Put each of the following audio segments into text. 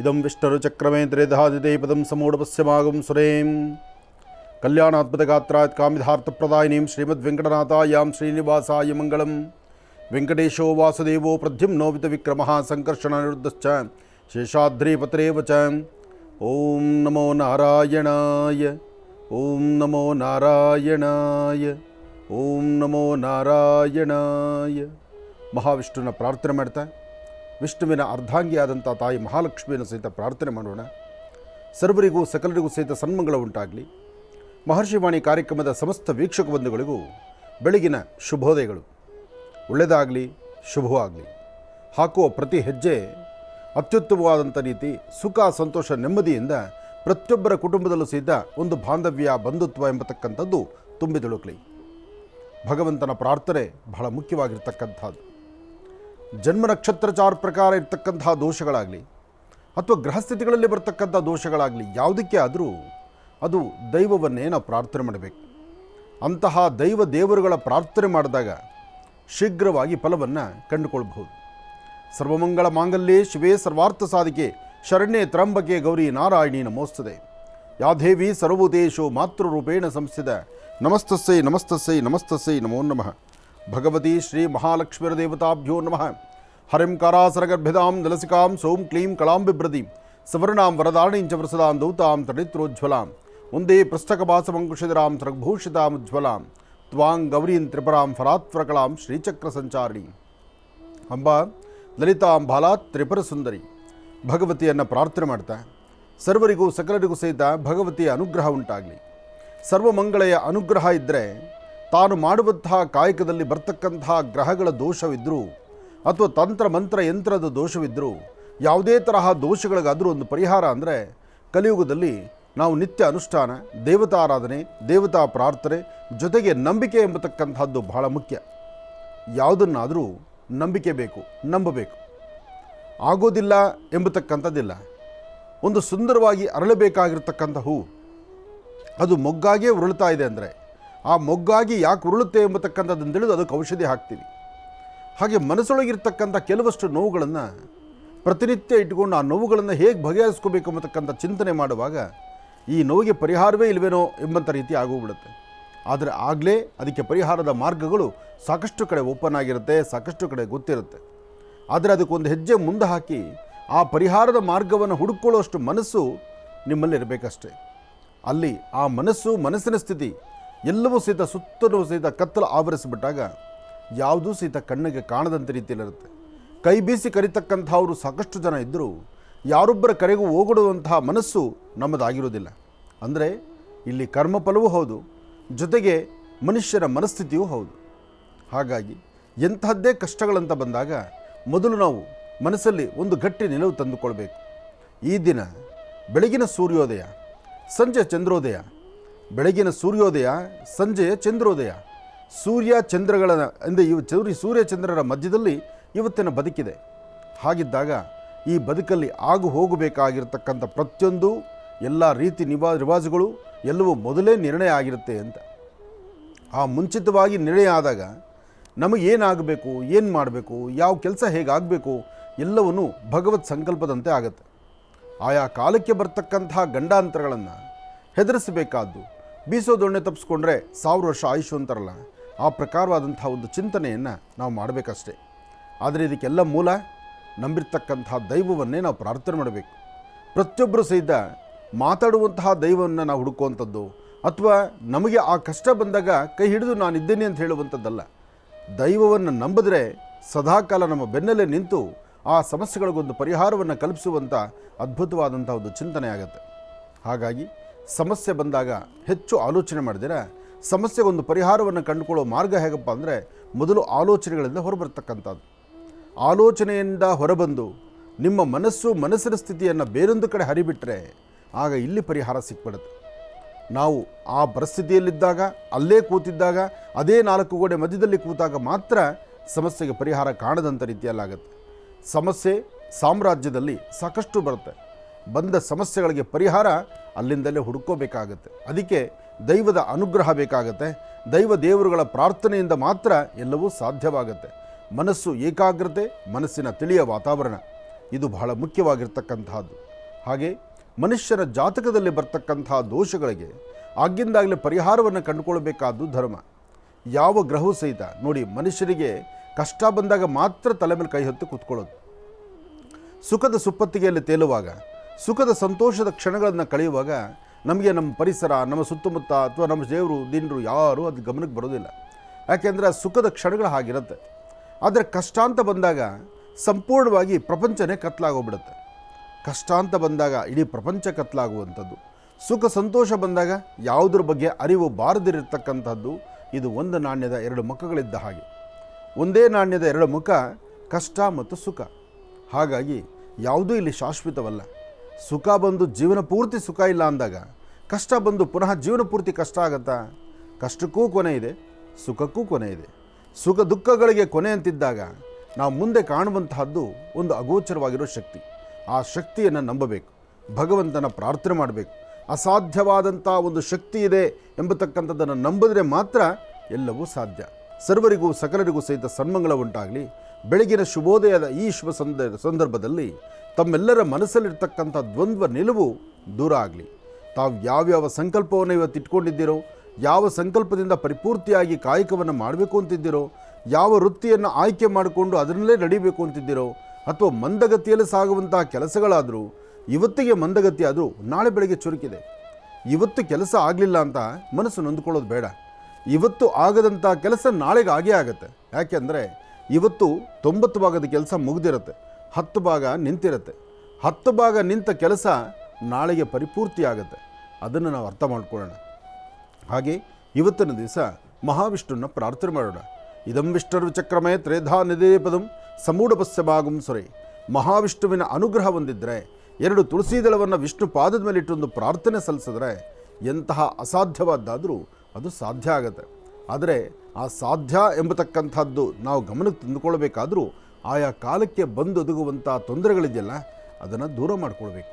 ಇದಂ ವಿಷ್ಣುರುಚಕ್ರಮೇ ತ್ರೇಧಾದಿದೇ ಪದಂ ಸಮೂಢಪಸ್ಯಮಾಗಂ ಸುರೇಂ ಕಲ್ಯಾಣಾತ್ಮಕಗಾತ್ರಾತ್ ಕಾಮಿಧಾರ್ಥಪ್ರದಾಯಿನೀಂ ಶ್ರೀಮದ್ವೆಂಕಟನಾಥಾಯಾಂ ಶ್ರೀನಿವಾಸಾಯ ಮಂಗಳಂ. ವೆಂಕಟೇಶೋ ವಾಸುದೇವೋ ಪ್ರದ್ಯುಮ್ನೋ ವಿಕ್ರಮಃ ಸಂಕರ್ಷಣನಿರುದ್ಧಶ್ಚ ಶೇಷಾದ್ರಿಪತ್ರೇವ ಚ. ಓಂ ನಮೋ ನಾರಾಯಣಾಯ, ಓಂ ನಮೋ ನಾರಾಯಣಾಯ, ಓಂ ನಮೋ ನಾರಾಯಣಾಯ. ಮಹಾವಿಷ್ಣುವಿನ ಪ್ರಾರ್ಥನೆ ಮಾಡ್ತಾ ವಿಷ್ಣುವಿನ ಅರ್ಧಾಂಗಿಯಾದಂಥ ತಾಯಿ ಮಹಾಲಕ್ಷ್ಮಿಯನ್ನು ಸಹಿತ ಪ್ರಾರ್ಥನೆ ಮಾಡೋಣ. ಸರ್ವರಿಗೂ ಸಕಲರಿಗೂ ಸಹಿತ ಸನ್ಮಂಗಳ ಉಂಟಾಗಲಿ. ಮಹರ್ಷಿವಾಣಿ ಕಾರ್ಯಕ್ರಮದ ಸಮಸ್ತ ವೀಕ್ಷಕ ಬಂಧುಗಳಿಗೂ ಬೆಳಗಿನ ಶುಭೋದಯಗಳು. ಒಳ್ಳೆಯದಾಗಲಿ, ಶುಭವಾಗಲಿ. ಹಾಕುವ ಪ್ರತಿ ಹೆಜ್ಜೆ ಅತ್ಯುತ್ತಮವಾದಂಥ ರೀತಿ ಸುಖ, ಸಂತೋಷ, ನೆಮ್ಮದಿಯಿಂದ ಪ್ರತಿಯೊಬ್ಬರ ಕುಟುಂಬದಲ್ಲೂ ಸಹಿತ ಒಂದು ಬಾಂಧವ್ಯ, ಬಂಧುತ್ವ ಎಂಬತಕ್ಕಂಥದ್ದು ತುಂಬಿದೊಳುಕಲಿ. ಭಗವಂತನ ಪ್ರಾರ್ಥನೆ ಬಹಳ ಮುಖ್ಯವಾಗಿರ್ತಕ್ಕಂಥದ್ದು. ಜನ್ಮ ನಕ್ಷತ್ರಚಾರ ಪ್ರಕಾರ ಇರ್ತಕ್ಕಂತಹ ದೋಷಗಳಾಗಲಿ ಅಥವಾ ಗ್ರಹಸ್ಥಿತಿಗಳಲ್ಲಿ ಬರ್ತಕ್ಕಂಥ ದೋಷಗಳಾಗಲಿ ಯಾವುದಕ್ಕೆ ಆದರೂ ಅದು ದೈವವನ್ನೇ ನಾವು ಪ್ರಾರ್ಥನೆ ಮಾಡಬೇಕು. ಅಂತಹ ದೇವರುಗಳ ಪ್ರಾರ್ಥನೆ ಮಾಡಿದಾಗ ಶೀಘ್ರವಾಗಿ ಫಲವನ್ನು ಕಂಡುಕೊಳ್ಬಹುದು. ಸರ್ವಮಂಗಳ ಮಾಂಗಲ್ಯೆ ಶಿವೇ ಸರ್ವಾರ್ಥ ಸಾಧಿಕೆ ಶರಣ್ಯೆ ತ್ರಂಬಕೆ ಗೌರಿ ನಾರಾಯಣಿ ನಮೋಸ್ತುತೆ. ಯಾ ದೇವಿ ಸರ್ವಭೂತೇಷು ಮಾತೃರೂಪೇಣ ಸಂಸ್ಥಿತ ನಮಸ್ತಸ್ಸೈ ನಮಸ್ತಸ್ಸೈ ನಮಸ್ತಸ್ಸೈ ನಮೋ ನಮಃ. ಭಗವತಿ ಶ್ರೀ ಮಹಾಲಕ್ಷ್ಮೀರ್ದೇವತಾಭ್ಯೋ ನಮಃ. ಹರಿಂಕಾರಾಸರಗರ್ಭಿದಾಂ ನಲಸಿಕಾಂ ಸೋಂ ಕ್ಲೀಂ ಕಳಾಂ ಬಿಭ್ರತೀಂ ಸವರ್ಣಾಂ ವರದಾರಣೀಂ ಚ ವೃಸದಾಂ ದೌತಾಂ ತಣಿತ್ರೋಜ್ವಲಾಂ ಒಂದೇ ಪೃಷ್ಠಕಪಾಸಮಂಕುಶಿಧರಾಂ ಸೃಗ್ಭೂಷಿತಾಮುಜ್ವಲಾಂ ತ್ವಾಂ ಗೌರೀಂ ತ್ರಿಪುರಾಂ ಫರಾತ್ವರಕಳಾಂ ಶ್ರೀಚಕ್ರ ಸಂಚಾರಿಣಿ ಅಂಬಾ ಲಲಿತಾಂ ಬಾಲಾತ್ ತ್ರಿಪುರ ಸುಂದರಿ. ಭಗವತಿಯನ್ನು ಪ್ರಾರ್ಥನೆ ಮಾಡ್ತಾ ಸರ್ವರಿಗೂ ಸಕಲರಿಗೂ ಸಹಿತ ಭಗವತಿಯ ಅನುಗ್ರಹ ಉಂಟಾಗಲಿ. ಸರ್ವಮಂಗಳೆಯ ಅನುಗ್ರಹ ಇದ್ದರೆ ತಾನು ಮಾಡುವಂತಹ ಕಾಯಕದಲ್ಲಿ ಬರ್ತಕ್ಕಂತಹ ಗ್ರಹಗಳ ದೋಷವಿದ್ದರೂ ಅಥವಾ ತಂತ್ರ ಮಂತ್ರ ಯಂತ್ರದ ದೋಷವಿದ್ದರೂ ಯಾವುದೇ ತರಹ ದೋಷಗಳಿಗಾದರೂ ಒಂದು ಪರಿಹಾರ ಅಂದರೆ ಕಲಿಯುಗದಲ್ಲಿ ನಾವು ನಿತ್ಯ ಅನುಷ್ಠಾನ, ದೇವತಾರಾಧನೆ, ದೇವತಾ ಪ್ರಾರ್ಥನೆ ಜೊತೆಗೆ ನಂಬಿಕೆ ಎಂಬತಕ್ಕಂಥದ್ದು ಬಹಳ ಮುಖ್ಯ. ಯಾವುದನ್ನಾದರೂ ನಂಬಿಕೆ ಬೇಕು, ನಂಬಬೇಕು. ಆಗೋದಿಲ್ಲ ಎಂಬತಕ್ಕಂಥದ್ದಿಲ್ಲ. ಒಂದು ಸುಂದರವಾಗಿ ಅರಳಬೇಕಾಗಿರ್ತಕ್ಕಂಥ ಹೂವು ಅದು ಮೊಗ್ಗಾಗೇ ಉರುಳ್ತಾ ಇದೆ ಅಂದರೆ ಆ ಮೊಗ್ಗಾಗಿ ಯಾಕೆ ಉರುಳುತ್ತೆ ಎಂಬತಕ್ಕಂಥದ್ದನ್ನು ತಿಳಿದು ಅದಕ್ಕೆ ಔಷಧಿ ಹಾಕ್ತೀವಿ. ಹಾಗೆ ಮನಸ್ಸೊಳಗಿರ್ತಕ್ಕಂಥ ಕೆಲವಷ್ಟು ನೋವುಗಳನ್ನು ಪ್ರತಿನಿತ್ಯ ಇಟ್ಟುಕೊಂಡು ಆ ನೋವುಗಳನ್ನು ಹೇಗೆ ಬಗೆಹರಿಸ್ಕೋಬೇಕು ಎಂಬತಕ್ಕಂಥ ಚಿಂತನೆ ಮಾಡುವಾಗ ಈ ನೋವಿಗೆ ಪರಿಹಾರವೇ ಇಲ್ವೇನೋ ಎಂಬಂಥ ರೀತಿ ಆಗೋಗ್ಬಿಡುತ್ತೆ. ಆದರೆ ಆಗಲೇ ಅದಕ್ಕೆ ಪರಿಹಾರದ ಮಾರ್ಗಗಳು ಸಾಕಷ್ಟು ಕಡೆ ಓಪನ್ ಆಗಿರುತ್ತೆ, ಸಾಕಷ್ಟು ಕಡೆ ಗೊತ್ತಿರುತ್ತೆ. ಆದರೆ ಅದಕ್ಕೊಂದು ಹೆಜ್ಜೆ ಮುಂದೆ ಹಾಕಿ ಆ ಪರಿಹಾರದ ಮಾರ್ಗವನ್ನು ಹುಡುಕೊಳ್ಳುವಷ್ಟು ಮನಸ್ಸು ನಿಮ್ಮಲ್ಲಿ ಇರಬೇಕಷ್ಟೆ. ಅಲ್ಲಿ ಆ ಮನಸ್ಸಿನ ಸ್ಥಿತಿ ಎಲ್ಲವೂ ಸಹಿತ ಸುತ್ತಲೂ ಸಹಿತ ಕತ್ತಲು ಆವರಿಸಿಬಿಟ್ಟಾಗ ಯಾವುದೂ ಸಹಿತ ಕಣ್ಣಿಗೆ ಕಾಣದಂಥ ರೀತಿಯಲ್ಲಿರುತ್ತೆ. ಕೈ ಬೀಸಿ ಕರಿತಕ್ಕಂಥವರು ಸಾಕಷ್ಟು ಜನ ಇದ್ದರೂ ಯಾರೊಬ್ಬರ ಕರೆಗೂ ಓಗೊಡುವಂತಹ ಮನಸ್ಸು ನಮ್ಮದಾಗಿರೋದಿಲ್ಲ. ಅಂದರೆ ಇಲ್ಲಿ ಕರ್ಮಫಲವೂ ಹೌದು, ಜೊತೆಗೆ ಮನುಷ್ಯರ ಮನಸ್ಥಿತಿಯೂ ಹೌದು. ಹಾಗಾಗಿ ಎಂತಹದ್ದೇ ಕಷ್ಟಗಳಂತ ಬಂದಾಗ ಮೊದಲು ನಾವು ಮನಸ್ಸಲ್ಲಿ ಒಂದು ಗಟ್ಟಿ ನಿಲುವು ತಂದುಕೊಳ್ಬೇಕು. ಈ ದಿನ ಬೆಳಗಿನ ಸೂರ್ಯೋದಯ, ಸಂಜೆ ಚಂದ್ರೋದಯ, ಬೆಳಗಿನ ಸೂರ್ಯೋದಯ, ಸಂಜೆಯ ಚಂದ್ರೋದಯ, ಸೂರ್ಯ ಚಂದ್ರಗಳ ಅಂದರೆ ಸೂರ್ಯ ಚಂದ್ರರ ಮಧ್ಯದಲ್ಲಿ ಇವತ್ತಿನ ಬದುಕಿದೆ. ಹಾಗಿದ್ದಾಗ ಈ ಬದುಕಲ್ಲಿ ಆಗು ಹೋಗಬೇಕಾಗಿರ್ತಕ್ಕಂಥ ಪ್ರತಿಯೊಂದು ಎಲ್ಲ ರೀತಿ ರಿವಾಜುಗಳು ಎಲ್ಲವೂ ಮೊದಲೇ ನಿರ್ಣಯ ಆಗಿರುತ್ತೆ ಅಂತ. ಆ ಮುಂಚಿತವಾಗಿ ನಿರ್ಣಯ ಆದಾಗ ನಮಗೇನಾಗಬೇಕು, ಏನು ಮಾಡಬೇಕು, ಯಾವ ಕೆಲಸ ಹೇಗಾಗಬೇಕು ಎಲ್ಲವನ್ನೂ ಭಗವತ್ ಸಂಕಲ್ಪದಂತೆ ಆಗುತ್ತೆ. ಆಯಾ ಕಾಲಕ್ಕೆ ಬರ್ತಕ್ಕಂತಹ ಗಂಡಾಂತರಗಳನ್ನು ಹೆದರಿಸಬೇಕಾದ್ದು, ಬೀಸೋ ದೊಣ್ಣೆ ತಪ್ಪಿಸ್ಕೊಂಡ್ರೆ 1000 ವರ್ಷ ಆಯುಷು ಅಂತಾರಲ್ಲ, ಆ ಪ್ರಕಾರವಾದಂಥ ಒಂದು ಚಿಂತನೆಯನ್ನು ನಾವು ಮಾಡಬೇಕಷ್ಟೆ. ಆದರೆ ಇದಕ್ಕೆಲ್ಲ ಮೂಲ ನಂಬಿರ್ತಕ್ಕಂತಹ ದೈವವನ್ನೇ ನಾವು ಪ್ರಾರ್ಥನೆ ಮಾಡಬೇಕು. ಪ್ರತಿಯೊಬ್ಬರು ಸಹಿತ ಮಾತಾಡುವಂತಹ ದೈವವನ್ನು ನಾವು ಹುಡುಕುವಂಥದ್ದು ಅಥವಾ ನಮಗೆ ಆ ಕಷ್ಟ ಬಂದಾಗ ಕೈ ಹಿಡಿದು ನಾನಿದ್ದೇನೆ ಅಂತ ಹೇಳುವಂಥದ್ದಲ್ಲ. ದೈವವನ್ನು ನಂಬಿದ್ರೆ ಸದಾಕಾಲ ನಮ್ಮ ಬೆನ್ನಲ್ಲೇ ನಿಂತು ಆ ಸಮಸ್ಯೆಗಳಿಗೊಂದು ಪರಿಹಾರವನ್ನು ಕಲ್ಪಿಸುವಂಥ ಅದ್ಭುತವಾದಂಥ ಒಂದು ಚಿಂತನೆ ಆಗುತ್ತೆ. ಹಾಗಾಗಿ ಸಮಸ್ಯೆ ಬಂದಾಗ ಹೆಚ್ಚು ಆಲೋಚನೆ ಮಾಡಿದಿರ ಸಮಸ್ಯೆಗೊಂದು ಪರಿಹಾರವನ್ನು ಕಂಡುಕೊಳ್ಳೋ ಮಾರ್ಗ ಹೇಗಪ್ಪ ಅಂದರೆ ಮೊದಲು ಆಲೋಚನೆಗಳಿಂದ ಹೊರಬರ್ತಕ್ಕಂಥದ್ದು. ಆಲೋಚನೆಯಿಂದ ಹೊರಬಂದು ನಿಮ್ಮ ಮನಸ್ಸಿನ ಸ್ಥಿತಿಯನ್ನು ಬೇರೊಂದು ಕಡೆ ಹರಿಬಿಟ್ರೆ ಆಗ ಇಲ್ಲಿ ಪರಿಹಾರ ಸಿಕ್ಬಿಡುತ್ತೆ. ನಾವು ಆ ಪರಿಸ್ಥಿತಿಯಲ್ಲಿದ್ದಾಗ, ಅಲ್ಲೇ ಕೂತಿದ್ದಾಗ, ಅದೇ 4 ಗೋಡೆ ಮಧ್ಯದಲ್ಲಿ ಕೂತಾಗ ಮಾತ್ರ ಸಮಸ್ಯೆಗೆ ಪರಿಹಾರ ಕಾಣದಂಥ ರೀತಿಯಲ್ಲಾಗುತ್ತೆ. ಸಮಸ್ಯೆ ಸಾಮ್ರಾಜ್ಯದಲ್ಲಿ ಸಾಕಷ್ಟು ಬರುತ್ತೆ. ಬಂದ ಸಮಸ್ಯೆಗಳಿಗೆ ಪರಿಹಾರ ಅಲ್ಲಿಂದಲೇ ಹುಡುಕೋಬೇಕಾಗತ್ತೆ. ಅದಕ್ಕೆ ದೈವದ ಅನುಗ್ರಹ ಬೇಕಾಗತ್ತೆ. ದೇವರುಗಳ ಪ್ರಾರ್ಥನೆಯಿಂದ ಮಾತ್ರ ಎಲ್ಲವೂ ಸಾಧ್ಯವಾಗುತ್ತೆ. ಮನಸ್ಸು ಏಕಾಗ್ರತೆ, ಮನಸ್ಸಿನ ತಿಳಿಯ ವಾತಾವರಣ ಇದು ಬಹಳ ಮುಖ್ಯವಾಗಿರ್ತಕ್ಕಂತಹದ್ದು. ಹಾಗೆ ಮನುಷ್ಯನ ಜಾತಕದಲ್ಲಿ ಬರ್ತಕ್ಕಂಥ ದೋಷಗಳಿಗೆ ಆಗಿಂದಾಗಲೇ ಪರಿಹಾರವನ್ನು ಕಂಡುಕೊಳ್ಬೇಕಾದ್ದು ಧರ್ಮ. ಯಾವ ಗ್ರಹವೂ ಸಹಿತ ನೋಡಿ, ಮನುಷ್ಯರಿಗೆ ಕಷ್ಟ ಬಂದಾಗ ಮಾತ್ರ ತಲೆ ಮೇಲೆ ಕೈ ಹೊತ್ತು ಕೂತ್ಕೊಳ್ಳೋದು. ಸುಖದ ಸುಪ್ಪತ್ತಿಗೆಯಲ್ಲಿ ತೇಲುವಾಗ, ಸುಖದ ಸಂತೋಷದ ಕ್ಷಣಗಳನ್ನು ಕಳೆಯುವಾಗ ನಮಗೆ ನಮ್ಮ ಪರಿಸರ, ನಮ್ಮ ಸುತ್ತಮುತ್ತ ಅಥವಾ ನಮ್ಮ ದೇವರು ದಿನರು ಯಾರೂ ಅದು ಗಮನಕ್ಕೆ ಬರೋದಿಲ್ಲ. ಯಾಕೆಂದರೆ ಆ ಸುಖದ ಕ್ಷಣಗಳು ಹಾಗಿರುತ್ತೆ. ಆದರೆ ಕಷ್ಟ ಅಂತ ಬಂದಾಗ ಸಂಪೂರ್ಣವಾಗಿ ಪ್ರಪಂಚನೇ ಕತ್ತಲಾಗೋಗ್ಬಿಡುತ್ತೆ. ಕಷ್ಟ ಅಂತ ಬಂದಾಗ ಇಡೀ ಪ್ರಪಂಚ ಕತ್ತಲಾಗುವಂಥದ್ದು. ಸುಖ ಸಂತೋಷ ಬಂದಾಗ ಯಾವುದ್ರ ಬಗ್ಗೆ ಅರಿವು ಬಾರದಿರತಕ್ಕಂಥದ್ದು. ಇದು ಒಂದು ನಾಣ್ಯದ ಎರಡು ಮುಖಗಳಿದ್ದ ಹಾಗೆ. ಒಂದೇ ನಾಣ್ಯದ ಎರಡು ಮುಖ, ಕಷ್ಟ ಮತ್ತು ಸುಖ. ಹಾಗಾಗಿ ಯಾವುದೂ ಇಲ್ಲಿ ಶಾಶ್ವತವಲ್ಲ. ಸುಖ ಬಂದು ಜೀವನ ಪೂರ್ತಿ ಸುಖ ಇಲ್ಲ ಅಂದಾಗ ಕಷ್ಟ ಬಂದು ಪುನಃ ಜೀವನ ಪೂರ್ತಿ ಕಷ್ಟ ಆಗತ್ತಾ? ಕಷ್ಟಕ್ಕೂ ಕೊನೆ ಇದೆ, ಸುಖಕ್ಕೂ ಕೊನೆ ಇದೆ. ಸುಖ ದುಃಖಗಳಿಗೆ ಕೊನೆ ಅಂತಿದ್ದಾಗ ನಾವು ಮುಂದೆ ಕಾಣುವಂತಹದ್ದು ಒಂದು ಅಗೋಚರವಾಗಿರೋ ಶಕ್ತಿ. ಆ ಶಕ್ತಿಯನ್ನು ನಂಬಬೇಕು, ಭಗವಂತನ ಪ್ರಾರ್ಥನೆ ಮಾಡಬೇಕು. ಅಸಾಧ್ಯವಾದಂಥ ಒಂದು ಶಕ್ತಿ ಇದೆ ಎಂಬತಕ್ಕಂಥದ್ದನ್ನು ನಂಬಿದ್ರೆ ಮಾತ್ರ ಎಲ್ಲವೂ ಸಾಧ್ಯ. ಸರ್ವರಿಗೂ ಸಕಲರಿಗೂ ಸಹಿತ ಸನ್ಮಂಗಳ ಉಂಟಾಗಲಿ. ಬೆಳಗಿನ ಶುಭೋದಯದ ಈ ಶುಭ ಸಂದರ್ಭದಲ್ಲಿ ತಮ್ಮೆಲ್ಲರ ಮನಸ್ಸಲ್ಲಿರ್ತಕ್ಕಂಥ ದ್ವಂದ್ವ ನಿಲುವು ದೂರ ಆಗಲಿ. ತಾವು ಯಾವ್ಯಾವ ಸಂಕಲ್ಪವನ್ನು ಇವತ್ತು ಇಟ್ಕೊಂಡಿದ್ದೀರೋ, ಯಾವ ಸಂಕಲ್ಪದಿಂದ ಪರಿಪೂರ್ತಿಯಾಗಿ ಕಾಯಕವನ್ನು ಮಾಡಬೇಕು ಅಂತಿದ್ದೀರೋ, ಯಾವ ವೃತ್ತಿಯನ್ನು ಆಯ್ಕೆ ಮಾಡಿಕೊಂಡು ಅದರಲ್ಲೇ ನಡೀಬೇಕು ಅಂತಿದ್ದೀರೋ, ಅಥವಾ ಮಂದಗತಿಯಲ್ಲಿ ಸಾಗುವಂತಹ ಕೆಲಸಗಳಾದರೂ ಇವತ್ತಿಗೆ ಮಂದಗತಿ ಆದರೂ ನಾಳೆ ಬೆಳಗ್ಗೆ ಚುರುಕಿದೆ. ಇವತ್ತು ಕೆಲಸ ಆಗಲಿಲ್ಲ ಅಂತ ಮನಸ್ಸು ನೊಂದ್ಕೊಳ್ಳೋದು ಬೇಡ. ಇವತ್ತು ಆಗದಂಥ ಕೆಲಸ ನಾಳೆಗೆ ಆಗೇ ಆಗುತ್ತೆ. ಯಾಕೆಂದರೆ ಇವತ್ತು 90 ಭಾಗದ ಕೆಲಸ ಮುಗಿದಿರುತ್ತೆ, 10 ಭಾಗ ನಿಂತಿರುತ್ತೆ. 10 ಭಾಗ ನಿಂತ ಕೆಲಸ ನಾಳೆಗೆ ಪರಿಪೂರ್ತಿ ಆಗುತ್ತೆ. ಅದನ್ನು ನಾವು ಅರ್ಥ ಮಾಡ್ಕೊಳ್ಳೋಣ. ಹಾಗೆ ಇವತ್ತಿನ ದಿವಸ ಮಹಾವಿಷ್ಣುನ ಪ್ರಾರ್ಥನೆ ಮಾಡೋಣ. ಇದಂ ವಿಷ್ಣುರ್ವಿಚಕ್ರಮೇ ತ್ರೇಧಾ ನಿಧೇ ಪದಂ ಸಮೂಢಪಸ್ಯ ಭಾಗಂ ಸುರೇ. ಮಹಾವಿಷ್ಣುವಿನ ಅನುಗ್ರಹ ಹೊಂದಿದ್ರೆ 2 ತುಳಸಿ ದಳವನ್ನು ವಿಷ್ಣು ಪಾದದ ಮೇಲೆ ಇಟ್ಟೊಂದು ಪ್ರಾರ್ಥನೆ ಸಲ್ಲಿಸಿದ್ರೆ ಎಂತಹ ಅಸಾಧ್ಯವಾದ್ದಾದರೂ ಅದು ಸಾಧ್ಯ ಆಗುತ್ತೆ. ಆದರೆ ಆ ಸಾಧ್ಯ ಎಂಬತಕ್ಕಂಥದ್ದು ನಾವು ಗಮನಕ್ಕೆ ತಂದುಕೊಳ್ಬೇಕಾದ್ರೂ ಆಯಾ ಕಾಲಕ್ಕೆ ಬಂದೊದಗುವಂಥ ತೊಂದರೆಗಳಿದೆಯಲ್ಲ, ಅದನ್ನು ದೂರ ಮಾಡಿಕೊಳ್ಬೇಕು.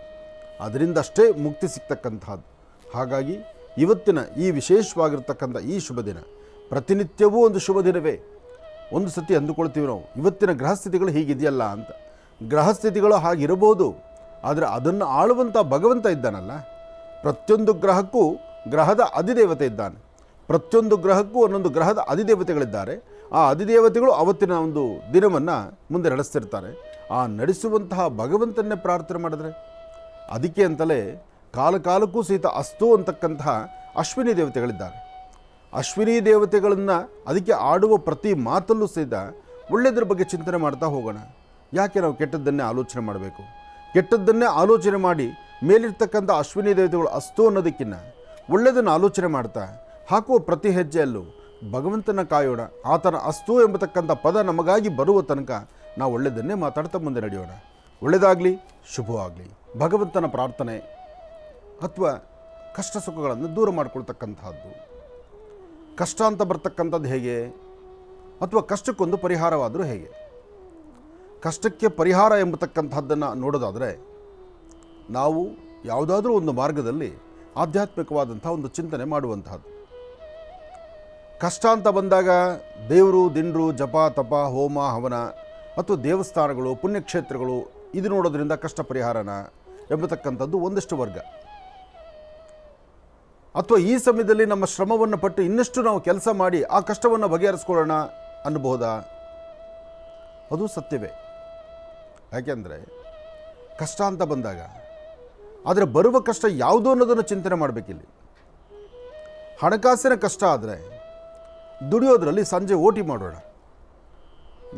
ಅದರಿಂದಷ್ಟೇ ಮುಕ್ತಿ ಸಿಗ್ತಕ್ಕಂಥದ್ದು. ಹಾಗಾಗಿ ಇವತ್ತಿನ ಈ ವಿಶೇಷವಾಗಿರ್ತಕ್ಕಂಥ ಈ ಶುಭ ದಿನ, ಪ್ರತಿನಿತ್ಯವೂ ಒಂದು ಶುಭ ದಿನವೇ. ಒಂದು ಸತಿ ಅಂದುಕೊಳ್ತೀವಿ ನಾವು, ಇವತ್ತಿನ ಗ್ರಹಸ್ಥಿತಿಗಳು ಹೀಗಿದೆಯಲ್ಲ ಅಂತ. ಗ್ರಹಸ್ಥಿತಿಗಳು ಹಾಗಿರಬಹುದು, ಆದರೆ ಅದನ್ನು ಆಳುವಂಥ ಭಗವಂತ ಇದ್ದಾನಲ್ಲ. ಪ್ರತಿಯೊಂದು ಗ್ರಹಕ್ಕೂ ಗ್ರಹದ ಅಧಿದೇವತೆ ಇದ್ದಾನೆ. ಪ್ರತಿಯೊಂದು ಗ್ರಹಕ್ಕೂ ಒಂದೊಂದು ಗ್ರಹದ ಅಧಿದೇವತೆಗಳಿದ್ದಾರೆ. ಆ ಅಧಿದೇವತೆಗಳು ಅವತ್ತಿನ ಒಂದು ದಿನವನ್ನು ಮುಂದೆ ನಡೆಸ್ತಿರ್ತಾರೆ. ಆ ನಡೆಸುವಂತಹ ಭಗವಂತನ್ನೇ ಪ್ರಾರ್ಥನೆ ಮಾಡಿದ್ರೆ, ಅದಕ್ಕೆ ಅಂತಲೇ ಕಾಲಕ್ಕೂ ಸಹಿತ ಅಸ್ತು ಅಂತಕ್ಕಂತಹ ಅಶ್ವಿನಿ ದೇವತೆಗಳಿದ್ದಾರೆ. ಅಶ್ವಿನಿ ದೇವತೆಗಳನ್ನು ಅದಕ್ಕೆ ಆಡುವ ಪ್ರತಿ ಮಾತಲ್ಲೂ ಸಹಿತ ಒಳ್ಳೆಯದ್ರ ಬಗ್ಗೆ ಚಿಂತನೆ ಮಾಡ್ತಾ ಹೋಗೋಣ. ಯಾಕೆ ನಾವು ಕೆಟ್ಟದ್ದನ್ನೇ ಆಲೋಚನೆ ಮಾಡಬೇಕು? ಕೆಟ್ಟದ್ದನ್ನೇ ಆಲೋಚನೆ ಮಾಡಿ ಮೇಲಿರ್ತಕ್ಕಂಥ ಅಶ್ವಿನಿ ದೇವತೆಗಳು ಅಸ್ತು ಅನ್ನೋದಕ್ಕಿಂತ ಒಳ್ಳೆಯದನ್ನು ಆಲೋಚನೆ ಮಾಡ್ತಾ ಹಾಕುವ ಪ್ರತಿ ಹೆಜ್ಜೆಯಲ್ಲೂ ಭಗವಂತನ ಕಾಯೋಣ. ಆತನ ಅಸ್ತು ಎಂಬತಕ್ಕಂಥ ಪದ ನಮಗಾಗಿ ಬರುವ ತನಕ ನಾವು ಒಳ್ಳೆಯದನ್ನೇ ಮಾತಾಡ್ತಾ ಮುಂದೆ ನಡೆಯೋಣ. ಒಳ್ಳೆಯದಾಗಲಿ, ಶುಭವಾಗಲಿ. ಭಗವಂತನ ಪ್ರಾರ್ಥನೆ ಅಥವಾ ಕಷ್ಟ ಸುಖಗಳನ್ನು ದೂರ ಮಾಡಿಕೊಳ್ತಕ್ಕಂಥದ್ದು. ಕಷ್ಟ ಅಂತ ಬರ್ತಕ್ಕಂಥದ್ದು ಹೇಗೆ? ಅಥವಾ ಕಷ್ಟಕ್ಕೊಂದು ಪರಿಹಾರವಾದರೂ ಹೇಗೆ? ಕಷ್ಟಕ್ಕೆ ಪರಿಹಾರ ಎಂಬತಕ್ಕಂಥದ್ದನ್ನು ನೋಡೋದಾದರೆ ನಾವು ಯಾವುದಾದ್ರೂ ಒಂದು ಮಾರ್ಗದಲ್ಲಿ ಆಧ್ಯಾತ್ಮಿಕವಾದಂಥ ಒಂದು ಚಿಂತನೆ ಮಾಡುವಂತಹದ್ದು. ಕಷ್ಟ ಅಂತ ಬಂದಾಗ ದೇವರು ದಿಂಡ್ರು, ಜಪ ತಪ, ಹೋಮ ಹವನ ಅಥವಾ ದೇವಸ್ಥಾನಗಳು, ಪುಣ್ಯಕ್ಷೇತ್ರಗಳು ಇದು ನೋಡೋದ್ರಿಂದ ಕಷ್ಟ ಪರಿಹಾರನ ಎಂಬತಕ್ಕಂಥದ್ದು ಒಂದಷ್ಟು ವರ್ಗ. ಅಥವಾ ಈ ಸಮಯದಲ್ಲಿ ನಮ್ಮ ಶ್ರಮವನ್ನು ಪಟ್ಟು ಇನ್ನಷ್ಟು ನಾವು ಕೆಲಸ ಮಾಡಿ ಆ ಕಷ್ಟವನ್ನು ಬಗೆಹರಿಸ್ಕೊಳ್ಳೋಣ ಅನ್ನಬಹುದಾ? ಅದು ಸತ್ಯವೇ. ಯಾಕೆಂದರೆ ಕಷ್ಟ ಅಂತ ಬಂದಾಗ ಆದರೆ ಬರುವ ಕಷ್ಟ ಯಾವುದು ಅನ್ನೋದನ್ನು ಚಿಂತನೆ ಮಾಡಬೇಕಿಲ್ಲಿ. ಹಣಕಾಸಿನ ಕಷ್ಟ ಆದರೆ ದುಡಿಯೋದ್ರಲ್ಲಿ ಸಂಜೆ ಓಟಿ ಮಾಡೋಣ.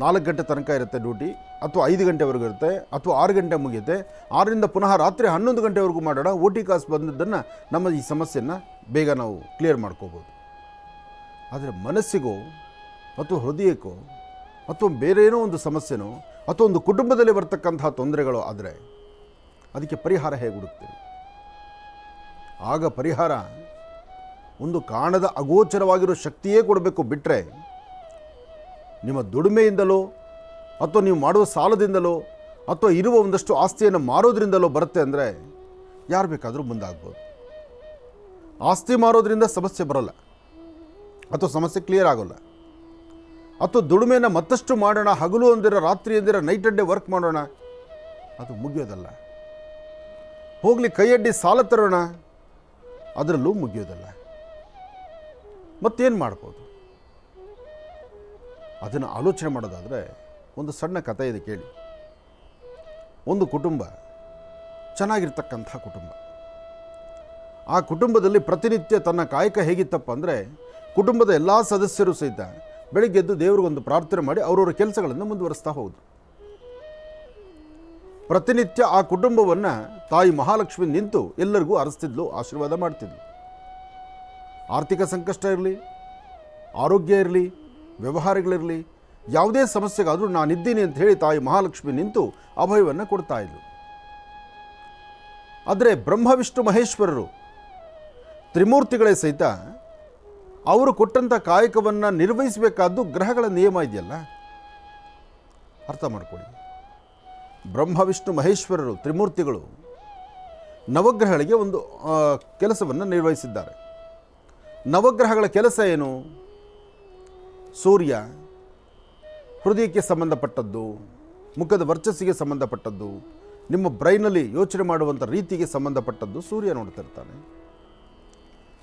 4 ಗಂಟೆ ತನಕ ಇರುತ್ತೆ ಡ್ಯೂಟಿ, ಅಥವಾ 5 ಗಂಟೆವರೆಗೂ ಇರುತ್ತೆ, ಅಥವಾ 6 ಗಂಟೆ ಮುಗಿಯುತ್ತೆ. 6ರಿಂದ ಪುನಃ ರಾತ್ರಿ 11 ಗಂಟೆವರೆಗೂ ಮಾಡೋಣ. ಓಟಿ ಕಾಸು ಬಂದದ್ದನ್ನು ನಮ್ಮ ಈ ಸಮಸ್ಯೆಯನ್ನು ಬೇಗ ನಾವು ಕ್ಲಿಯರ್ ಮಾಡ್ಕೋಬೋದು. ಆದರೆ ಮನಸ್ಸಿಗೋ ಅಥವಾ ಹೃದಯಕ್ಕೋ ಅಥವಾ ಬೇರೆ ಏನೋ ಒಂದು ಸಮಸ್ಯೆನೋ ಅಥವಾ ಒಂದು ಕುಟುಂಬದಲ್ಲಿ ಬರ್ತಕ್ಕಂತಹ ತೊಂದರೆಗಳು ಆದರೆ ಅದಕ್ಕೆ ಪರಿಹಾರ ಹೇಗೆ ಹುಡುಕ್ತೀವಿ? ಆಗ ಪರಿಹಾರ ಒಂದು ಕಾಣದ ಅಗೋಚರವಾಗಿರೋ ಶಕ್ತಿಯೇ ಕೊಡಬೇಕು. ಬಿಟ್ಟರೆ ನಿಮ್ಮ ದುಡಿಮೆಯಿಂದಲೋ ಅಥವಾ ನೀವು ಮಾಡುವ ಸಾಲದಿಂದಲೋ ಅಥವಾ ಇರುವ ಒಂದಷ್ಟು ಆಸ್ತಿಯನ್ನು ಮಾರೋದ್ರಿಂದಲೋ ಬರುತ್ತೆ ಅಂದರೆ ಯಾರು ಬೇಕಾದರೂ ಮುಂದಾಗ್ಬೋದು. ಆಸ್ತಿ ಮಾರೋದ್ರಿಂದ ಸಮಸ್ಯೆ ಬರೋಲ್ಲ ಅಥವಾ ಸಮಸ್ಯೆ ಕ್ಲಿಯರ್ ಆಗೋಲ್ಲ. ಅಥವಾ ದುಡಿಮೆಯನ್ನು ಮತ್ತಷ್ಟು ಮಾಡೋಣ, ಹಗಲು ಅಂದಿರ ರಾತ್ರಿ ಅಂದಿರ ನೈಟ್ ಅಂಡ್ ಡೇ ವರ್ಕ್ ಮಾಡೋಣ, ಅದು ಮುಗಿಯೋದಲ್ಲ. ಹೋಗಲಿ ಕೈಯಡ್ಡಿ ಸಾಲ ತರೋಣ, ಅದರಲ್ಲೂ ಮುಗಿಯೋದಲ್ಲ. ಮತ್ತೇನು ಮಾಡ್ಬೋದು? ಅದನ್ನು ಆಲೋಚನೆ ಮಾಡೋದಾದರೆ ಒಂದು ಸಣ್ಣ ಕಥೆ ಇದೆ ಕೇಳಿ. ಒಂದು ಕುಟುಂಬ, ಚೆನ್ನಾಗಿರ್ತಕ್ಕಂಥ ಕುಟುಂಬ. ಆ ಕುಟುಂಬದಲ್ಲಿ ಪ್ರತಿನಿತ್ಯ ತನ್ನ ಕಾಯಕ ಹೇಗಿತ್ತಪ್ಪ ಅಂದರೆ, ಕುಟುಂಬದ ಎಲ್ಲ ಸದಸ್ಯರು ಸಹಿತ ಬೆಳಿಗ್ಗೆದ್ದು ದೇವರಿಗೊಂದು ಪ್ರಾರ್ಥನೆ ಮಾಡಿ ಅವರವರ ಕೆಲಸಗಳನ್ನು ಮುಂದುವರಿಸ್ತಾ ಹೋದರು. ಪ್ರತಿನಿತ್ಯ ಆ ಕುಟುಂಬವನ್ನು ತಾಯಿ ಮಹಾಲಕ್ಷ್ಮಿ ನಿಂತು ಎಲ್ಲರಿಗೂ ಅರಸ್ತಿದ್ಲು, ಆಶೀರ್ವಾದ ಮಾಡ್ತಿದ್ಲು. ಆರ್ಥಿಕ ಸಂಕಷ್ಟ ಇರಲಿ, ಆರೋಗ್ಯ ಇರಲಿ, ವ್ಯವಹಾರಗಳಿರಲಿ, ಯಾವುದೇ ಸಮಸ್ಯೆಗಾದರೂ ನಾನಿದ್ದೀನಿ ಅಂತ ಹೇಳಿ ತಾಯಿ ಮಹಾಲಕ್ಷ್ಮಿ ನಿಂತು ಅಭಯವನ್ನು ಕೊಡ್ತಾ ಇದ್ಲು. ಆದರೆ ಬ್ರಹ್ಮ ವಿಷ್ಣು ಮಹೇಶ್ವರರು ತ್ರಿಮೂರ್ತಿಗಳೇ ಸಹಿತ ಅವರು ಕೊಟ್ಟಂಥ ಕಾಯಕವನ್ನು ನಿರ್ವಹಿಸಬೇಕಾದ್ದು ಗ್ರಹಗಳ ನಿಯಮ ಇದೆಯಲ್ಲ, ಅರ್ಥ ಮಾಡ್ಕೊಳ್ಳಿ. ಬ್ರಹ್ಮ ವಿಷ್ಣು ಮಹೇಶ್ವರರು ತ್ರಿಮೂರ್ತಿಗಳು ನವಗ್ರಹಗಳಿಗೆ ಒಂದು ಕೆಲಸವನ್ನು ನಿರ್ವಹಿಸಿದ್ದಾರೆ. ನವಗ್ರಹಗಳ ಕೆಲಸ ಏನು? ಸೂರ್ಯ ಹೃದಯಕ್ಕೆ ಸಂಬಂಧಪಟ್ಟದ್ದು, ಮುಖದ ವರ್ಚಸ್ಸಿಗೆ ಸಂಬಂಧಪಟ್ಟದ್ದು, ನಿಮ್ಮ ಬ್ರೈನಲ್ಲಿ ಯೋಚನೆ ಮಾಡುವಂಥ ರೀತಿಗೆ ಸಂಬಂಧಪಟ್ಟದ್ದು ಸೂರ್ಯ ನೋಡ್ತಿರ್ತಾನೆ.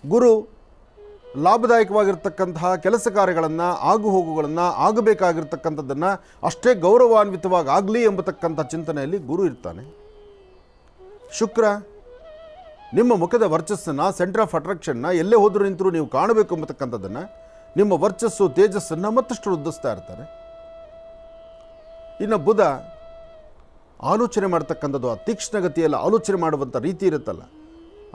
ಗುರು ಲಾಭದಾಯಕವಾಗಿರ್ತಕ್ಕಂತಹ ಕೆಲಸ ಕಾರ್ಯಗಳನ್ನು, ಆಗು ಹೋಗುಗಳನ್ನು, ಆಗಬೇಕಾಗಿರ್ತಕ್ಕಂಥದ್ದನ್ನು ಅಷ್ಟೇ ಗೌರವಾನ್ವಿತವಾಗಿ ಆಗಲಿ ಎಂಬತಕ್ಕಂಥ ಚಿಂತನೆಯಲ್ಲಿ ಗುರು ಇರ್ತಾನೆ. ಶುಕ್ರ ನಿಮ್ಮ ಮುಖದ ವರ್ಚಸ್ಸನ್ನು, ಸೆಂಟರ್ ಆಫ್ ಅಟ್ರಾಕ್ಷನ್ನ ಎಲ್ಲೇ ಹೋದರೂ ನಿಂತರೂ ನೀವು ಕಾಣಬೇಕು ಎಂಬತಕ್ಕಂಥದ್ದನ್ನು, ನಿಮ್ಮ ವರ್ಚಸ್ಸು ತೇಜಸ್ಸನ್ನು ಮತ್ತಷ್ಟು ವೃದ್ಧಿಸ್ತಾ ಇರ್ತಾರೆ. ಇನ್ನು ಬುಧ ಆಲೋಚನೆ ಮಾಡ್ತಕ್ಕಂಥದ್ದು, ಆ ತೀಕ್ಷ್ಣಗತಿಯಲ್ಲಿ ಆಲೋಚನೆ ಮಾಡುವಂಥ ರೀತಿ ಇರುತ್ತಲ್ಲ,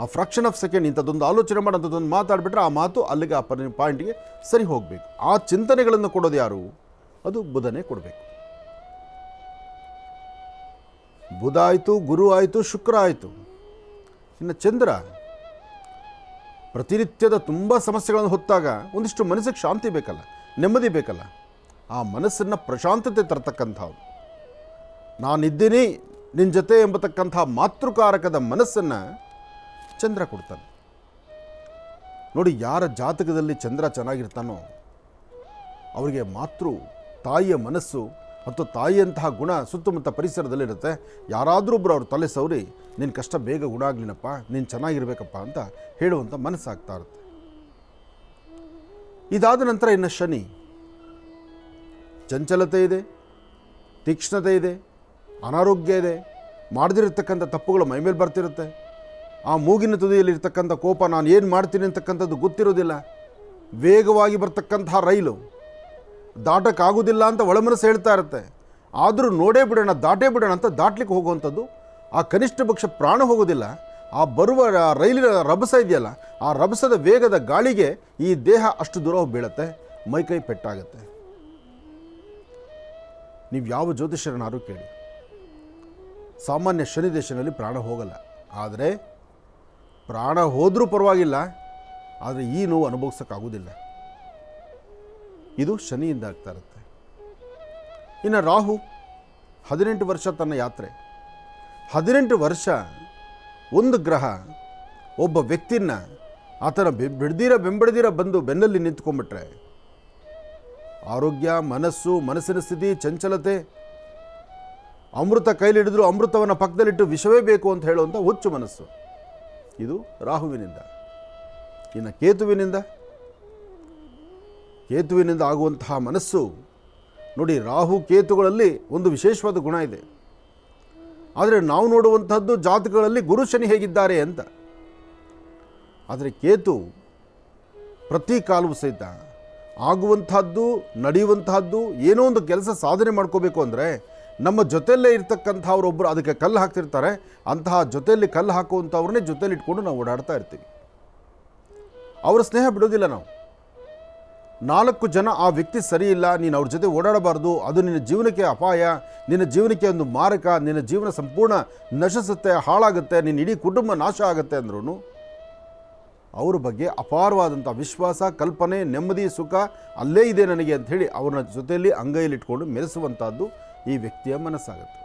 ಆ ಫ್ರಾಕ್ಷನ್ ಆಫ್ ಸೆಕೆಂಡ್ ಇಂಥದ್ದೊಂದು ಆಲೋಚನೆ ಮಾಡೋಂಥದ್ದೊಂದು ಮಾತಾಡಿಬಿಟ್ರೆ ಆ ಮಾತು ಅಲ್ಲಿಗೆ ಆ ಪಾಯಿಂಟ್ಗೆ ಸರಿ ಹೋಗಬೇಕು. ಆ ಚಿಂತನೆಗಳನ್ನು ಕೊಡೋದು ಯಾರು? ಅದು ಬುಧನೇ ಕೊಡಬೇಕು. ಬುಧ ಆಯಿತು, ಗುರು ಆಯಿತು, ಶುಕ್ರ ಆಯಿತು. ಇನ್ನು ಚಂದ್ರ ಪ್ರತಿನಿತ್ಯದ ತುಂಬ ಸಮಸ್ಯೆಗಳನ್ನು ಹೊತ್ತಾಗ ಒಂದಿಷ್ಟು ಮನಸ್ಸಿಗೆ ಶಾಂತಿ ಬೇಕಲ್ಲ, ನೆಮ್ಮದಿ ಬೇಕಲ್ಲ. ಆ ಮನಸ್ಸನ್ನು ಪ್ರಶಾಂತತೆ ತರ್ತಕ್ಕಂಥವು, ನಾನಿದ್ದೀನಿ ನಿನ್ನ ಜೊತೆ ಎಂಬತಕ್ಕಂಥ ಮಾತೃಕಾರಕದ ಮನಸ್ಸನ್ನು ಚಂದ್ರ ಕೊಡ್ತಾನೆ. ನೋಡಿ, ಯಾರ ಜಾತಕದಲ್ಲಿ ಚಂದ್ರ ಚೆನ್ನಾಗಿರ್ತಾನೋ ಅವರಿಗೆ ತಾಯಿಯ ಮನಸ್ಸು ಮತ್ತು ತಾಯಿಯಂತಹ ಗುಣ ಸುತ್ತಮುತ್ತ ಪರಿಸರದಲ್ಲಿರುತ್ತೆ. ಯಾರಾದರೂ ಒಬ್ಬರು ಅವ್ರ ತಲೆ ಸವರಿ ನಿನ್ನ ಕಷ್ಟ ಬೇಗ ಗುಣ ಆಗಲಿನಪ್ಪ, ನೀನು ಚೆನ್ನಾಗಿರ್ಬೇಕಪ್ಪ ಅಂತ ಹೇಳುವಂಥ ಮನಸ್ಸಾಗ್ತಾ ಇರುತ್ತೆ. ಇದಾದ ನಂತರ ಇನ್ನು ಶನಿ, ಚಂಚಲತೆ ಇದೆ, ತೀಕ್ಷ್ಣತೆ ಇದೆ, ಅನಾರೋಗ್ಯ ಇದೆ, ಮಾಡದಿರತಕ್ಕಂಥ ತಪ್ಪುಗಳು ಮೈಮೇಲೆ ಬರ್ತಿರುತ್ತೆ. ಆ ಮೂಗಿನ ತುದಿಯಲ್ಲಿರ್ತಕ್ಕಂಥ ಕೋಪ, ನಾನು ಏನು ಮಾಡ್ತೀನಿ ಅಂತಕ್ಕಂಥದ್ದು ಗೊತ್ತಿರೋದಿಲ್ಲ. ವೇಗವಾಗಿ ಬರ್ತಕ್ಕಂಥ ರೈಲು ದಾಟಕ್ಕಾಗೋದಿಲ್ಲ ಅಂತ ಒಳಮನಸ್ಸು ಹೇಳ್ತಾ ಇರುತ್ತೆ. ಆದರೂ ನೋಡೇ ಬಿಡೋಣ, ದಾಟೇ ಬಿಡೋಣ ಅಂತ ದಾಟ್ಲಿಕ್ಕೆ ಹೋಗುವಂಥದ್ದು, ಆ ಕನಿಷ್ಠ ಪಕ್ಷ ಪ್ರಾಣ ಹೋಗೋದಿಲ್ಲ. ಆ ಬರುವ ರೈಲಿನ ರಭಸ ಇದೆಯಲ್ಲ, ಆ ರಭಸದ ವೇಗದ ಗಾಳಿಗೆ ಈ ದೇಹ ಅಷ್ಟು ದೂರ ಹೋಗಿ ಬೀಳುತ್ತೆ, ಮೈಕೈ ಪೆಟ್ಟಾಗುತ್ತೆ. ನೀವು ಯಾವ ಜ್ಯೋತಿಷ್ಯರನ್ನಾರು ಕೇಳಿ, ಸಾಮಾನ್ಯ ಶನಿ ದೇಶದಲ್ಲಿ ಪ್ರಾಣ ಹೋಗಲ್ಲ. ಆದರೆ ಪ್ರಾಣ ಹೋದರೂ ಪರವಾಗಿಲ್ಲ, ಆದರೆ ಈ ನೋವು ಅನುಭವಿಸೋಕ್ಕಾಗೋದಿಲ್ಲ. ಇದು ಶನಿಯಿಂದ ಆಗ್ತಾ ಇರುತ್ತೆ. ಇನ್ನು ರಾಹು 18 ವರ್ಷ ತನ್ನ ಯಾತ್ರೆ. 18 ವರ್ಷ ಒಂದು ಗ್ರಹ ಒಬ್ಬ ವ್ಯಕ್ತಿನ ಆತನ ಬೆಂಬಡದಿರ ಬಂದು ಬೆನ್ನಲ್ಲಿ ನಿಂತ್ಕೊಂಡ್ಬಿಟ್ರೆ ಆರೋಗ್ಯ, ಮನಸ್ಸಿನ ಸ್ಥಿತಿ, ಚಂಚಲತೆ, ಅಮೃತ ಕೈಲಿಡಿದ್ರು ಅಮೃತವನ್ನು ಪಕ್ಕದಲ್ಲಿಟ್ಟು ವಿಷವೇ ಬೇಕು ಅಂತ ಹೇಳುವಂಥ ಹುಚ್ಚು ಮನಸ್ಸು, ಇದು ರಾಹುವಿನಿಂದ. ಇನ್ನು ಕೇತುವಿನಿಂದ ಆಗುವಂತಹ ಮನಸ್ಸು ನೋಡಿ, ರಾಹು ಕೇತುಗಳಲ್ಲಿ ಒಂದು ವಿಶೇಷವಾದ ಗುಣ ಇದೆ. ಆದರೆ ನಾವು ನೋಡುವಂಥದ್ದು ಜಾತಕಗಳಲ್ಲಿ ಗುರು ಶನಿ ಹೇಗಿದ್ದಾರೆ ಅಂತ. ಆದರೆ ಕೇತು ಪ್ರತಿ ಕಾಲವೂ ಸಹಿತ ಆಗುವಂತಹದ್ದು, ನಡೆಯುವಂತಹದ್ದು, ಏನೋ ಒಂದು ಕೆಲಸ ಸಾಧನೆ ಮಾಡ್ಕೋಬೇಕು ಅಂದರೆ ನಮ್ಮ ಜೊತೆಯಲ್ಲೇ ಇರ್ತಕ್ಕಂಥವ್ರೊಬ್ಬರು ಅದಕ್ಕೆ ಕಲ್ಲು ಹಾಕ್ತಿರ್ತಾರೆ. ಅಂತಹ ಜೊತೆಯಲ್ಲಿ ಕಲ್ಲು ಹಾಕುವಂಥವ್ರನ್ನೇ ಜೊತೆಯಲ್ಲಿ ಇಟ್ಕೊಂಡು ನಾವು ಓಡಾಡ್ತಾ ಇರ್ತೀವಿ. ಅವರ ಸ್ನೇಹ ಬಿಡೋದಿಲ್ಲ ನಾವು. 4 ಜನ ಆ ವ್ಯಕ್ತಿ ಸರಿ ಇಲ್ಲ, ನೀನು ಅವ್ರ ಜೊತೆ ಓಡಾಡಬಾರ್ದು, ಅದು ನಿನ್ನ ಜೀವನಕ್ಕೆ ಅಪಾಯ, ನಿನ್ನ ಜೀವನಕ್ಕೆ ಒಂದು ಮಾರಕ, ನಿನ್ನ ಜೀವನ ಸಂಪೂರ್ಣ ನಶಿಸುತ್ತೆ, ಹಾಳಾಗುತ್ತೆ, ನಿನ್ನ ಇಡೀ ಕುಟುಂಬ ನಾಶ ಆಗುತ್ತೆ ಅಂದ್ರೂ ಅವ್ರ ಬಗ್ಗೆ ಅಪಾರವಾದಂಥ ವಿಶ್ವಾಸ, ಕಲ್ಪನೆ, ನೆಮ್ಮದಿ, ಸುಖ ಅಲ್ಲೇ ಇದೆ ನನಗೆ ಅಂಥೇಳಿ ಅವ್ರನ್ನ ಜೊತೆಯಲ್ಲಿ ಅಂಗೈಯಲ್ಲಿ ಇಟ್ಕೊಂಡು ಮೆರೆಸುವಂಥದ್ದು ಈ ವ್ಯಕ್ತಿಯ ಮನಸ್ಸಾಗುತ್ತೆ.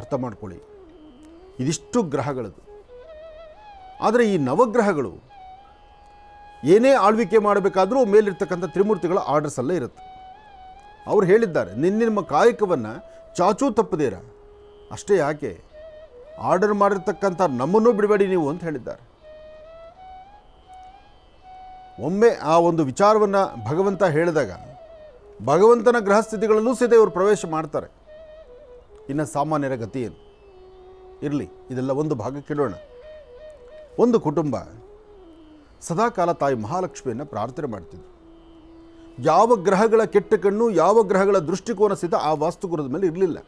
ಅರ್ಥ ಮಾಡ್ಕೊಳ್ಳಿ, ಇದಿಷ್ಟು ಗ್ರಹಗಳದು. ಆದರೆ ಈ ನವಗ್ರಹಗಳು ಏನೇ ಆಳ್ವಿಕೆ ಮಾಡಬೇಕಾದರೂ ಮೇಲಿರ್ತಕ್ಕಂಥ ತ್ರಿಮೂರ್ತಿಗಳ ಆರ್ಡರ್ಸಲ್ಲೇ ಇರುತ್ತೆ. ಅವ್ರು ಹೇಳಿದ್ದಾರೆ, ನಿಮ್ಮ ಕಾಯಕವನ್ನು ಚಾಚೂ ತಪ್ಪದೇರ. ಅಷ್ಟೇ ಯಾಕೆ, ಆರ್ಡರ್ ಮಾಡಿರ್ತಕ್ಕಂಥ ನಮ್ಮನ್ನು ಬಿಡಬೇಡಿ ನೀವು ಅಂತ ಹೇಳಿದ್ದಾರೆ. ಒಮ್ಮೆ ಆ ಒಂದು ವಿಚಾರವನ್ನು ಭಗವಂತ ಹೇಳಿದಾಗ ಭಗವಂತನ ಗೃಹಸ್ಥಿತಿಗಳಲ್ಲೂ ಸಹಿತ ಇವರು ಪ್ರವೇಶ ಮಾಡ್ತಾರೆ. ಇನ್ನು ಸಾಮಾನ್ಯರ ಗತಿ ಏನು ಇರಲಿ, ಇದೆಲ್ಲ ಒಂದು ಭಾಗಕ್ಕಿಡೋಣ. ಒಂದು ಕುಟುಂಬ ಸದಾಕಾಲ ತಾಯಿ ಮಹಾಲಕ್ಷ್ಮಿಯನ್ನು ಪ್ರಾರ್ಥನೆ ಮಾಡ್ತಿದ್ರು. ಯಾವ ಗ್ರಹಗಳ ಕೆಟ್ಟ ಕಣ್ಣು, ಯಾವ ಗ್ರಹಗಳ ದೃಷ್ಟಿಕೋನ ಸಹಿತ ಆ ವಾಸ್ತುಗುರದ ಮೇಲೆ ಇರಲಿಲ್ಲ.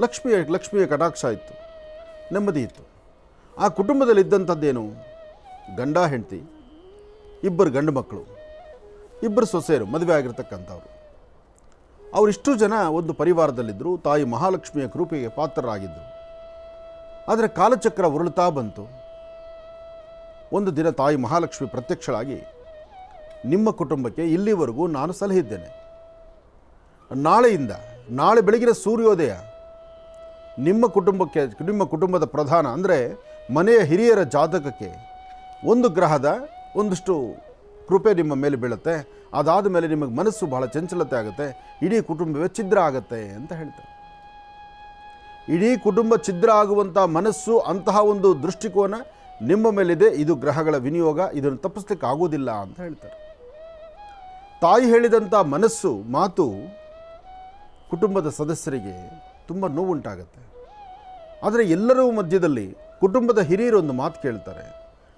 ಲಕ್ಷ್ಮಿಯ ಕಟಾಕ್ಷ ಇತ್ತು, ನೆಮ್ಮದಿ ಇತ್ತು. ಆ ಕುಟುಂಬದಲ್ಲಿದ್ದಂಥದ್ದೇನು? ಗಂಡ ಹೆಂಡತಿ, ಇಬ್ಬರು ಗಂಡು ಮಕ್ಕಳು, ಇಬ್ಬರು ಸೊಸೆಯರು, ಮದುವೆ ಆಗಿರ್ತಕ್ಕಂಥವ್ರು. ಅವರಿಷ್ಟು ಜನ ಒಂದು ಪರಿವಾರದಲ್ಲಿದ್ದರು. ತಾಯಿ ಮಹಾಲಕ್ಷ್ಮಿಯ ಕೃಪೆಗೆ ಪಾತ್ರರಾಗಿದ್ದರು. ಆದರೆ ಕಾಲಚಕ್ರ ಉರುಳುತ್ತಾ ಬಂತು. ಒಂದು ದಿನ ತಾಯಿ ಮಹಾಲಕ್ಷ್ಮಿ ಪ್ರತ್ಯಕ್ಷಳಾಗಿ, ನಿಮ್ಮ ಕುಟುಂಬಕ್ಕೆ ಇಲ್ಲಿವರೆಗೂ ನಾನು ಸಲಹಿದ್ದೇನೆ. ನಾಳೆ ಬೆಳಗಿನ ಸೂರ್ಯೋದಯ ನಿಮ್ಮ ಕುಟುಂಬದ ಪ್ರಧಾನ ಅಂದರೆ ಮನೆಯ ಹಿರಿಯರ ಜಾತಕಕ್ಕೆ ಒಂದು ಗ್ರಹದ ಒಂದಷ್ಟು ಕೃಪೆ ನಿಮ್ಮ ಮೇಲೆ ಬೀಳುತ್ತೆ. ಅದಾದ ಮೇಲೆ ನಿಮಗೆ ಮನಸ್ಸು ಬಹಳ ಚಂಚಲತೆ ಆಗುತ್ತೆ, ಇಡೀ ಕುಟುಂಬವೇ ಛಿದ್ರ ಆಗುತ್ತೆ ಅಂತ ಹೇಳ್ತಾರೆ. ಇಡೀ ಕುಟುಂಬ ಛಿದ್ರ ಆಗುವಂಥ ಮನಸ್ಸು, ಅಂತಹ ಒಂದು ದೃಷ್ಟಿಕೋನ ನಿಮ್ಮ ಮೇಲಿದೆ. ಇದು ಗ್ರಹಗಳ ವಿನಿಯೋಗ, ಇದನ್ನು ತಪ್ಪಿಸ್ಲಿಕ್ಕೆ ಆಗೋದಿಲ್ಲ ಅಂತ ಹೇಳ್ತಾರೆ. ತಾಯಿ ಹೇಳಿದಂಥ ಮಾತು ಕುಟುಂಬದ ಸದಸ್ಯರಿಗೆ ತುಂಬ ನೋವುಂಟಾಗುತ್ತೆ. ಆದರೆ ಎಲ್ಲರ ಮಧ್ಯದಲ್ಲಿ ಕುಟುಂಬದ ಹಿರಿಯರು ಒಂದು ಮಾತು ಕೇಳ್ತಾರೆ.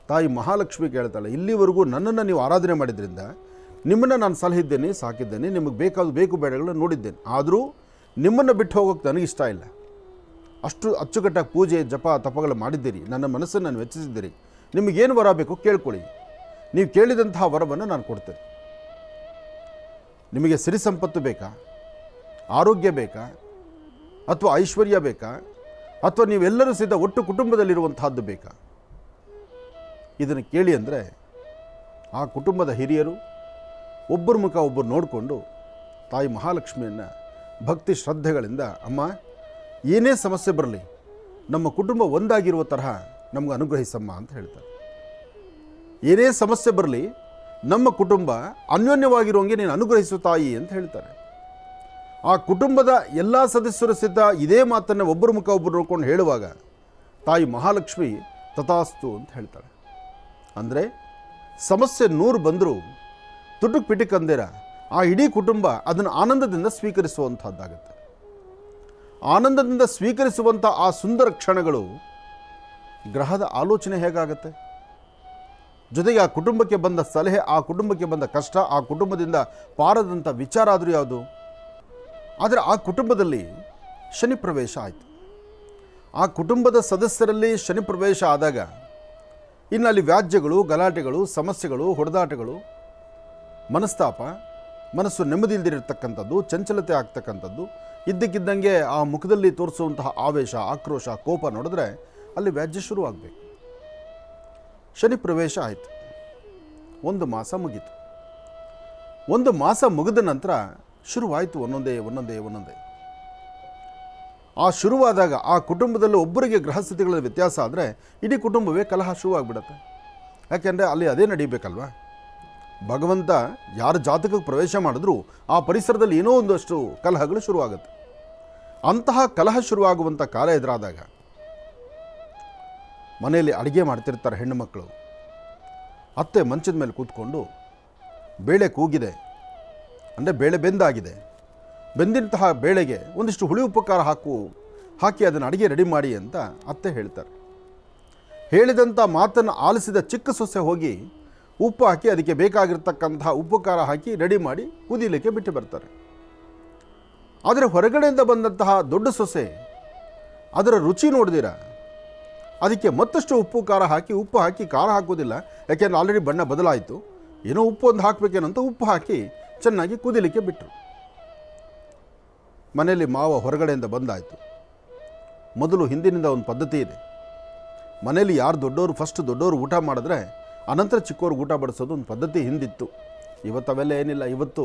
ತಾಯಿ ಮಹಾಲಕ್ಷ್ಮಿ ಕೇಳ್ತಾಳೆ, ಇಲ್ಲಿವರೆಗೂ ನನ್ನನ್ನು ನೀವು ಆರಾಧನೆ ಮಾಡಿದ್ರಿಂದ ನಿಮ್ಮನ್ನು ನಾನು ಸಲಹಿದ್ದೇನೆ, ಸಾಕಿದ್ದೇನೆ, ನಿಮಗೆ ಬೇಕು ಬೇಡಗಳನ್ನ ನೋಡಿದ್ದೇನೆ. ಆದರೂ ನಿಮ್ಮನ್ನು ಬಿಟ್ಟು ಹೋಗೋಕ್ಕೆ ನನಗಿಷ್ಟ ಇಲ್ಲ. ಅಷ್ಟು ಅಚ್ಚುಕಟ್ಟಾಗಿ ಪೂಜೆ ಜಪ ತಪಗಳು ಮಾಡಿದ್ದೀರಿ, ನನ್ನ ಮನಸ್ಸನ್ನು ನಾನು ವೆಚ್ಚಿಸಿದ್ದೀರಿ. ನಿಮಗೇನು ವರ ಬೇಕು ಕೇಳ್ಕೊಳ್ಳಿ, ನೀವು ಕೇಳಿದಂತಹ ವರವನ್ನು ನಾನು ಕೊಡ್ತೇನೆ. ನಿಮಗೆ ಸಿರಿ ಸಂಪತ್ತು ಬೇಕಾ, ಆರೋಗ್ಯ ಬೇಕಾ, ಅಥವಾ ಐಶ್ವರ್ಯ ಬೇಕಾ, ಅಥವಾ ನೀವೆಲ್ಲರೂ ಸಹಿತ ಒಟ್ಟು ಕುಟುಂಬದಲ್ಲಿರುವಂತಹದ್ದು ಬೇಕಾ? ಇದನ್ನು ಕೇಳಿ ಅಂದರೆ ಆ ಕುಟುಂಬದ ಹಿರಿಯರು ಒಬ್ಬರ ಮುಖ ಒಬ್ಬರು ನೋಡಿಕೊಂಡು ತಾಯಿ ಮಹಾಲಕ್ಷ್ಮಿಯನ್ನು ಭಕ್ತಿ ಶ್ರದ್ಧೆಗಳಿಂದ, ಅಮ್ಮ ಏನೇ ಸಮಸ್ಯೆ ಬರಲಿ ನಮ್ಮ ಕುಟುಂಬ ಒಂದಾಗಿರುವ ತರಹ ನಮಗೆ ಅನುಗ್ರಹಿಸಮ್ಮ ಅಂತ ಹೇಳ್ತಾರೆ. ಏನೇ ಸಮಸ್ಯೆ ಬರಲಿ ನಮ್ಮ ಕುಟುಂಬ ಅನ್ಯೋನ್ಯವಾಗಿರುವಂಗೆ ನೀನು ಅನುಗ್ರಹಿಸು ತಾಯಿ ಅಂತ ಹೇಳ್ತಾರೆ. ಆ ಕುಟುಂಬದ ಎಲ್ಲ ಸದಸ್ಯರು ಸಿದ್ಧ ಇದೇ ಮಾತನ್ನು ಒಬ್ಬರ ಮುಖ ಒಬ್ಬರು ನೋಡ್ಕೊಂಡು ಹೇಳುವಾಗ ತಾಯಿ ಮಹಾಲಕ್ಷ್ಮಿ ತಥಾಸ್ತು ಅಂತ ಹೇಳ್ತಾಳೆ. ಅಂದರೆ ಸಮಸ್ಯೆ 100 ಬಂದರೂ ತುಟುಕ್ ಪಿಟಿಕ್ ಅಂದಿರ ಆ ಇಡೀ ಕುಟುಂಬ ಅದನ್ನು ಆನಂದದಿಂದ ಸ್ವೀಕರಿಸುವಂಥದ್ದಾಗುತ್ತೆ. ಆನಂದದಿಂದ ಸ್ವೀಕರಿಸುವಂಥ ಆ ಸುಂದರ ಕ್ಷಣಗಳು ಗ್ರಹದ ಆಲೋಚನೆ ಹೇಗಾಗುತ್ತೆ? ಜೊತೆಗೆ ಆ ಕುಟುಂಬಕ್ಕೆ ಬಂದ ಸಲಹೆ, ಆ ಕುಟುಂಬಕ್ಕೆ ಬಂದ ಕಷ್ಟ, ಆ ಕುಟುಂಬದಿಂದ ಪಾರದಂಥ ವಿಚಾರ ಆದರೂ ಯಾವುದು? ಆದರೆ ಆ ಕುಟುಂಬದಲ್ಲಿ ಶನಿ ಪ್ರವೇಶ ಆಯಿತು. ಆ ಕುಟುಂಬದ ಸದಸ್ಯರಲ್ಲಿ ಶನಿ ಪ್ರವೇಶ ಆದಾಗ ಇನ್ನು ಅಲ್ಲಿ ವ್ಯಾಜ್ಯಗಳು, ಗಲಾಟೆಗಳು, ಸಮಸ್ಯೆಗಳು, ಹೊಡೆದಾಟಗಳು, ಮನಸ್ತಾಪ, ಮನಸ್ಸು ನೆಮ್ಮದಿ ಇಲ್ದಿರತಕ್ಕಂಥದ್ದು, ಚಂಚಲತೆ ಆಗ್ತಕ್ಕಂಥದ್ದು, ಇದ್ದಕ್ಕಿದ್ದಂಗೆ ಆ ಮುಖದಲ್ಲಿ ತೋರಿಸುವಂತಹ ಆವೇಶ, ಆಕ್ರೋಶ, ಕೋಪ ನೋಡಿದ್ರೆ ಅಲ್ಲಿ ವ್ಯಾಜ್ಯ ಶುರುವಾಗಬೇಕು. ಶನಿ ಪ್ರವೇಶ ಆಯಿತು. 1 ಮಾಸ ಮುಗೀತು. 1 ಮಾಸ ಮುಗಿದ ನಂತರ ಶುರುವಾಯಿತು ಒಂದೊಂದೇ. ಆ ಶುರುವಾದಾಗ ಆ ಕುಟುಂಬದಲ್ಲಿ ಒಬ್ಬರಿಗೆ ಗ್ರಹಸ್ಥಿತಿಗಳ ವ್ಯತ್ಯಾಸ ಆದರೆ ಇಡೀ ಕುಟುಂಬವೇ ಕಲಹ ಶುರುವಾಗ್ಬಿಡುತ್ತೆ. ಯಾಕೆಂದರೆ ಅಲ್ಲಿ ಅದೇ ನಡೀಬೇಕಲ್ವ. ಭಗವಂತ ಯಾರ ಜಾತಕಕ್ಕೆ ಪ್ರವೇಶ ಮಾಡಿದ್ರೂ ಆ ಪರಿಸರದಲ್ಲಿ ಏನೋ ಒಂದಷ್ಟು ಕಲಹಗಳು ಶುರುವಾಗುತ್ತೆ. ಅಂತಹ ಕಲಹ ಶುರುವಾಗುವಂಥ ಕಾಲ ಎದುರಾದಾಗ ಮನೆಯಲ್ಲಿ ಅಡುಗೆ ಮಾಡ್ತಿರ್ತಾರೆ ಹೆಣ್ಣು ಮಕ್ಕಳು. ಅತ್ತೆ ಮಂಚದ ಮೇಲೆ ಕೂತ್ಕೊಂಡು ಬೇಳೆ ಕೂಗಿದೆ ಅಂದರೆ ಬೇಳೆ ಬೆಂದಾಗಿದೆ, ಬೆಂದಂತಹ ಬೇಳೆಗೆ ಒಂದಿಷ್ಟು ಹುಳಿ ಉಪ್ಪು ಖಾರ ಹಾಕಿ ಅದನ್ನು ಅಡುಗೆ ರೆಡಿ ಮಾಡಿ ಅಂತ ಅತ್ತೆ ಹೇಳ್ತಾರೆ. ಹೇಳಿದಂಥ ಮಾತನ್ನು ಆಲಿಸಿದ ಚಿಕ್ಕ ಸೊಸೆ ಹೋಗಿ ಉಪ್ಪು ಹಾಕಿ ಅದಕ್ಕೆ ಬೇಕಾಗಿರ್ತಕ್ಕಂತಹ ಉಪ್ಪು ಖಾರ ಹಾಕಿ ರೆಡಿ ಮಾಡಿ ಕುದೀಲಿಕ್ಕೆ ಬಿಟ್ಟು ಬರ್ತಾರೆ. ಆದರೆ ಹೊರಗಡೆಯಿಂದ ಬಂದಂತಹ ದೊಡ್ಡ ಸೊಸೆ ಅದರ ರುಚಿ ನೋಡಿದಿರ ಅದಕ್ಕೆ ಮತ್ತಷ್ಟು ಉಪ್ಪು ಹಾಕಿ ಖಾರ ಹಾಕೋದಿಲ್ಲ, ಯಾಕೆಂದರೆ ಆಲ್ರೆಡಿ ಬಣ್ಣ ಬದಲಾಯಿತು, ಏನೋ ಉಪ್ಪು ಒಂದು ಹಾಕಬೇಕೇನಂತ ಉಪ್ಪು ಹಾಕಿ ಚೆನ್ನಾಗಿ ಕುದೀಲಿಕ್ಕೆ ಬಿಟ್ಟರು. ಮನೆಯಲ್ಲಿ ಮಾವ ಹೊರಗಡೆಯಿಂದ ಬಂದಾಯಿತು. ಮೊದಲು ಹಿಂದಿನಿಂದ ಒಂದು ಪದ್ಧತಿ ಇದೆ, ಮನೆಯಲ್ಲಿ ಯಾರು ದೊಡ್ಡವರು ಊಟ ಮಾಡಿದ್ರೆ ಅನಂತರ ಚಿಕ್ಕವ್ರಿಗೆ ಊಟ ಬಡಿಸೋದು ಒಂದು ಪದ್ಧತಿ ಹಿಂದಿತ್ತು. ಇವತ್ತು ಅವೆಲ್ಲ ಏನಿಲ್ಲ. ಇವತ್ತು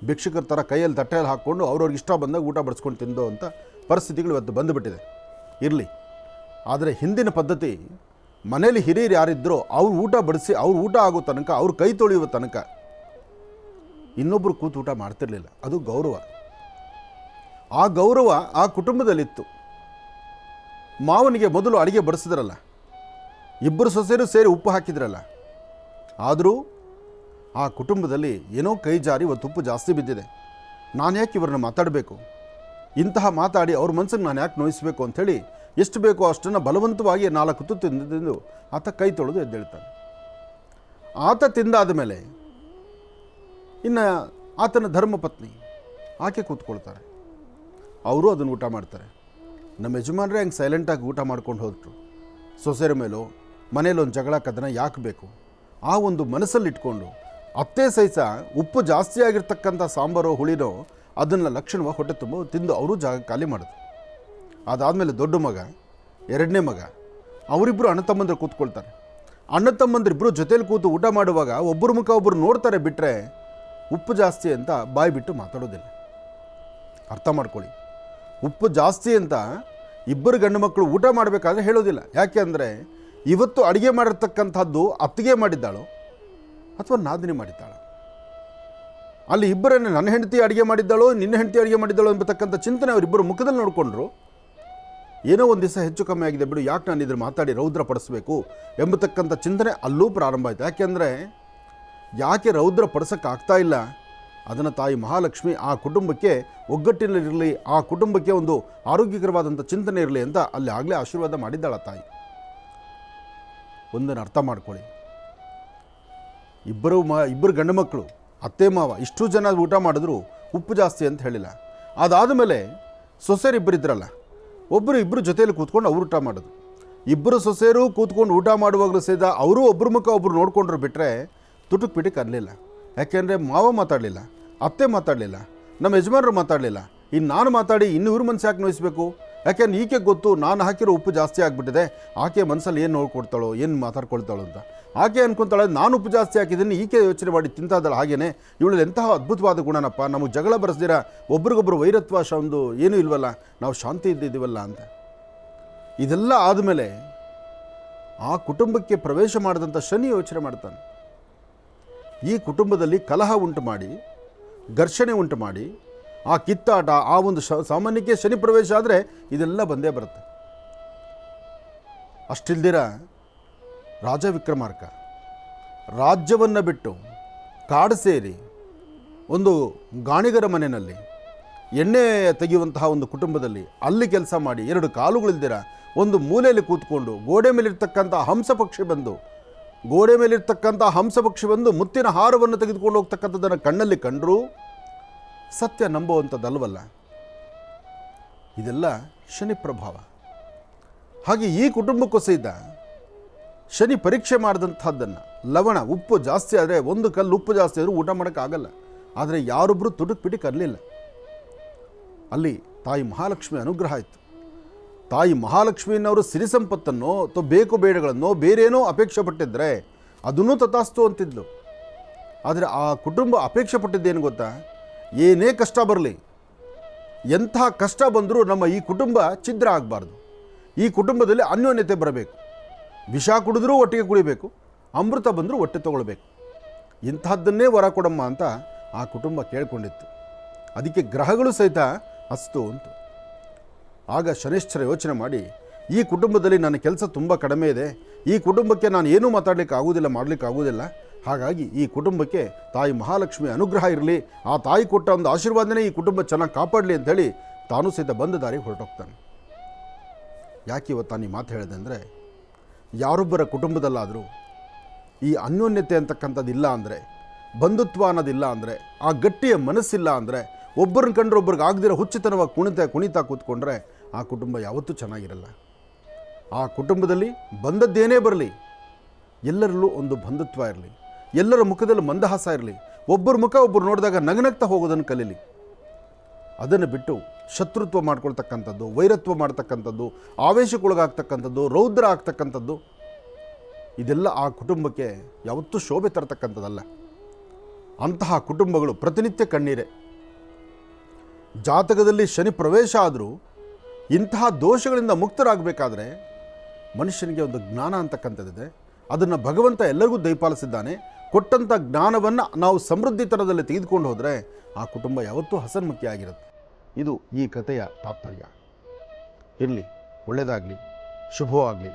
ಭಿಕ್ಷುಕರ ಥರ ಕೈಯಲ್ಲಿ ತಟ್ಟೆಯಲ್ಲಿ ಹಾಕ್ಕೊಂಡು ಅವ್ರವ್ರಿಗೆ ಇಷ್ಟ ಬಂದಾಗ ಊಟ ಬಡಿಸ್ಕೊಂಡು ತಿಂದೋ ಅಂತ ಪರಿಸ್ಥಿತಿಗಳು ಇವತ್ತು ಬಂದುಬಿಟ್ಟಿದೆ. ಇರಲಿ, ಆದರೆ ಹಿಂದಿನ ಪದ್ಧತಿ ಮನೇಲಿ ಹಿರಿಯರು ಯಾರಿದ್ದರೋ ಅವ್ರು ಊಟ ಬಡಿಸಿ ಅವ್ರು ಊಟ ಆಗೋ ತನಕ, ಅವ್ರು ಕೈ ತೊಳೆಯುವ ತನಕ ಇನ್ನೊಬ್ಬರು ಕೂತು ಊಟ ಮಾಡ್ತಿರ್ಲಿಲ್ಲ. ಅದು ಗೌರವ. ಆ ಗೌರವ ಆ ಕುಟುಂಬದಲ್ಲಿತ್ತು. ಮಾವನಿಗೆ ಮೊದಲು ಅಡುಗೆ ಬಡಿಸಿದ್ರಲ್ಲ, ಇಬ್ಬರು ಸೊಸೆಯರು ಸೇರಿ ಉಪ್ಪು ಹಾಕಿದ್ರಲ್ಲ, ಆದರೂ ಆ ಕುಟುಂಬದಲ್ಲಿ ಏನೋ ಕೈ ಜಾರಿ ಇವತ್ತು ಉಪ್ಪು ಜಾಸ್ತಿ ಬಿದ್ದಿದೆ. ನಾನು ಯಾಕೆ ಇವ್ರನ್ನ ಮಾತಾಡಬೇಕು, ಇಂತಹ ಮಾತಾಡಿ ಅವ್ರ ಮನಸ್ಸಿಗೆ ನಾನು ಯಾಕೆ ನೋಯಿಸಬೇಕು ಅಂಥೇಳಿ ಎಷ್ಟು ಬೇಕೋ ಅಷ್ಟನ್ನು ಬಲವಂತವಾಗಿ 4 ತುತ್ತು ತಿಂದು ಆತ ಕೈ ತೊಳೆದು ಎದ್ದೇಳ್ತಾನೆ. ಆತ ತಿಂದಾದ ಮೇಲೆ ಇನ್ನು ಆತನ ಧರ್ಮಪತ್ನಿ ಆಕೆ ಕೂತ್ಕೊಳ್ತಾರೆ. ಅವರು ಅದನ್ನು ಊಟ ಮಾಡ್ತಾರೆ. ನಮ್ಮ ಯಜಮಾನ್ರೆ ಹಂಗೆ ಸೈಲೆಂಟಾಗಿ ಊಟ ಮಾಡ್ಕೊಂಡು ಹೋದ್ರು. ಸೊಸೆರ ಮೇಲೋ ಮನೇಲೊಂದು ಜಗಳ ಕದನ ಯಾಕೆ ಬೇಕು? ಆ ಒಂದು ಮನಸ್ಸಲ್ಲಿಟ್ಕೊಂಡು ಅತ್ತೆ ಸಹಿತ ಉಪ್ಪು ಜಾಸ್ತಿ ಆಗಿರ್ತಕ್ಕಂಥ ಸಾಂಬಾರೋ ಹುಳಿನೋ ಅದನ್ನು ಲಕ್ಷಣವಾಗಿ ಹೊಟ್ಟೆ ತುಂಬ ತಿಂದು ಅವರು ಜಾಗ ಖಾಲಿ ಮಾಡಿದ್ರು. ಅದಾದಮೇಲೆ ದೊಡ್ಡ ಮಗ, 2ನೇ ಮಗ, ಅವರಿಬ್ಬರು ಅಣ್ಣ ತಮ್ಮಂದರು ಕೂತ್ಕೊಳ್ತಾರೆ. ಅಣ್ಣ ತಮ್ಮಂದಿರಿಬ್ಬರು ಜೊತೇಲಿ ಕೂತು ಊಟ ಮಾಡುವಾಗ ಒಬ್ಬರು ಮುಖ ಒಬ್ಬರು ನೋಡ್ತಾರೆ, ಬಿಟ್ಟರೆ ಉಪ್ಪು ಜಾಸ್ತಿ ಅಂತ ಬಾಯಿ ಬಿಟ್ಟು ಮಾತಾಡೋದಿಲ್ಲ. ಅರ್ಥ ಮಾಡ್ಕೊಳ್ಳಿ, ಉಪ್ಪು ಜಾಸ್ತಿ ಅಂತ ಇಬ್ಬರು ಗಂಡು ಮಕ್ಕಳು ಊಟ ಮಾಡಬೇಕಾದ್ರೆ ಹೇಳೋದಿಲ್ಲ. ಯಾಕೆ ಅಂದರೆ ಇವತ್ತು ಅಡುಗೆ ಮಾಡಿರ್ತಕ್ಕಂಥದ್ದು ಅತ್ತಿಗೆ ಮಾಡಿದ್ದಾಳೋ ಅಥವಾ ನಾದಿನಿ ಮಾಡಿದ್ದಾಳೋ, ಅಲ್ಲಿ ಇಬ್ಬರನ್ನೇ ನನ್ನ ಹೆಂಡತಿ ಅಡುಗೆ ಮಾಡಿದ್ದಾಳೋ ನಿನ್ನ ಹೆಂಡತಿ ಅಡುಗೆ ಮಾಡಿದ್ದಾಳೋ ಎಂಬತಕ್ಕಂಥ ಚಿಂತನೆ ಅವರಿಬ್ಬರು ಮುಖದಲ್ಲಿ ನೋಡಿಕೊಂಡ್ರು. ಏನೋ ಒಂದು ದಿವಸ ಹೆಚ್ಚು ಕಮ್ಮಿ ಆಗಿದೆ ಬಿಡು, ಯಾಕೆ ನಾನು ಇದ್ರ ಮಾತಾಡಿ ರೌದ್ರ ಪಡಿಸ್ಬೇಕು ಎಂಬತಕ್ಕಂಥ ಚಿಂತನೆ ಅಲ್ಲೂ ಪ್ರಾರಂಭ ಆಯಿತು. ಯಾಕೆ ರೌದ್ರ ಪಡಿಸೋಕ್ಕಾಗ್ತಾ ಇಲ್ಲ, ಅದನ್ನು ತಾಯಿ ಮಹಾಲಕ್ಷ್ಮಿ ಆ ಕುಟುಂಬಕ್ಕೆ ಒಗ್ಗಟ್ಟಿನಲ್ಲಿರಲಿ, ಆ ಕುಟುಂಬಕ್ಕೆ ಒಂದು ಆರೋಗ್ಯಕರವಾದಂಥ ಚಿಂತನೆ ಇರಲಿ ಅಂತ ಅಲ್ಲಿ ಆಗಲೇ ಆಶೀರ್ವಾದ ಮಾಡಿದ್ದಾಳ ತಾಯಿ. ಒಂದನ್ನು ಅರ್ಥ ಮಾಡ್ಕೊಳ್ಳಿ, ಇಬ್ಬರು ಗಂಡು ಮಕ್ಕಳು ಅತ್ತೆ ಮಾವ ಇಷ್ಟು ಜನ ಊಟ ಮಾಡಿದ್ರು ಉಪ್ಪು ಜಾಸ್ತಿ ಅಂತ ಹೇಳಿಲ್ಲ. ಅದಾದ ಮೇಲೆ ಸೊಸೆಯರಿಬ್ಬರಿದ್ರಲ್ಲ, ಇಬ್ಬರು ಜೊತೆಯಲ್ಲಿ ಕೂತ್ಕೊಂಡು ಅವ್ರು ಊಟ ಮಾಡಿದ್ರು. ಇಬ್ಬರು ಸೊಸೆಯರು ಕೂತ್ಕೊಂಡು ಊಟ ಮಾಡುವಾಗಲೂ ಸಹಿತ ಅವರು ಒಬ್ಬರು ಮುಖ ಒಬ್ಬರು ನೋಡ್ಕೊಂಡ್ರು, ಬಿಟ್ಟರೆ ತುಟುಕ್ ಪಿಟಿಕ್ ಅನ್ನಲಿಲ್ಲ. ಯಾಕೆಂದರೆ ಮಾವ ಮಾತಾಡಲಿಲ್ಲ, ಅತ್ತೆ ಮಾತಾಡಲಿಲ್ಲ, ನಮ್ಮ ಯಜಮಾನರು ಮಾತಾಡಲಿಲ್ಲ. ಇನ್ನು ನಾನು ಮಾತಾಡಿ ಇನ್ನು ಇವ್ರ ಮನಸ್ಸು ಯಾಕೆ ನೋಯಿಸ್ಬೇಕು? ಯಾಕೆಂದ್ರೆ ಈಕೆ ಗೊತ್ತು ನಾನು ಹಾಕಿರೋ ಉಪ್ಪು ಜಾಸ್ತಿ ಆಗಿಬಿಟ್ಟಿದೆ, ಆಕೆ ಮನಸ್ಸಲ್ಲಿ ಏನು ನೋಡ್ಕೊಡ್ತಾಳೋ ಏನು ಮಾತಾಡ್ಕೊಳ್ತಾಳೋ ಅಂತ. ಆಕೆ ಅನ್ಕೊತಾಳೆ ನಾನು ಉಪ್ಪು ಜಾಸ್ತಿ ಹಾಕಿದ್ದೀನಿ, ಈಕೆ ಯೋಚನೆ ಮಾಡಿ ತಿಂತಾದಲ್ಲ. ಹಾಗೇನೆ ಇವಳಲ್ಲಿ ಎಂತಹ ಅದ್ಭುತವಾದ ಗುಣನಪ್ಪ, ನಮಗೆ ಜಗಳ ಬರೆಸ್ದಿರ ಒಬ್ರಿಗೊಬ್ಬರು ವೈರತ್ವ ಒಂದು ಏನೂ ಇಲ್ವಲ್ಲ, ನಾವು ಶಾಂತಿ ಇದ್ದಿದ್ದೀವಲ್ಲ ಅಂತ. ಇದೆಲ್ಲ ಆದಮೇಲೆ ಆ ಕುಟುಂಬಕ್ಕೆ ಪ್ರವೇಶ ಮಾಡಿದಂಥ ಶನಿ ಯೋಚನೆ ಮಾಡ್ತಾನೆ. ಈ ಕುಟುಂಬದಲ್ಲಿ ಕಲಹ ಉಂಟು ಮಾಡಿ, ಘರ್ಷಣೆ ಉಂಟು ಮಾಡಿ, ಆ ಕಿತ್ತಾಟ, ಆ ಒಂದು ಸಾಮಾನ್ಯಕ್ಕೆ ಶನಿ ಪ್ರವೇಶ ಆದರೆ ಇದೆಲ್ಲ ಬಂದೇ ಬರುತ್ತೆ. ಅಷ್ಟಿಲ್ದಿರ ರಾಜ ವಿಕ್ರಮಾರ್ಕ ರಾಜ್ಯವನ್ನು ಬಿಟ್ಟು ಕಾಡು ಸೇರಿ ಒಂದು ಗಾಣಿಗರ ಮನೆಯಲ್ಲಿ ಎಣ್ಣೆ ತೆಗೆಯುವಂತಹ ಒಂದು ಕುಟುಂಬದಲ್ಲಿ ಅಲ್ಲಿ ಕೆಲಸ ಮಾಡಿ 2 ಕಾಲುಗಳಿಲ್ದಿರ ಒಂದು ಮೂಲೆಯಲ್ಲಿ ಕೂತ್ಕೊಂಡು ಗೋಡೆ ಮೇಲಿರ್ತಕ್ಕಂಥ ಹಂಸಪಕ್ಷಿ ಬಂದು ಮುತ್ತಿನ ಹಾರವನ್ನು ತೆಗೆದುಕೊಂಡು ಹೋಗ್ತಕ್ಕಂಥದ್ದನ್ನು ಕಣ್ಣಲ್ಲಿ ಕಂಡರೂ ಸತ್ಯ ನಂಬುವಂಥದ್ದಲ್ವಲ್ಲ. ಇದೆಲ್ಲ ಶನಿ ಪ್ರಭಾವ. ಹಾಗೆ ಈ ಕುಟುಂಬಕ್ಕೂ ಸಹಿತ ಶನಿ ಪರೀಕ್ಷೆ ಮಾಡಿದಂಥದ್ದನ್ನು, ಲವಣ ಉಪ್ಪು ಜಾಸ್ತಿ ಆದರೆ, ಒಂದು ಕಲ್ಲು ಉಪ್ಪು ಜಾಸ್ತಿ ಆದರೂ ಊಟ ಮಾಡೋಕ್ಕಾಗಲ್ಲ. ಆದರೆ ಯಾರೊಬ್ಬರು ತುಟುಕ್ ಪಿಟಿಕ್ ಅನ್ನಲಿಲ್ಲ. ಅಲ್ಲಿ ತಾಯಿ ಮಹಾಲಕ್ಷ್ಮಿ ಅನುಗ್ರಹ ಆಯಿತು. ತಾಯಿ ಮಹಾಲಕ್ಷ್ಮಿಯನ್ನವರು ಸಿರಿ ಸಂಪತ್ತನ್ನು ಅಥವಾ ಬೇಕು ಬೇಡಗಳನ್ನು ಬೇರೇನೋ ಅಪೇಕ್ಷೆ ಪಟ್ಟಿದ್ದರೆ ಅದನ್ನೂ ತಥಾಸ್ತು ಅಂತಿದ್ಲು. ಆದರೆ ಆ ಕುಟುಂಬ ಅಪೇಕ್ಷೆ ಪಟ್ಟಿದ್ದೇನು ಗೊತ್ತಾ? ಏನೇ ಕಷ್ಟ ಬರಲಿ, ಎಂಥ ಕಷ್ಟ ಬಂದರೂ ನಮ್ಮ ಈ ಕುಟುಂಬ ಛಿದ್ರ ಆಗಬಾರ್ದು, ಈ ಕುಟುಂಬದಲ್ಲಿ ಅನ್ಯೋನ್ಯತೆ ಬರಬೇಕು, ವಿಷ ಕುಡಿದ್ರೂ ಒಟ್ಟಿಗೆ ಕುಡಿಬೇಕು, ಅಮೃತ ಬಂದರೂ ಹೊಟ್ಟೆ ತೊಗೊಳ್ಬೇಕು, ಇಂಥದ್ದನ್ನೇ ವರ ಕೊಡಮ್ಮ ಅಂತ ಆ ಕುಟುಂಬ ಕೇಳ್ಕೊಂಡಿತ್ತು. ಅದಕ್ಕೆ ಗ್ರಹಗಳು ಸಹಿತ ಅಸ್ತು ಅಂತ. ಆಗ ಶನಿಶ್ಚರ ಯೋಚನೆ ಮಾಡಿ, ಈ ಕುಟುಂಬದಲ್ಲಿ ನನ್ನ ಕೆಲಸ ತುಂಬ ಕಡಿಮೆ ಇದೆ, ಈ ಕುಟುಂಬಕ್ಕೆ ನಾನು ಏನೂ ಮಾತಾಡಲಿಕ್ಕೆ ಆಗೋದಿಲ್ಲ, ಮಾಡಲಿಕ್ಕೆ ಆಗೋದಿಲ್ಲ, ಹಾಗಾಗಿ ಈ ಕುಟುಂಬಕ್ಕೆ ತಾಯಿ ಮಹಾಲಕ್ಷ್ಮಿ ಅನುಗ್ರಹ ಇರಲಿ, ಆ ತಾಯಿ ಕೊಟ್ಟ ಒಂದು ಆಶೀರ್ವಾದನೇ ಈ ಕುಟುಂಬ ಚೆನ್ನಾಗಿ ಕಾಪಾಡಲಿ ಅಂಥೇಳಿ ತಾನು ಸಹಿತ ಬಂದ ದಾರಿಗೆ ಹೊರಟೋಗ್ತಾನೆ. ಯಾಕೆ ಇವತ್ತು ನಾನು ಈ ಮಾತು ಹೇಳಿದೆ ಅಂದರೆ, ಯಾರೊಬ್ಬರ ಕುಟುಂಬದಲ್ಲಾದರೂ ಈ ಅನ್ಯೋನ್ಯತೆ ಅಂತಕ್ಕಂಥದ್ದು ಇಲ್ಲ ಅಂದರೆ, ಬಂಧುತ್ವ ಅನ್ನೋದಿಲ್ಲ ಅಂದರೆ, ಆ ಗಟ್ಟಿಯ ಮನಸ್ಸಿಲ್ಲ ಅಂದರೆ, ಒಬ್ಬರನ್ನ ಕಂಡ್ರೆ ಒಬ್ರಿಗೆ ಆಗದಿರೋ ಹುಚ್ಚುತನವಾಗಿ ಕುಣಿತಾ ಕೂತ್ಕೊಂಡ್ರೆ ಆ ಕುಟುಂಬ ಯಾವತ್ತೂ ಚೆನ್ನಾಗಿರಲ್ಲ. ಆ ಕುಟುಂಬದಲ್ಲಿ ಬಂದದ್ದೇನೇ ಬರಲಿ, ಎಲ್ಲರಲ್ಲೂ ಒಂದು ಬಂಧುತ್ವ ಇರಲಿ, ಎಲ್ಲರ ಮುಖದಲ್ಲಿ ಮಂದಹಾಸ ಇರಲಿ, ಒಬ್ಬರ ಮುಖ ಒಬ್ಬರು ನೋಡಿದಾಗ ನಗನಗ್ತಾ ಹೋಗೋದನ್ನು ಕಲೀಲಿ. ಅದನ್ನು ಬಿಟ್ಟು ಶತ್ರುತ್ವ ಮಾಡ್ಕೊಳ್ತಕ್ಕಂಥದ್ದು, ವೈರತ್ವ ಮಾಡ್ತಕ್ಕಂಥದ್ದು, ಆವೇಶಕ್ಕೊಳಗಾಗ್ತಕ್ಕಂಥದ್ದು, ರೌದ್ರ ಆಗ್ತಕ್ಕಂಥದ್ದು, ಇದೆಲ್ಲ ಆ ಕುಟುಂಬಕ್ಕೆ ಯಾವತ್ತೂ ಶೋಭೆ ತರತಕ್ಕಂಥದ್ದಲ್ಲ. ಅಂತಹ ಕುಟುಂಬಗಳು ಪ್ರತಿನಿತ್ಯ ಕಣ್ಣೀರೇ. ಜಾತಕದಲ್ಲಿ ಶನಿ ಪ್ರವೇಶ ಆದರೂ ಇಂತಹ ದೋಷಗಳಿಂದ ಮುಕ್ತರಾಗಬೇಕಾದ್ರೆ ಮನುಷ್ಯನಿಗೆ ಒಂದು ಜ್ಞಾನ ಅಂತಕ್ಕಂಥದ್ದಿದೆ. ಅದನ್ನು ಭಗವಂತ ಎಲ್ಲರಿಗೂ ದಯಪಾಲಿಸಿದ್ದಾನೆ. ಕೊಟ್ಟಂಥ ಜ್ಞಾನವನ್ನು ನಾವು ಸಮೃದ್ಧಿತನದಲ್ಲಿ ತೆಗೆದುಕೊಂಡು ಹೋದರೆ ಆ ಕುಟುಂಬ ಯಾವತ್ತೂ ಹಸನ್ಮುಖಿಯಾಗಿರುತ್ತೆ. ಇದು ಈ ಕಥೆಯ ತಾತ್ಪರ್ಯ. ಇರಲಿ, ಒಳ್ಳೆಯದಾಗಲಿ. ಶುಭವಾಗಲಿ.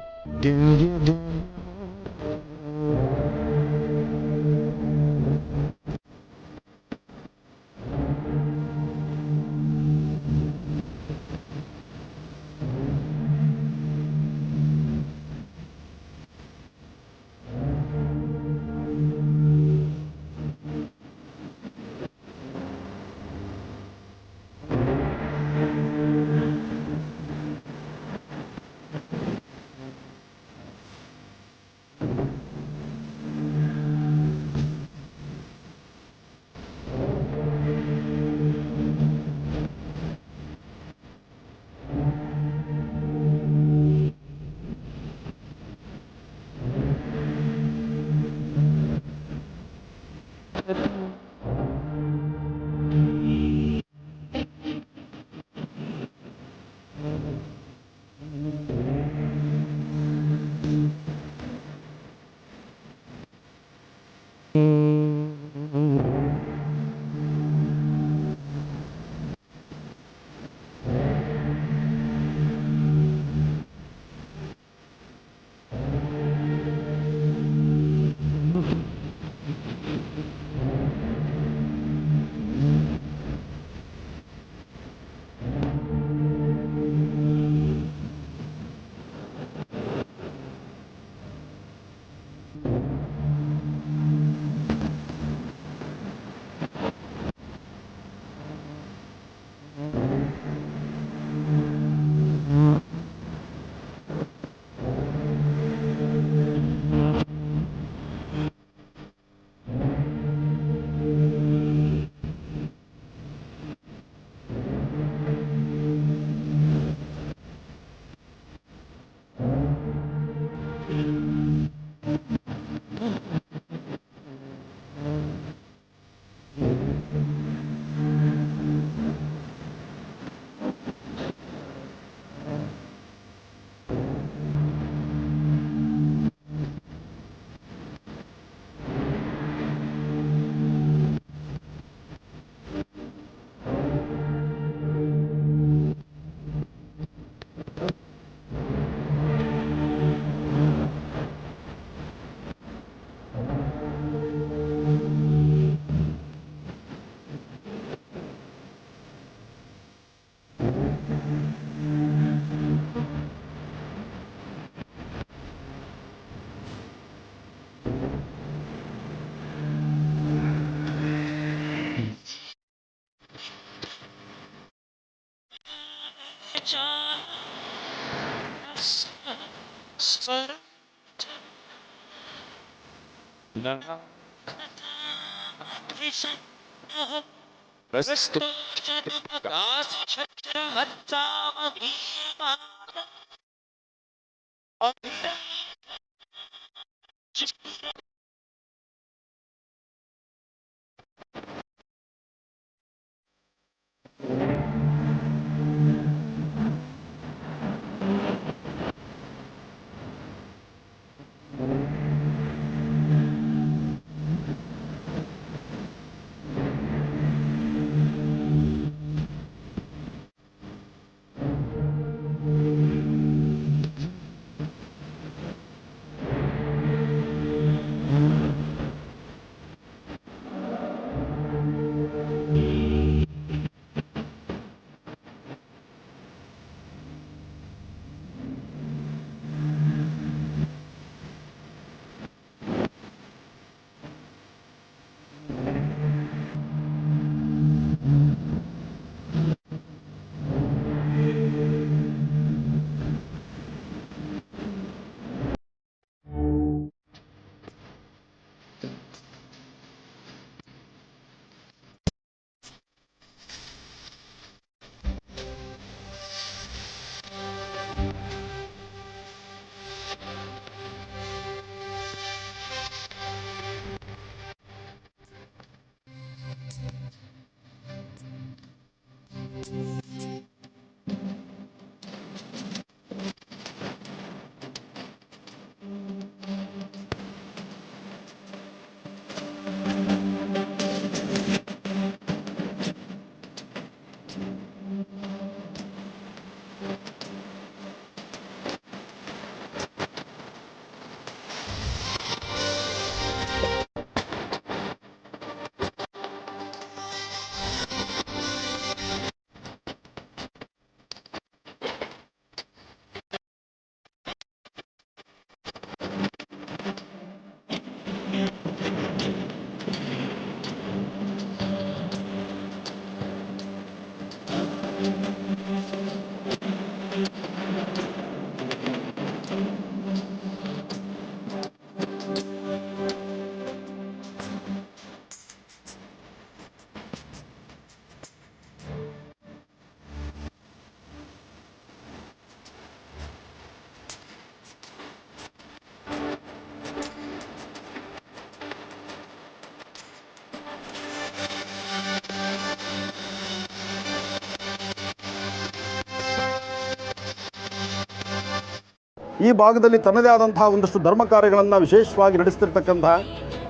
ಈ ಭಾಗದಲ್ಲಿ ತನ್ನದೇ ಆದಂತಹ ಒಂದಷ್ಟು ಧರ್ಮ ಕಾರ್ಯಗಳನ್ನು ವಿಶೇಷವಾಗಿ ನಡೆಸ್ತಿರ್ತಕ್ಕಂತಹ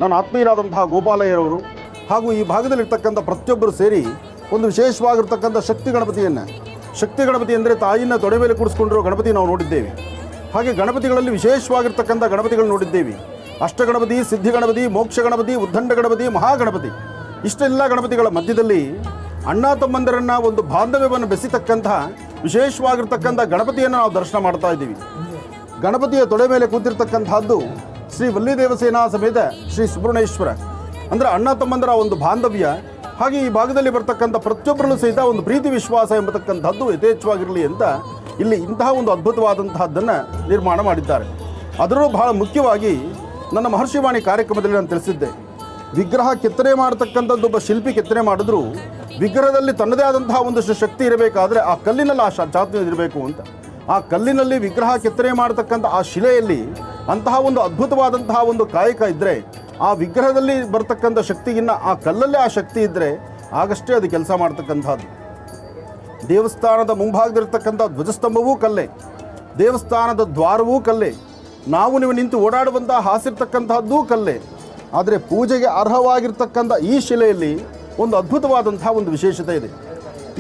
ನನ್ನ ಆತ್ಮೀಯರಾದಂತಹ ಗೋಪಾಲಯ್ಯರವರು ಹಾಗೂ ಈ ಭಾಗದಲ್ಲಿರ್ತಕ್ಕಂಥ ಪ್ರತಿಯೊಬ್ಬರು ಸೇರಿ ಒಂದು ವಿಶೇಷವಾಗಿರ್ತಕ್ಕಂಥ ಶಕ್ತಿ ಗಣಪತಿ ಅಂದರೆ ತಾಯಿನ ತೊಡೆ ಮೇಲೆ ಕೂಡಿಸ್ಕೊಂಡಿರೋ ಗಣಪತಿ ನಾವು ನೋಡಿದ್ದೇವೆ. ಹಾಗೆ ಗಣಪತಿಗಳಲ್ಲಿ ವಿಶೇಷವಾಗಿರ್ತಕ್ಕಂಥ ಗಣಪತಿಗಳು ನೋಡಿದ್ದೇವೆ. ಅಷ್ಟಗಣಪತಿ, ಸಿದ್ಧಿ ಗಣಪತಿ, ಮೋಕ್ಷ ಗಣಪತಿ, ಉದ್ದಂಡ ಗಣಪತಿ, ಮಹಾಗಣಪತಿ. ಇಷ್ಟೆಲ್ಲ ಗಣಪತಿಗಳ ಮಧ್ಯದಲ್ಲಿ ಅಣ್ಣ ತಮ್ಮಂದರನ್ನು ಒಂದು ಬಾಂಧವ್ಯವನ್ನು ಬೆಸೆತಕ್ಕಂತಹ ವಿಶೇಷವಾಗಿರ್ತಕ್ಕಂಥ ಗಣಪತಿಯನ್ನು ನಾವು ದರ್ಶನ ಮಾಡ್ತಾ ಇದ್ದೀವಿ. ಗಣಪತಿಯ ತೊಡೆ ಮೇಲೆ ಕೂತಿರ್ತಕ್ಕಂಥದ್ದು ಶ್ರೀ ವಲ್ಲಿ ದೇವಸೇನಾ ಸಮೇತ ಶ್ರೀ ಸುಬ್ರಹ್ಮಣ್ಯೇಶ್ವರ. ಅಂದರೆ ಅಣ್ಣ ತಮ್ಮಂದರ ಒಂದು ಬಾಂಧವ್ಯ, ಹಾಗೆ ಈ ಭಾಗದಲ್ಲಿ ಬರ್ತಕ್ಕಂಥ ಪ್ರತಿಯೊಬ್ಬರಲ್ಲೂ ಸಹಿತ ಒಂದು ಪ್ರೀತಿ ವಿಶ್ವಾಸ ಎಂಬತಕ್ಕಂಥದ್ದು ಯಥೇಚ್ಛವಾಗಿರಲಿ ಅಂತ ಇಲ್ಲಿ ಇಂತಹ ಒಂದು ಅದ್ಭುತವಾದಂತಹದ್ದನ್ನು ನಿರ್ಮಾಣ ಮಾಡಿದ್ದಾರೆ. ಅದರಲ್ಲೂ ಬಹಳ ಮುಖ್ಯವಾಗಿ ನನ್ನ ಮಹರ್ಷಿವಾಣಿ ಕಾರ್ಯಕ್ರಮದಲ್ಲಿ ನಾನು ತಿಳಿಸಿದ್ದೆ, ವಿಗ್ರಹ ಕೆತ್ತನೆ ಮಾಡತಕ್ಕಂಥದ್ದು ಒಬ್ಬ ಶಿಲ್ಪಿ ಕೆತ್ತನೆ ಮಾಡಿದ್ರು ವಿಗ್ರಹದಲ್ಲಿ ತನ್ನದೇ ಆದಂತಹ ಒಂದಷ್ಟು ಶಕ್ತಿ ಇರಬೇಕಾದ್ರೆ ಆ ಕಲ್ಲಿನಲ್ಲಿ ಆ ಚಾತುರ್ಯ ಇರಬೇಕು ಅಂತ. ಆ ಕಲ್ಲಿನಲ್ಲಿ ವಿಗ್ರಹ ಕೆತ್ತನೆ ಮಾಡತಕ್ಕಂಥ ಆ ಶಿಲೆಯಲ್ಲಿ ಅಂತಹ ಒಂದು ಅದ್ಭುತವಾದಂತಹ ಒಂದು ಕಾಯಕ ಇದ್ದರೆ ಆ ವಿಗ್ರಹದಲ್ಲಿ ಬರ್ತಕ್ಕಂಥ ಶಕ್ತಿಗಿನ್ನ ಆ ಕಲ್ಲಲ್ಲೇ ಆ ಶಕ್ತಿ ಇದ್ದರೆ ಆಗಷ್ಟೇ ಅದು ಕೆಲಸ ಮಾಡ್ತಕ್ಕಂಥದ್ದು. ದೇವಸ್ಥಾನದ ಮುಂಭಾಗದಲ್ಲಿರ್ತಕ್ಕಂಥ ಧ್ವಜಸ್ತಂಭವೂ ಕಲ್ಲೇ, ದೇವಸ್ಥಾನದ ದ್ವಾರವೂ ಕಲ್ಲೇ, ನೀವು ನಿಂತು ಓಡಾಡುವಂಥ ಹಾಸಿರ್ತಕ್ಕಂಥದ್ದೂ ಕಲ್ಲೇ. ಆದರೆ ಪೂಜೆಗೆ ಅರ್ಹವಾಗಿರ್ತಕ್ಕಂಥ ಈ ಶಿಲೆಯಲ್ಲಿ ಒಂದು ಅದ್ಭುತವಾದಂತಹ ಒಂದು ವಿಶೇಷತೆ ಇದೆ.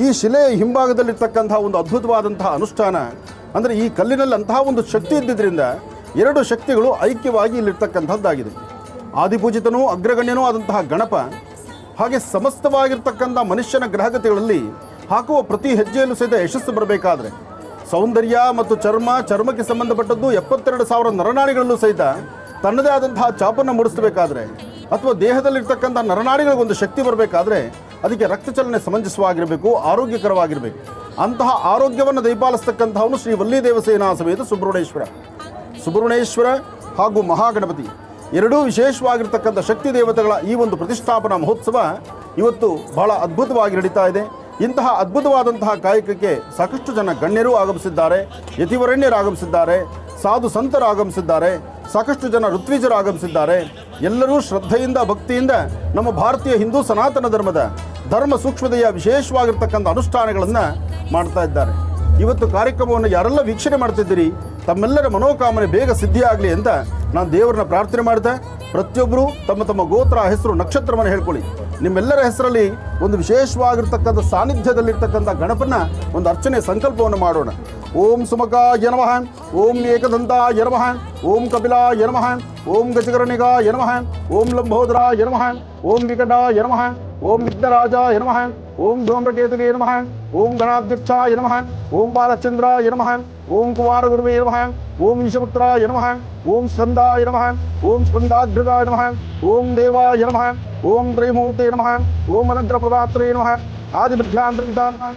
ಈ ಶಿಲೆಯ ಹಿಂಭಾಗದಲ್ಲಿರ್ತಕ್ಕಂಥ ಒಂದು ಅದ್ಭುತವಾದಂತಹ ಅನುಷ್ಠಾನ ಅಂದರೆ ಈ ಕಲ್ಲಿನಲ್ಲಿ ಅಂತಹ ಒಂದು ಶಕ್ತಿ ಇದ್ದಿದ್ದರಿಂದ ಎರಡು ಶಕ್ತಿಗಳು ಐಕ್ಯವಾಗಿ ಇಲ್ಲಿರ್ತಕ್ಕಂಥದ್ದಾಗಿದೆ. ಆದಿಪೂಜಿತನೂ ಅಗ್ರಗಣ್ಯನೂ ಆದಂತಹ ಗಣಪ, ಹಾಗೆ ಸಮಸ್ತವಾಗಿರ್ತಕ್ಕಂಥ ಮನುಷ್ಯನ ಗ್ರಹಗತಿಗಳಲ್ಲಿ ಹಾಕುವ ಪ್ರತಿ ಹೆಜ್ಜೆಯಲ್ಲೂ ಸಹಿತ ಯಶಸ್ಸು ಬರಬೇಕಾದ್ರೆ ಸೌಂದರ್ಯ ಮತ್ತು ಚರ್ಮಕ್ಕೆ ಸಂಬಂಧಪಟ್ಟದ್ದು 72,000 ನರನಾಡಿಗಳಲ್ಲೂ ಸಹಿತ ತನ್ನದೇ ಆದಂತಹ ಚಾಪನ್ನು ಮೂಡಿಸಬೇಕಾದ್ರೆ ಅಥವಾ ದೇಹದಲ್ಲಿರ್ತಕ್ಕಂಥ ನರನಾಡಿಗಳಿಗೊಂದು ಶಕ್ತಿ ಬರಬೇಕಾದ್ರೆ ಅದಕ್ಕೆ ರಕ್ತ ಚಲನೆ ಸಮಂಜಸವಾಗಿರಬೇಕು, ಆರೋಗ್ಯಕರವಾಗಿರಬೇಕು. ಅಂತಹ ಆರೋಗ್ಯವನ್ನು ದಯಪಾಲಿಸ್ತಕ್ಕಂಥವನು ಶ್ರೀ ವಲ್ಲಿ ದೇವಸೇನಾ ಸಮೇತ ಸುಬ್ರಹ್ಮಣ್ಯೇಶ್ವರ ಹಾಗೂ ಮಹಾಗಣಪತಿ ಎರಡೂ ವಿಶೇಷವಾಗಿರ್ತಕ್ಕಂಥ ಶಕ್ತಿ ದೇವತೆಗಳ ಈ ಒಂದು ಪ್ರತಿಷ್ಠಾಪನಾ ಮಹೋತ್ಸವ ಇವತ್ತು ಬಹಳ ಅದ್ಭುತವಾಗಿ ನಡೀತಾ ಇದೆ. ಇಂತಹ ಅದ್ಭುತವಾದಂತಹ ಕಾಯಕಕ್ಕೆ ಸಾಕಷ್ಟು ಜನ ಗಣ್ಯರು ಆಗಮಿಸಿದ್ದಾರೆ, ಯತಿವರಣ್ಯರು ಆಗಮಿಸಿದ್ದಾರೆ, ಸಾಧು ಸಂತರು ಆಗಮಿಸಿದ್ದಾರೆ, ಸಾಕಷ್ಟು ಜನ ಋತ್ವಿಜರು ಆಗಮಿಸಿದ್ದಾರೆ. ಎಲ್ಲರೂ ಶ್ರದ್ಧೆಯಿಂದ ಭಕ್ತಿಯಿಂದ ನಮ್ಮ ಭಾರತೀಯ ಹಿಂದೂ ಸನಾತನ ಧರ್ಮ ಸೂಕ್ಷ್ಮತೆಯ ವಿಶೇಷವಾಗಿರ್ತಕ್ಕಂಥ ಅನುಷ್ಠಾನಗಳನ್ನು ಮಾಡ್ತಾ ಇದ್ದಾರೆ. ಇವತ್ತು ಕಾರ್ಯಕ್ರಮವನ್ನು ಯಾರೆಲ್ಲ ವೀಕ್ಷಣೆ ಮಾಡ್ತಿದ್ದೀರಿ ತಮ್ಮೆಲ್ಲರ ಮನೋಕಾಮನೆ ಬೇಗ ಸಿದ್ಧಿಯಾಗಲಿ ಅಂತ ನಾನು ದೇವರನ್ನ ಪ್ರಾರ್ಥನೆ ಮಾಡಿದೆ. ಪ್ರತಿಯೊಬ್ಬರು ತಮ್ಮ ತಮ್ಮ ಗೋತ್ರ, ಹೆಸರು, ನಕ್ಷತ್ರವನ್ನು ಹೇಳ್ಕೊಳ್ಳಿ. ನಿಮ್ಮೆಲ್ಲರ ಹೆಸರಲ್ಲಿ ಒಂದು ವಿಶೇಷವಾಗಿರ್ತಕ್ಕಂಥ ಸಾನ್ನಿಧ್ಯದಲ್ಲಿರ್ತಕ್ಕಂಥ ಗಣಪನ ಒಂದು ಅರ್ಚನೆ ಸಂಕಲ್ಪವನ್ನು ಮಾಡೋಣ. ಓಂ ಸುಮಕಾಯ ನಮಃ, ಓಂ ಏಕದಂತಾಯ ನಮಃ, ಓಂ ಕಪಿಲಾಯ ನಮಃ, ಓಂ ಗಜಕರ್ಣಿಕಾಯ ನಮಃ, ಓಂ ಲಂಬೋದರಾಯ ನಮಃ, ಓಂ ವಿಕಟಾಯ ನಮಃ, ಓಂ ವಿಘ್ನರಾಜಾಯ ನಮಃ, ಓಂ ಧೂಮ್ರಕೇತುಗೆ ನಮಃ, ಓಂ ಗಣಾಧ್ಯಕ್ಷಾಯ ನಮಃ, ಓಂ ಬಾಲಚಂದ್ರಾಯ ನಮಃ, ಓಂ ಕುಮಾರಗುರುವೇ ನಮಃ, ಓಂ ವಿಷಪುತ್ರಾಯ ನಮಃ, ಓಂ ಸ್ಕಂದಾಯ ನಮಃ, ಓಂ ಸ್ಕಂದಾಧ್ರಗಾಯ ನಮಃ, ಓಂ ದೇವಾಯ ನಮಃ, ಓಂ ತ್ರೈಮೂರ್ತೆ ನಮಃ, ಓಂ ಅನಂತರಪ್ರದಾತ್ರೇ ನಮಃ, ಆದಿಬುದ್ಧ್ಯಾಂತರಿತ ನಮಃ.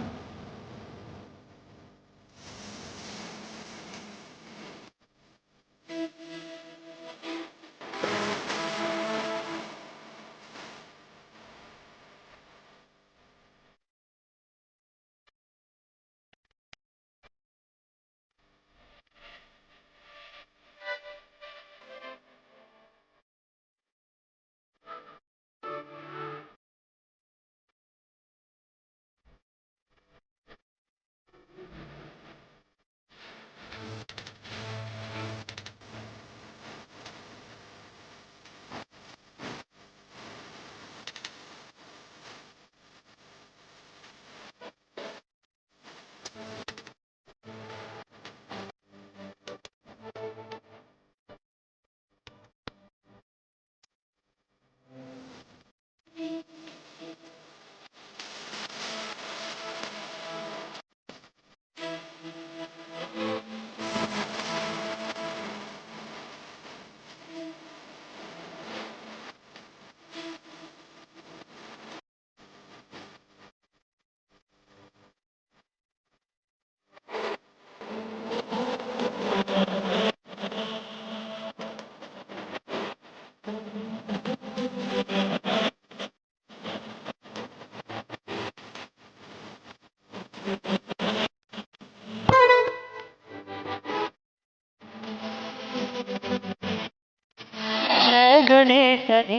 ಗಣೇಶನೇ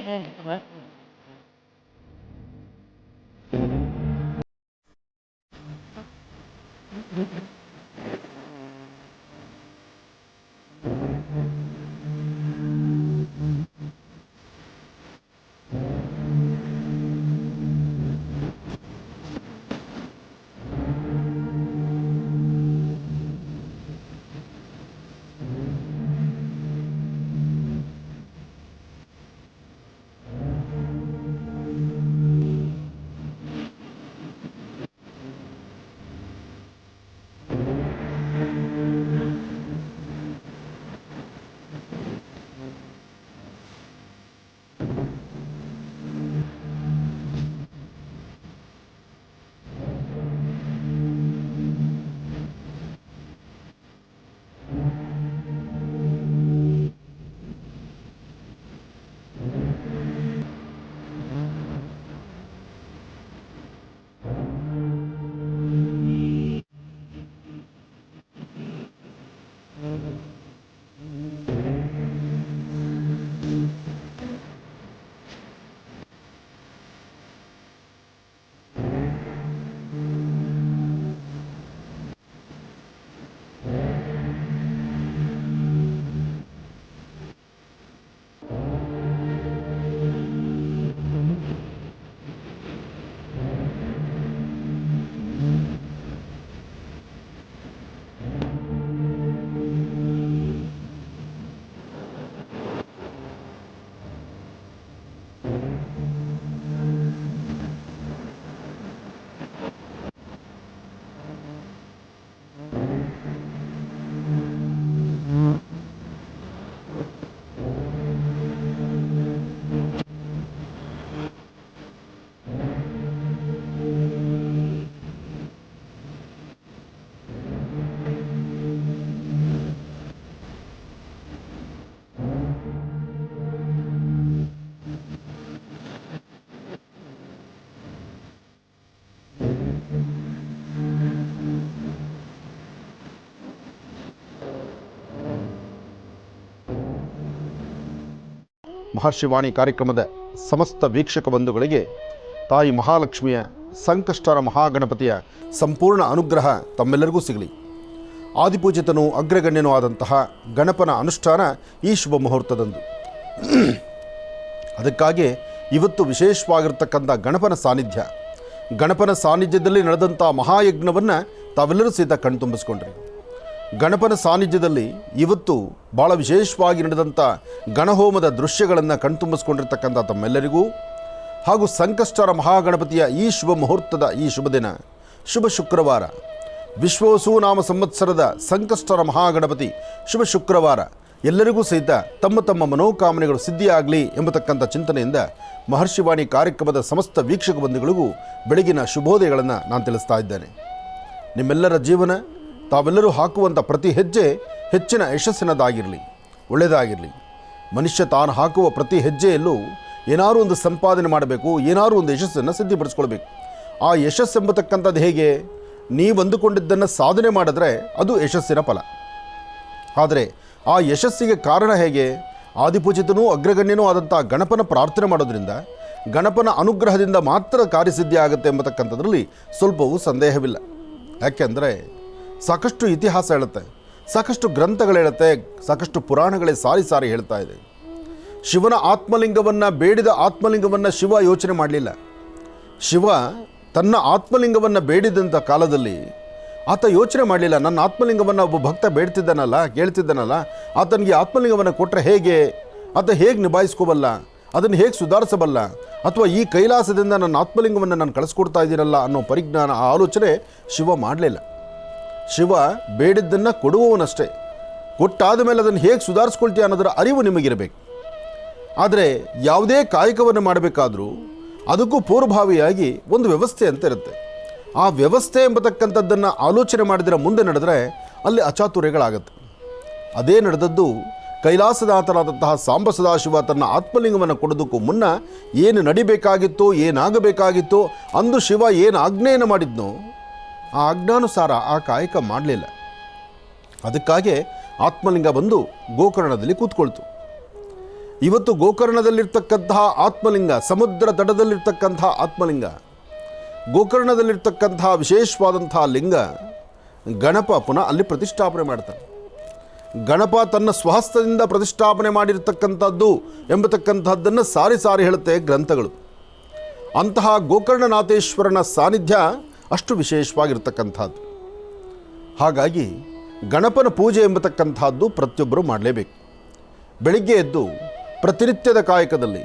ಮಹರ್ಷಿವಾಣಿ ಕಾರ್ಯಕ್ರಮದ ಸಮಸ್ತ ವೀಕ್ಷಕ ಬಂಧುಗಳಿಗೆ ತಾಯಿ ಮಹಾಲಕ್ಷ್ಮಿಯ ಸಂಕಷ್ಟರ ಮಹಾಗಣಪತಿಯ ಸಂಪೂರ್ಣ ಅನುಗ್ರಹ ತಮ್ಮೆಲ್ಲರಿಗೂ ಸಿಗಲಿ. ಆದಿಪೂಜಿತನೂ ಅಗ್ರಗಣ್ಯನೂ ಆದಂತಹ ಗಣಪನ ಅನುಷ್ಠಾನ ಈ ಶುಭ ಮುಹೂರ್ತದಂದು. ಅದಕ್ಕಾಗಿ ಇವತ್ತು ವಿಶೇಷವಾಗಿರ್ತಕ್ಕಂಥ ಗಣಪನ ಸಾನ್ನಿಧ್ಯದಲ್ಲಿ ನಡೆದಂಥ ಮಹಾಯಜ್ಞವನ್ನು ತಾವೆಲ್ಲರೂ ಸಹಿತ ಕಣ್ತುಂಬಿಸ್ಕೊಂಡ್ರಿ. ಗಣಪನ ಸಾನ್ನಿಧ್ಯದಲ್ಲಿ ಇವತ್ತು ಭಾಳ ವಿಶೇಷವಾಗಿ ನಡೆದಂಥ ಗಣಹೋಮದ ದೃಶ್ಯಗಳನ್ನು ಕಣ್ತುಂಬಿಸ್ಕೊಂಡಿರ್ತಕ್ಕಂಥ ತಮ್ಮೆಲ್ಲರಿಗೂ ಹಾಗೂ ಸಂಕಷ್ಟರ ಮಹಾಗಣಪತಿಯ ಈ ಶುಭ ಮುಹೂರ್ತದ ಈ ಶುಭ ದಿನ, ಶುಭ ಶುಕ್ರವಾರ, ವಿಶ್ವವಸು ನಾಮ ಸಂವತ್ಸರದ ಸಂಕಷ್ಟರ ಮಹಾಗಣಪತಿ ಶುಭ ಶುಕ್ರವಾರ, ಎಲ್ಲರಿಗೂ ಸಹಿತ ತಮ್ಮ ತಮ್ಮ ಮನೋಕಾಮನೆಗಳು ಸಿದ್ಧಿಯಾಗಲಿ ಎಂಬತಕ್ಕಂಥ ಚಿಂತನೆಯಿಂದ ಮಹರ್ಷಿವಾಣಿ ಕಾರ್ಯಕ್ರಮದ ಸಮಸ್ತ ವೀಕ್ಷಕ ಬಂಧುಗಳಿಗೂ ಬೆಳಗಿನ ಶುಭೋದಯಗಳನ್ನು ನಾನು ತಿಳಿಸ್ತಾ ಇದ್ದೇನೆ. ನಿಮ್ಮೆಲ್ಲರ ಜೀವನ, ತಾವೆಲ್ಲರೂ ಹಾಕುವಂಥ ಪ್ರತಿ ಹೆಜ್ಜೆ ಹೆಚ್ಚಿನ ಯಶಸ್ಸಿನದಾಗಿರಲಿ, ಒಳ್ಳೆಯದಾಗಿರಲಿ. ಮನುಷ್ಯ ತಾನು ಹಾಕುವ ಪ್ರತಿ ಹೆಜ್ಜೆಯಲ್ಲೂ ಏನಾದರೂ ಒಂದು ಸಂಪಾದನೆ ಮಾಡಬೇಕು, ಏನಾದರೂ ಒಂದು ಯಶಸ್ಸನ್ನು ಸಿದ್ಧಿಪಡಿಸ್ಕೊಳ್ಬೇಕು. ಆ ಯಶಸ್ಸೆಂಬತಕ್ಕಂಥದ್ದು ಹೇಗೆ? ನೀವು ಅಂದುಕೊಂಡಿದ್ದನ್ನು ಸಾಧನೆ ಮಾಡಿದ್ರೆ ಅದು ಯಶಸ್ಸಿನ ಫಲ. ಆದರೆ ಆ ಯಶಸ್ಸಿಗೆ ಕಾರಣ ಹೇಗೆ? ಆದಿಪೂಜಿತನೂ ಅಗ್ರಗಣ್ಯನೂ ಆದಂಥ ಗಣಪನ ಪ್ರಾರ್ಥನೆ ಮಾಡೋದ್ರಿಂದ, ಗಣಪನ ಅನುಗ್ರಹದಿಂದ ಮಾತ್ರ ಕಾರ್ಯಸಿದ್ಧಿ ಆಗುತ್ತೆ ಎಂಬತಕ್ಕಂಥದ್ರಲ್ಲಿ ಸ್ವಲ್ಪವೂ ಸಂದೇಹವಿಲ್ಲ. ಯಾಕೆಂದರೆ ಸಾಕಷ್ಟು ಇತಿಹಾಸ ಹೇಳುತ್ತೆ, ಸಾಕಷ್ಟು ಗ್ರಂಥಗಳು ಹೇಳುತ್ತೆ, ಸಾಕಷ್ಟು ಪುರಾಣಗಳೇ ಸಾರಿ ಹೇಳ್ತಾ ಇದೆ. ಶಿವನ ಆತ್ಮಲಿಂಗವನ್ನು, ಬೇಡಿದ ಆತ್ಮಲಿಂಗವನ್ನು ಶಿವ ಯೋಚನೆ ಮಾಡಲಿಲ್ಲ. ಶಿವ ತನ್ನ ಆತ್ಮಲಿಂಗವನ್ನು ಬೇಡಿದಂಥ ಕಾಲದಲ್ಲಿ ಆತ ಯೋಚನೆ ಮಾಡಲಿಲ್ಲ, ನನ್ನ ಆತ್ಮಲಿಂಗವನ್ನು ಒಬ್ಬ ಭಕ್ತ ಬೇಡ್ತಿದ್ದಾನಲ್ಲ, ಕೇಳ್ತಿದ್ದಾನಲ್ಲ, ಆತನಿಗೆ ಆತ್ಮಲಿಂಗವನ್ನು ಕೊಟ್ಟರೆ ಹೇಗೆ, ಆತ ಹೇಗೆ ನಿಭಾಯಿಸ್ಕೋಬಲ್ಲ, ಅದನ್ನು ಹೇಗೆ ಸುಧಾರಿಸಬಲ್ಲ, ಅಥವಾ ಈ ಕೈಲಾಸದಿಂದ ನನ್ನ ಆತ್ಮಲಿಂಗವನ್ನು ನಾನು ಕಳಿಸ್ಕೊಡ್ತಾ ಇದ್ದೀನಲ್ಲ ಅನ್ನೋ ಪರಿಜ್ಞಾನ, ಆ ಆಲೋಚನೆ ಶಿವ ಮಾಡಲಿಲ್ಲ. ಶಿವ ಬೇಡಿದ್ದನ್ನು ಕೊಡುವವನಷ್ಟೇ. ಕೊಟ್ಟಾದ ಮೇಲೆ ಅದನ್ನು ಹೇಗೆ ಸುಧಾರಿಸ್ಕೊಳ್ತೀಯ ಅನ್ನೋದರ ಅರಿವು ನಿಮಗಿರಬೇಕು. ಆದರೆ ಯಾವುದೇ ಕಾಯಕವನ್ನು ಮಾಡಬೇಕಾದ್ರೂ ಅದಕ್ಕೂ ಪೂರ್ವಭಾವಿಯಾಗಿ ಒಂದು ವ್ಯವಸ್ಥೆ ಅಂತ ಇರುತ್ತೆ. ಆ ವ್ಯವಸ್ಥೆ ಎಂಬತಕ್ಕಂಥದ್ದನ್ನು ಆಲೋಚನೆ ಮಾಡಿದರೆ ಮುಂದೆ ನಡೆದರೆ ಅಲ್ಲಿ ಅಚಾತುರ್ಯಗಳಾಗುತ್ತೆ. ಅದೇ ನಡೆದದ್ದು ಕೈಲಾಸದಾತನಾದಂತಹ ಸಾಂಬ ಸದಾಶಿವ ತನ್ನ ಆತ್ಮಲಿಂಗವನ್ನು ಕೊಡೋದಕ್ಕೂ ಮುನ್ನ ಏನು ನಡಿಬೇಕಾಗಿತ್ತೋ, ಏನಾಗಬೇಕಾಗಿತ್ತೋ, ಅಂದು ಶಿವ ಏನು ಆಜ್ಞೆಯನ್ನು ಮಾಡಿದ್ನೋ ಆ ಆಜ್ಞಾನುಸಾರ ಆ ಕಾಯಕ ಮಾಡಲಿಲ್ಲ. ಅದಕ್ಕಾಗಿ ಆತ್ಮಲಿಂಗ ಬಂದು ಗೋಕರ್ಣದಲ್ಲಿ ಕೂತ್ಕೊಳ್ತು. ಇವತ್ತು ಗೋಕರ್ಣದಲ್ಲಿರ್ತಕ್ಕಂತಹ ಆತ್ಮಲಿಂಗ, ಸಮುದ್ರ ತಟದಲ್ಲಿರ್ತಕ್ಕಂತಹ ಆತ್ಮಲಿಂಗ, ಗೋಕರ್ಣದಲ್ಲಿರ್ತಕ್ಕಂತಹ ವಿಶೇಷವಾದಂತಹ ಲಿಂಗ ಗಣಪ ಪುನಃ ಅಲ್ಲಿ ಪ್ರತಿಷ್ಠಾಪನೆ ಮಾಡ್ತಾನೆ. ಗಣಪ ತನ್ನ ಸ್ವಹಸ್ತದಿಂದ ಪ್ರತಿಷ್ಠಾಪನೆ ಮಾಡಿರ್ತಕ್ಕಂಥದ್ದು ಎಂಬತಕ್ಕಂಥದ್ದನ್ನು ಸಾರಿ ಹೇಳುತ್ತೆ ಗ್ರಂಥಗಳು. ಅಂತಹ ಗೋಕರ್ಣನಾಥೇಶ್ವರನ ಸಾನ್ನಿಧ್ಯ ಅಷ್ಟು ವಿಶೇಷವಾಗಿರ್ತಕ್ಕಂಥದ್ದು. ಹಾಗಾಗಿ ಗಣಪನ ಪೂಜೆ ಎಂಬತಕ್ಕಂಥದ್ದು ಪ್ರತಿಯೊಬ್ಬರು ಮಾಡಲೇಬೇಕು. ಬೆಳಿಗ್ಗೆ ಎದ್ದು ಪ್ರತಿನಿತ್ಯದ ಕಾಯಕದಲ್ಲಿ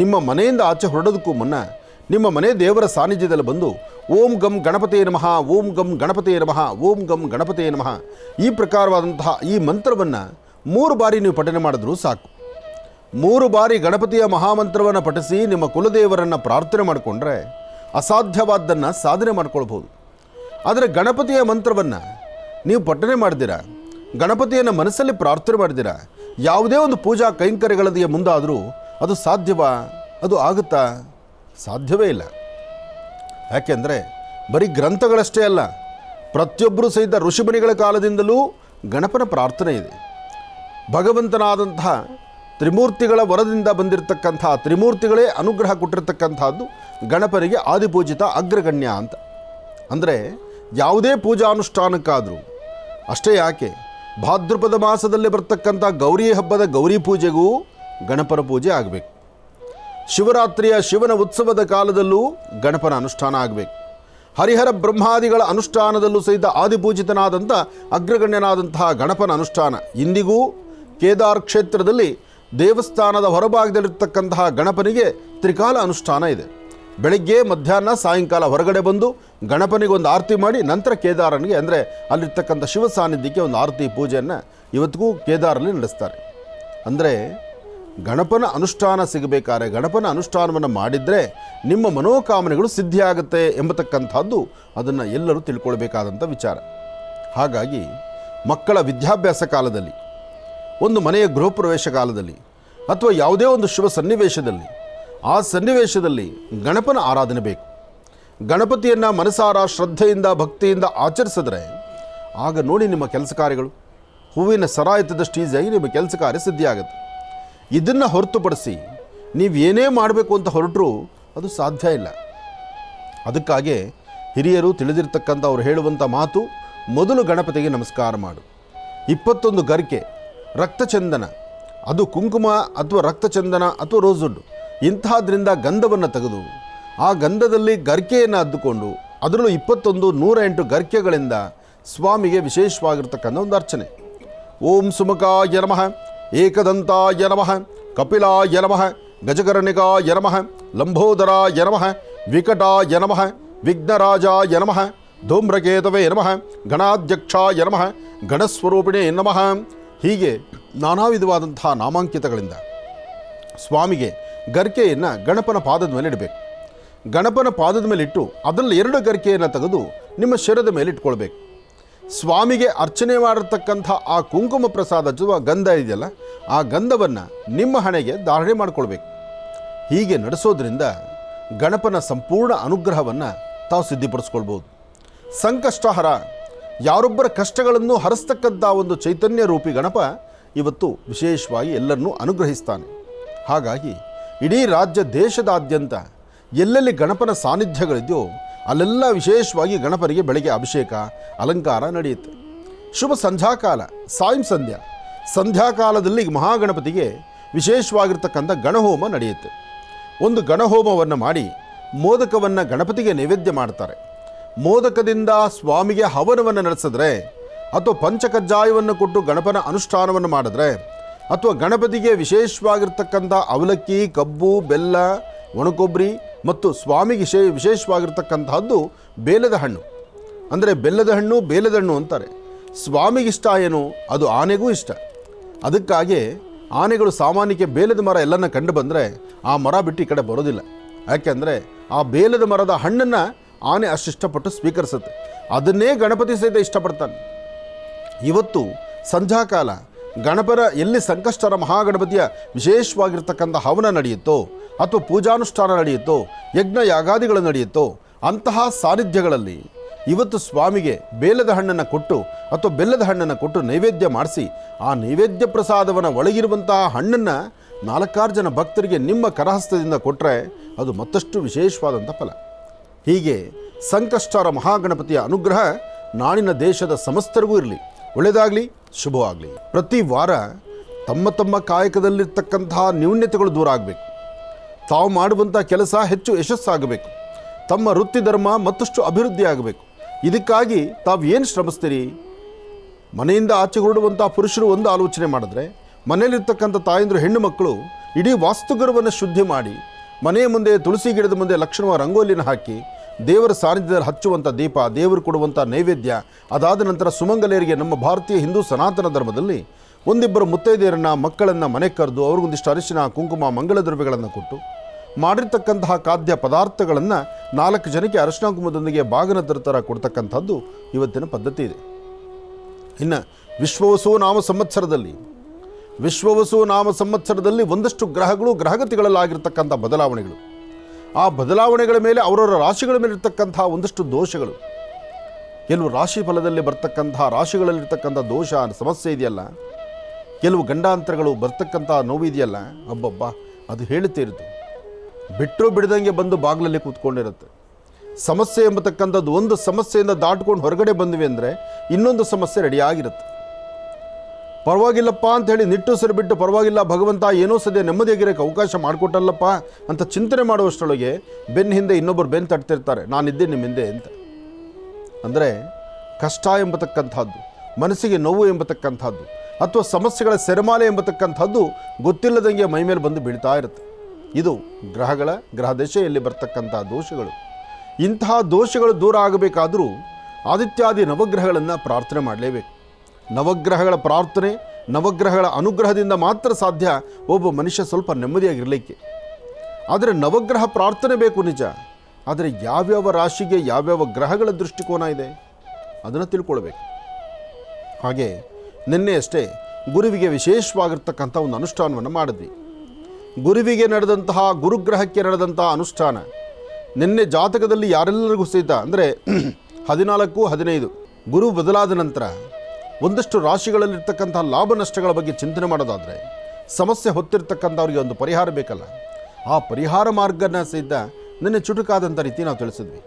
ನಿಮ್ಮ ಮನೆಯಿಂದ ಆಚೆ ಹೊರಡೋದಕ್ಕೂ ಮುನ್ನ ನಿಮ್ಮ ಮನೆ ದೇವರ ಸಾನ್ನಿಧ್ಯದಲ್ಲಿ ಬಂದು ಓಂ ಗಂ ಗಣಪತೇ ನಮಃ, ಓಂ ಗಂ ಗಣಪತೇ ನಮಃ, ಓಂ ಗಂ ಗಣಪತೇ ನಮಃ ಈ ಪ್ರಕಾರವಾದಂತಹ ಈ ಮಂತ್ರವನ್ನು 3 ಬಾರಿ ನೀವು ಪಠನೆ ಮಾಡಿದ್ರೂ ಸಾಕು. 3 ಬಾರಿ ಗಣಪತಿಯ ಮಹಾಮಂತ್ರವನ್ನು ಪಠಿಸಿ ನಿಮ್ಮ ಕುಲದೇವರನ್ನು ಪ್ರಾರ್ಥನೆ ಮಾಡಿಕೊಂಡ್ರೆ ಅಸಾಧ್ಯವಾದ್ದನ್ನು ಸಾಧನೆ ಮಾಡ್ಕೊಳ್ಬೋದು. ಆದರೆ ಗಣಪತಿಯ ಮಂತ್ರವನ್ನು ನೀವು ಪಠನೆ ಮಾಡ್ತೀರಾ, ಗಣಪತಿಯನ್ನು ಮನಸ್ಸಲ್ಲಿ ಪ್ರಾರ್ಥನೆ ಮಾಡ್ತೀರಾ, ಯಾವುದೇ ಒಂದು ಪೂಜಾ ಕೈಂಕರ್ಯಗಳಿಗೆ ಮುಂದಾದರೂ ಅದು ಸಾಧ್ಯವಾ? ಅದು ಆಗುತ್ತಾ? ಸಾಧ್ಯವೇ ಇಲ್ಲ. ಯಾಕೆಂದರೆ ಬರೀ ಗ್ರಂಥಗಳಷ್ಟೇ ಅಲ್ಲ, ಪ್ರತಿಯೊಬ್ಬರೂ ಸಹಿತ ಋಷಿಮುನಿಗಳ ಕಾಲದಿಂದಲೂ ಗಣಪನ ಪ್ರಾರ್ಥನೆ ಇದೆ. ಭಗವಂತನಾದಂತಹ ತ್ರಿಮೂರ್ತಿಗಳ ವರದಿಂದ ಬಂದಿರತಕ್ಕಂಥ ತ್ರಿಮೂರ್ತಿಗಳೇ ಅನುಗ್ರಹ ಕೊಟ್ಟಿರ್ತಕ್ಕಂಥದ್ದು ಗಣಪನಿಗೆ ಆದಿಪೂಜಿತ ಅಗ್ರಗಣ್ಯ ಅಂತ. ಅಂದರೆ ಯಾವುದೇ ಪೂಜಾನುಷ್ಠಾನಕ್ಕಾದರೂ ಅಷ್ಟೇ ಯಾಕೆ, ಭಾದ್ರಪದ ಮಾಸದಲ್ಲಿ ಬರ್ತಕ್ಕಂಥ ಗೌರಿ ಹಬ್ಬದ ಗೌರಿ ಪೂಜೆಗೂ ಗಣಪನ ಪೂಜೆ ಆಗಬೇಕು. ಶಿವರಾತ್ರಿಯ ಶಿವನ ಉತ್ಸವದ ಕಾಲದಲ್ಲೂ ಗಣಪನ ಅನುಷ್ಠಾನ ಆಗಬೇಕು. ಹರಿಹರ ಬ್ರಹ್ಮಾದಿಗಳ ಅನುಷ್ಠಾನದಲ್ಲೂ ಸಹಿತ ಆದಿಪೂಜಿತನಾದಂಥ ಅಗ್ರಗಣ್ಯನಾದಂತಹ ಗಣಪನ ಅನುಷ್ಠಾನ ಇಂದಿಗೂ ಕೇದಾರ್ ಕ್ಷೇತ್ರದಲ್ಲಿ ದೇವಸ್ಥಾನದ ಹೊರಭಾಗದಲ್ಲಿರ್ತಕ್ಕಂತಹ ಗಣಪನಿಗೆ ತ್ರಿಕಾಲ ಅನುಷ್ಠಾನ ಇದೆ. ಬೆಳಗ್ಗೆ, ಮಧ್ಯಾಹ್ನ, ಸಾಯಂಕಾಲ ಹೊರಗಡೆ ಬಂದು ಗಣಪನಿಗೆ ಒಂದು ಆರತಿ ಮಾಡಿ ನಂತರ ಕೇದಾರನಿಗೆ, ಅಂದರೆ ಅಲ್ಲಿರ್ತಕ್ಕಂಥ ಶಿವ ಸಾನ್ನಿಧ್ಯಕ್ಕೆ ಒಂದು ಆರತಿ ಪೂಜೆಯನ್ನು ಇವತ್ತಿಗೂ ಕೇದಾರಲ್ಲಿ ನಡೆಸ್ತಾರೆ. ಅಂದರೆ ಗಣಪನ ಅನುಷ್ಠಾನ ಸಿಗಬೇಕಾದ್ರೆ, ಗಣಪನ ಅನುಷ್ಠಾನವನ್ನು ಮಾಡಿದರೆ ನಿಮ್ಮ ಮನೋಕಾಮನೆಗಳು ಸಿದ್ಧಿಯಾಗುತ್ತೆ ಎಂಬತಕ್ಕಂಥದ್ದು ಅದನ್ನು ಎಲ್ಲರೂ ತಿಳ್ಕೊಳ್ಬೇಕಾದಂಥ ವಿಚಾರ. ಹಾಗಾಗಿ ಮಕ್ಕಳ ವಿದ್ಯಾಭ್ಯಾಸ ಕಾಲದಲ್ಲಿ, ಒಂದು ಮನೆಯ ಗೃಹ ಪ್ರವೇಶ ಕಾಲದಲ್ಲಿ, ಅಥವಾ ಯಾವುದೇ ಒಂದು ಶುಭ ಸನ್ನಿವೇಶದಲ್ಲಿ, ಆ ಸನ್ನಿವೇಶದಲ್ಲಿ ಗಣಪನ ಆರಾಧನೆ ಬೇಕು. ಗಣಪತಿಯನ್ನು ಮನಸಾರ ಶ್ರದ್ಧೆಯಿಂದ ಭಕ್ತಿಯಿಂದ ಆಚರಿಸಿದ್ರೆ ಆಗ ನೋಡಿ ನಿಮ್ಮ ಕೆಲಸ ಕಾರ್ಯಗಳು ಹೂವಿನ ಸರ ಎತ್ತಿದಷ್ಟು ಈಸಿಯಾಗಿ ನಿಮ್ಮ ಕೆಲಸ ಕಾರ್ಯ ಸಿದ್ಧಿಯಾಗುತ್ತೆ. ಇದನ್ನು ಹೊರತುಪಡಿಸಿ ನೀವೇನೇ ಮಾಡಬೇಕು ಅಂತ ಹೊರಟರೂ ಅದು ಸಾಧ್ಯ ಇಲ್ಲ. ಅದಕ್ಕಾಗಿ ಹಿರಿಯರು ತಿಳಿದಿರ್ತಕ್ಕಂಥ ಅವ್ರು ಹೇಳುವಂಥ ಮಾತು, ಮೊದಲು ಗಣಪತಿಗೆ ನಮಸ್ಕಾರ ಮಾಡು. 21 ಗರಿಕೆ ರಕ್ತಚಂದನ, ಅದು ಕುಂಕುಮ ಅಥವಾ ರಕ್ತಚಂದನ ಅಥವಾ ರೋಸುಡ್ ಇಂತಹದ್ರಿಂದ ಗಂಧವನ್ನು ತೆಗೆದು ಆ ಗಂಧದಲ್ಲಿ ಗರಿಕೆಯನ್ನು ಅದ್ದುಕೊಂಡು ಅದರಲ್ಲೂ 21 108 ಗರಿಕೆಗಳಿಂದ ಸ್ವಾಮಿಗೆ ವಿಶೇಷವಾಗಿರ್ತಕ್ಕಂಥ ಒಂದು ಅರ್ಚನೆ. ಓಂ ಸುಮುಖಾಯ ನಮಃ, ಏಕದಂತಾಯ ನಮಃ, ಕಪಿಲಾಯ ನಮಃ, ಗಜಕರ್ಣಿಕಾಯ ನಮಃ, ಲಂಬೋದರಾಯ ನಮಃ, ವಿಕಟಾಯ ನಮಃ, ವಿಘ್ನರಾಜಾಯ ನಮಃ, ಧೂಮ್ರಕೇತವೇ ನಮಃ, ಗಣಾಧ್ಯಕ್ಷಾಯ ನಮಃ, ಗಣಸ್ವರೂಪಿಣೇ ನಮಃ. ಹೀಗೆ ನಾನಾ ವಿಧವಾದಂತಹ ನಾಮಾಂಕಿತಗಳಿಂದ ಸ್ವಾಮಿಗೆ ಗರಿಕೆಯನ್ನು ಗಣಪನ ಪಾದದ ಮೇಲೆ ಇಡಬೇಕು. ಗಣಪನ ಪಾದದ ಮೇಲೆ ಇಟ್ಟು ಅದರಲ್ಲಿ 2 ಗರಿಕೆಯನ್ನು ತೆಗೆದು ನಿಮ್ಮ ಶಿರದ ಮೇಲೆ ಇಟ್ಕೊಳ್ಬೇಕು. ಸ್ವಾಮಿಗೆ ಅರ್ಚನೆ ಮಾಡಿರ್ತಕ್ಕಂಥ ಆ ಕುಂಕುಮ ಪ್ರಸಾದ ಅಥವಾ ಗಂಧ ಇದೆಯಲ್ಲ, ಆ ಗಂಧವನ್ನು ನಿಮ್ಮ ಹಣೆಗೆ ಧಾರಣೆ ಮಾಡಿಕೊಳ್ಬೇಕು. ಹೀಗೆ ನಡೆಸೋದ್ರಿಂದ ಗಣಪನ ಸಂಪೂರ್ಣ ಅನುಗ್ರಹವನ್ನು ತಾವು ಸಿದ್ಧಿಪಡಿಸ್ಕೊಳ್ಬೋದು. ಸಂಕಷ್ಟಹರ, ಯಾರೊಬ್ಬರ ಕಷ್ಟಗಳನ್ನು ಹರಿಸ್ತಕ್ಕಂಥ ಒಂದು ಚೈತನ್ಯ ರೂಪಿ ಗಣಪ ಇವತ್ತು ವಿಶೇಷವಾಗಿ ಎಲ್ಲರನ್ನೂ ಅನುಗ್ರಹಿಸ್ತಾನೆ. ಹಾಗಾಗಿ ಇಡೀ ರಾಜ್ಯ ದೇಶದಾದ್ಯಂತ ಎಲ್ಲೆಲ್ಲಿ ಗಣಪನ ಸಾನ್ನಿಧ್ಯಗಳಿದೆಯೋ ಅಲ್ಲೆಲ್ಲ ವಿಶೇಷವಾಗಿ ಗಣಪನಿಗೆ ಬೆಳಗ್ಗೆ ಅಭಿಷೇಕ ಅಲಂಕಾರ ನಡೆಯುತ್ತೆ. ಶುಭ ಸಂಧ್ಯಾಕಾಲ, ಸಂಧ್ಯಾಕಾಲದಲ್ಲಿ ಮಹಾಗಣಪತಿಗೆ ವಿಶೇಷವಾಗಿರ್ತಕ್ಕಂಥ ಗಣಹೋಮ ನಡೆಯುತ್ತೆ. ಒಂದು ಗಣಹೋಮವನ್ನು ಮಾಡಿ ಮೋದಕವನ್ನು ಗಣಪತಿಗೆ ನೈವೇದ್ಯ ಮಾಡ್ತಾರೆ. ಮೋದಕದಿಂದ ಸ್ವಾಮಿಗೆ ಹವನವನ್ನು ನಡೆಸಿದ್ರೆ, ಅಥವಾ ಪಂಚಕಜ್ಜಾಯವನ್ನು ಕೊಟ್ಟು ಗಣಪನ ಅನುಷ್ಠಾನವನ್ನು ಮಾಡಿದ್ರೆ, ಅಥವಾ ಗಣಪತಿಗೆ ವಿಶೇಷವಾಗಿರ್ತಕ್ಕಂಥ ಅವಲಕ್ಕಿ, ಕಬ್ಬು, ಬೆಲ್ಲ, ಒಣಕೊಬ್ಬರಿ ಮತ್ತು ಸ್ವಾಮಿಗೆ ವಿಶೇಷವಾಗಿರ್ತಕ್ಕಂಥದ್ದು ಬೇಲದ ಹಣ್ಣು. ಅಂದರೆ ಬೆಲ್ಲದ ಹಣ್ಣು, ಬೇಲದ ಹಣ್ಣು ಅಂತಾರೆ. ಸ್ವಾಮಿಗಿಷ್ಟ ಏನು, ಅದು ಆನೆಗೂ ಇಷ್ಟ. ಅದಕ್ಕಾಗಿ ಆನೆಗಳು ಸಾಮಾನ್ಯಕ್ಕೆ ಬೇಲದ ಮರ ಎಲ್ಲನ ಕಂಡು ಬಂದರೆ ಆ ಮರ ಬಿಟ್ಟು ಈ ಕಡೆ ಬರೋದಿಲ್ಲ. ಯಾಕೆಂದರೆ ಆ ಬೇಲದ ಮರದ ಹಣ್ಣನ್ನು ಆನೆ ಅಷ್ಟಿಷ್ಟಪಟ್ಟು ಸ್ವೀಕರಿಸುತ್ತೆ. ಅದನ್ನೇ ಗಣಪತಿ ಸಹಿತ ಇಷ್ಟಪಡ್ತಾನೆ. ಇವತ್ತು ಸಂಧ್ಯಾಕಾಲ ಗಣಪನ ಎಲ್ಲಿ ಸಂಕಷ್ಟರ ಮಹಾಗಣಪತಿಯ ವಿಶೇಷವಾಗಿರ್ತಕ್ಕಂಥ ಹವನ ನಡೆಯುತ್ತೋ, ಅಥವಾ ಪೂಜಾನುಷ್ಠಾನ ನಡೆಯುತ್ತೋ, ಯಜ್ಞ ಯಾಗಾದಿಗಳು ನಡೆಯುತ್ತೋ, ಅಂತಹ ಸಾನ್ನಿಧ್ಯಗಳಲ್ಲಿ ಇವತ್ತು ಸ್ವಾಮಿಗೆ ಬೇಲದ ಹಣ್ಣನ್ನು ಕೊಟ್ಟು ಅಥವಾ ಬೆಲ್ಲದ ಹಣ್ಣನ್ನು ಕೊಟ್ಟು ನೈವೇದ್ಯ ಮಾಡಿಸಿ, ಆ ನೈವೇದ್ಯ ಪ್ರಸಾದವನ್ನು ಒಳಗಿರುವಂತಹ ಹಣ್ಣನ್ನು 4-6 ಜನ ಭಕ್ತರಿಗೆ ನಿಮ್ಮ ಕರಹಸ್ತದಿಂದ ಕೊಟ್ಟರೆ ಅದು ಮತ್ತಷ್ಟು ವಿಶೇಷವಾದಂಥ ಫಲ. ಹೀಗೆ ಸಂಕಷ್ಟರ ಮಹಾಗಣಪತಿಯ ಅನುಗ್ರಹ ನಾಡಿನ ದೇಶದ ಸಮಸ್ತರಿಗೂ ಇರಲಿ. ಒಳ್ಳೆಯದಾಗಲಿ, ಶುಭವಾಗಲಿ. ಪ್ರತಿ ವಾರ ತಮ್ಮ ತಮ್ಮ ಕಾಯಕದಲ್ಲಿರ್ತಕ್ಕಂತಹ ನ್ಯೂನ್ಯತೆಗಳು ದೂರ ಆಗಬೇಕು. ತಾವು ಮಾಡುವಂಥ ಕೆಲಸ ಹೆಚ್ಚು ಯಶಸ್ಸಾಗಬೇಕು. ತಮ್ಮ ವೃತ್ತಿ ಧರ್ಮ ಮತ್ತಷ್ಟು ಅಭಿವೃದ್ಧಿ ಆಗಬೇಕು. ಇದಕ್ಕಾಗಿ ತಾವು ಏನು ಶ್ರಮಿಸ್ತೀರಿ? ಮನೆಯಿಂದ ಆಚೆ ಹೊರಡುವಂಥ ಪುರುಷರು ಒಂದು ಆಲೋಚನೆ ಮಾಡಿದ್ರೆ, ಮನೆಯಲ್ಲಿರ್ತಕ್ಕಂಥ ತಾಯಂದರು ಹೆಣ್ಣು ಮಕ್ಕಳು ಇಡೀ ವಾಸ್ತುಗೃಹವನ್ನು ಶುದ್ಧಿ ಮಾಡಿ, ಮನೆಯ ಮುಂದೆ ತುಳಸಿ ಗಿಡದ ಮುಂದೆ ಲಕ್ಷಣವಾದ ರಂಗೋಲಿನ ಹಾಕಿ, ದೇವರ ಸಾನ್ನಿಧ್ಯದಲ್ಲಿ ಹಚ್ಚುವಂಥ ದೀಪ, ದೇವರು ಕೊಡುವಂಥ ನೈವೇದ್ಯ, ಅದಾದ ನಂತರ ಸುಮಂಗಲೆಯರಿಗೆ ನಮ್ಮ ಭಾರತೀಯ ಹಿಂದೂ ಸನಾತನ ಧರ್ಮದಲ್ಲಿ ಒಂದಿಬ್ಬರು ಮುತ್ತೈದೆಯರನ್ನು, ಮಕ್ಕಳನ್ನು ಮನೆಗೆ ಕರೆದು ಅವ್ರಿಗೊಂದಿಷ್ಟು ಅರಿಶಿನ, ಕುಂಕುಮ, ಮಂಗಳ ದ್ರವ್ಯಗಳನ್ನು ಕೊಟ್ಟು ಮಾಡಿರ್ತಕ್ಕಂತಹ ಖಾದ್ಯ ಪದಾರ್ಥಗಳನ್ನು 4 ಜನಕ್ಕೆ ಅರಿಶಿನ ಕುಂಕುಮದೊಂದಿಗೆ ಬಾಗಿನ ಥರ ಕೊಡ್ತಕ್ಕಂಥದ್ದು ಇವತ್ತಿನ ಪದ್ಧತಿ ಇದೆ. ಇನ್ನು ವಿಶ್ವವಸು ನಾಮ ಸಂವತ್ಸರದಲ್ಲಿ ಒಂದಷ್ಟು ಗ್ರಹಗಳು, ಗ್ರಹಗತಿಗಳಲ್ಲಾಗಿರ್ತಕ್ಕಂಥ ಬದಲಾವಣೆಗಳು, ಆ ಬದಲಾವಣೆಗಳ ಮೇಲೆ ಅವರವರ ರಾಶಿಗಳ ಮೇಲೆ ಇರ್ತಕ್ಕಂಥ ಒಂದಷ್ಟು ದೋಷಗಳು, ಕೆಲವು ರಾಶಿ ಫಲದಲ್ಲಿ ಬರ್ತಕ್ಕಂಥ ರಾಶಿಗಳಲ್ಲಿರ್ತಕ್ಕಂಥ ದೋಷ ಸಮಸ್ಯೆ ಇದೆಯಲ್ಲ, ಕೆಲವು ಗಂಡಾಂತರಗಳು ಬರ್ತಕ್ಕಂಥ ನೋವಿದೆಯಲ್ಲ, ಅಬ್ಬಬ್ಬ ಅದು ಹೇಳುತ್ತೀರಿತು ಬಿಟ್ಟರು ಬಿಡದಂಗೆ ಬಂದು ಬಾಗಿಲಲ್ಲಿ ಕೂತ್ಕೊಂಡಿರುತ್ತೆ. ಸಮಸ್ಯೆ ಎಂಬತಕ್ಕಂಥದ್ದು ಒಂದು ಸಮಸ್ಯೆಯಿಂದ ದಾಟ್ಕೊಂಡು ಹೊರಗಡೆ ಬಂದ್ವಿ ಅಂದರೆ ಇನ್ನೊಂದು ಸಮಸ್ಯೆ ರೆಡಿಯಾಗಿರುತ್ತೆ. ಪರವಾಗಿಲ್ಲಪ್ಪ ಅಂಥೇಳಿ ನಿಟ್ಟುಸಿರು ಬಿಟ್ಟು ಪರವಾಗಿಲ್ಲ ಭಗವಂತ ಏನೋ ಸದ್ಯ ನೆಮ್ಮದಿಯಾಗಿರೋಕ್ಕೆ ಅವಕಾಶ ಮಾಡಿಕೊಟ್ಟಲ್ಲಪ್ಪ ಅಂತ ಚಿಂತನೆ ಮಾಡುವಷ್ಟರೊಳಗೆ ಬೆನ್ನ ಹಿಂದೆ ಇನ್ನೊಬ್ಬರು ಬೆನ್ನು ತಟ್ತಿರ್ತಾರೆ, ನಾನಿದ್ದೆ ನಿಮ್ಮ ಹಿಂದೆ ಅಂತ. ಅಂದರೆ ಕಷ್ಟ ಎಂಬತಕ್ಕಂಥದ್ದು, ಮನಸ್ಸಿಗೆ ನೋವು ಎಂಬತಕ್ಕಂಥದ್ದು ಅಥವಾ ಸಮಸ್ಯೆಗಳ ಸೆರೆಮಾಲೆ ಎಂಬತಕ್ಕಂಥದ್ದು ಗೊತ್ತಿಲ್ಲದಂಗೆ ಮೈಮೇಲೆ ಬಂದು ಬೀಳ್ತಾ ಇರುತ್ತೆ. ಇದು ಗ್ರಹ ದಶೆಯಲ್ಲಿ ಬರ್ತಕ್ಕಂಥ ದೋಷಗಳು. ಇಂತಹ ದೋಷಗಳು ದೂರ ಆಗಬೇಕಾದರೂ ಆದಿತ್ಯಾದಿ ನವಗ್ರಹಗಳನ್ನು ಪ್ರಾರ್ಥನೆ ಮಾಡಲೇಬೇಕು. ನವಗ್ರಹಗಳ ಪ್ರಾರ್ಥನೆ, ನವಗ್ರಹಗಳ ಅನುಗ್ರಹದಿಂದ ಮಾತ್ರ ಸಾಧ್ಯ ಒಬ್ಬ ಮನುಷ್ಯ ಸ್ವಲ್ಪ ನೆಮ್ಮದಿಯಾಗಿರಲಿಕ್ಕೆ. ಆದರೆ ನವಗ್ರಹ ಪ್ರಾರ್ಥನೆ ಬೇಕು ನಿಜ, ಆದರೆ ಯಾವ್ಯಾವ ರಾಶಿಗೆ ಯಾವ್ಯಾವ ಗ್ರಹಗಳ ದೃಷ್ಟಿಕೋನ ಇದೆ ಅದನ್ನು ತಿಳ್ಕೊಳ್ಬೇಕು. ಹಾಗೆ ನಿನ್ನೆಯಷ್ಟೇ ಗುರುವಿಗೆ ವಿಶೇಷವಾಗಿರ್ತಕ್ಕಂಥ ಒಂದು ಅನುಷ್ಠಾನವನ್ನು ಮಾಡಿದ್ವಿ. ಗುರುವಿಗೆ ನಡೆದಂತಹ ಗುರುಗ್ರಹಕ್ಕೆ ನಡೆದಂತಹ ಅನುಷ್ಠಾನ ನಿನ್ನೆ ಜಾತಕದಲ್ಲಿ ಯಾರೆಲ್ಲರಿಗೂ ಸಹಿತ ಅಂದರೆ 14-15 ಗುರು ಬದಲಾದ ನಂತರ ಒಂದಷ್ಟು ರಾಶಿಗಳಲ್ಲಿರ್ತಕ್ಕಂಥ ಲಾಭ ನಷ್ಟಗಳ ಬಗ್ಗೆ ಚಿಂತನೆ ಮಾಡೋದಾದರೆ ಸಮಸ್ಯೆ ಹೊತ್ತಿರ್ತಕ್ಕಂಥವ್ರಿಗೆ ಒಂದು ಪರಿಹಾರ ಬೇಕಲ್ಲ, ಆ ಪರಿಹಾರ ಮಾರ್ಗನ ಸಹಿತ ನಿನ್ನೆ ಚುಟುಕಾದಂಥ ರೀತಿ ನಾವು ತಿಳಿಸಿದ್ವಿ.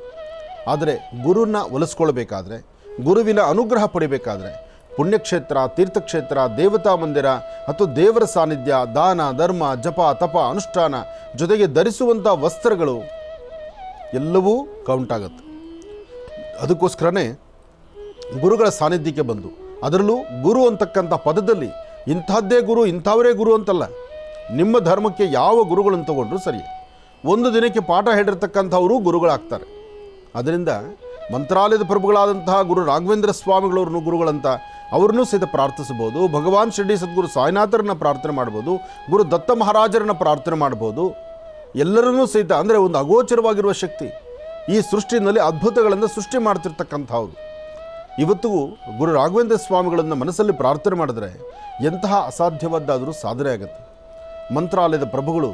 ಆದರೆ ಗುರುನ ಒಲಿಸ್ಕೊಳ್ಬೇಕಾದ್ರೆ, ಗುರುವಿನ ಅನುಗ್ರಹ ಪಡಿಬೇಕಾದ್ರೆ ಪುಣ್ಯಕ್ಷೇತ್ರ, ತೀರ್ಥಕ್ಷೇತ್ರ, ದೇವತಾ ಮಂದಿರ ಅಥವಾ ದೇವರ ಸಾನ್ನಿಧ್ಯ, ದಾನ ಧರ್ಮ, ಜಪ ತಪ ಅನುಷ್ಠಾನ ಜೊತೆಗೆ ಧರಿಸುವಂಥ ವಸ್ತ್ರಗಳು ಎಲ್ಲವೂ ಕೌಂಟ್ ಆಗುತ್ತೆ. ಅದಕ್ಕೋಸ್ಕರನೇ ಗುರುಗಳ ಸಾನ್ನಿಧ್ಯಕ್ಕೆ ಬಂದು, ಅದರಲ್ಲೂ ಗುರು ಅಂತಕ್ಕಂಥ ಪದದಲ್ಲಿ ಇಂಥದ್ದೇ ಗುರು ಇಂಥವರೇ ಗುರು ಅಂತಲ್ಲ, ನಿಮ್ಮ ಧರ್ಮಕ್ಕೆ ಯಾವ ಗುರುಗಳನ್ನು ತಗೊಂಡ್ರೂ ಸರಿ, ಒಂದು ದಿನಕ್ಕೆ ಪಾಠ ಹೇಳಿರ್ತಕ್ಕಂಥವರು ಗುರುಗಳಾಗ್ತಾರೆ. ಅದರಿಂದ ಮಂತ್ರಾಲಯದ ಪ್ರಭುಗಳಾದಂತಹ ಗುರು ರಾಘವೇಂದ್ರ ಸ್ವಾಮಿಗಳವ್ರನ್ನು ಗುರುಗಳಂತ ಅವ್ರನ್ನೂ ಸಹಿತ ಪ್ರಾರ್ಥಿಸ್ಬೋದು. ಭಗವಾನ್ ಶಿರ್ಡಿ ಸದ್ಗುರು ಸಾಯಿನಾಥರನ್ನ ಪ್ರಾರ್ಥನೆ ಮಾಡ್ಬೋದು, ಗುರು ದತ್ತ ಮಹಾರಾಜರನ್ನ ಪ್ರಾರ್ಥನೆ ಮಾಡ್ಬೋದು. ಎಲ್ಲರನ್ನೂ ಸಹಿತ ಅಂದರೆ ಒಂದು ಅಗೋಚರವಾಗಿರುವ ಶಕ್ತಿ ಈ ಸೃಷ್ಟಿನಲ್ಲಿ ಅದ್ಭುತಗಳನ್ನು ಸೃಷ್ಟಿ ಮಾಡ್ತಿರ್ತಕ್ಕಂಥವ್ರು. ಇವತ್ತಿಗೂ ಗುರು ರಾಘವೇಂದ್ರ ಸ್ವಾಮಿಗಳನ್ನು ಮನಸ್ಸಲ್ಲಿ ಪ್ರಾರ್ಥನೆ ಮಾಡಿದ್ರೆ ಎಂತಹ ಅಸಾಧ್ಯವಾದ್ದಾದರೂ ಸಾಧನೆ ಆಗುತ್ತೆ. ಮಂತ್ರಾಲಯದ ಪ್ರಭುಗಳು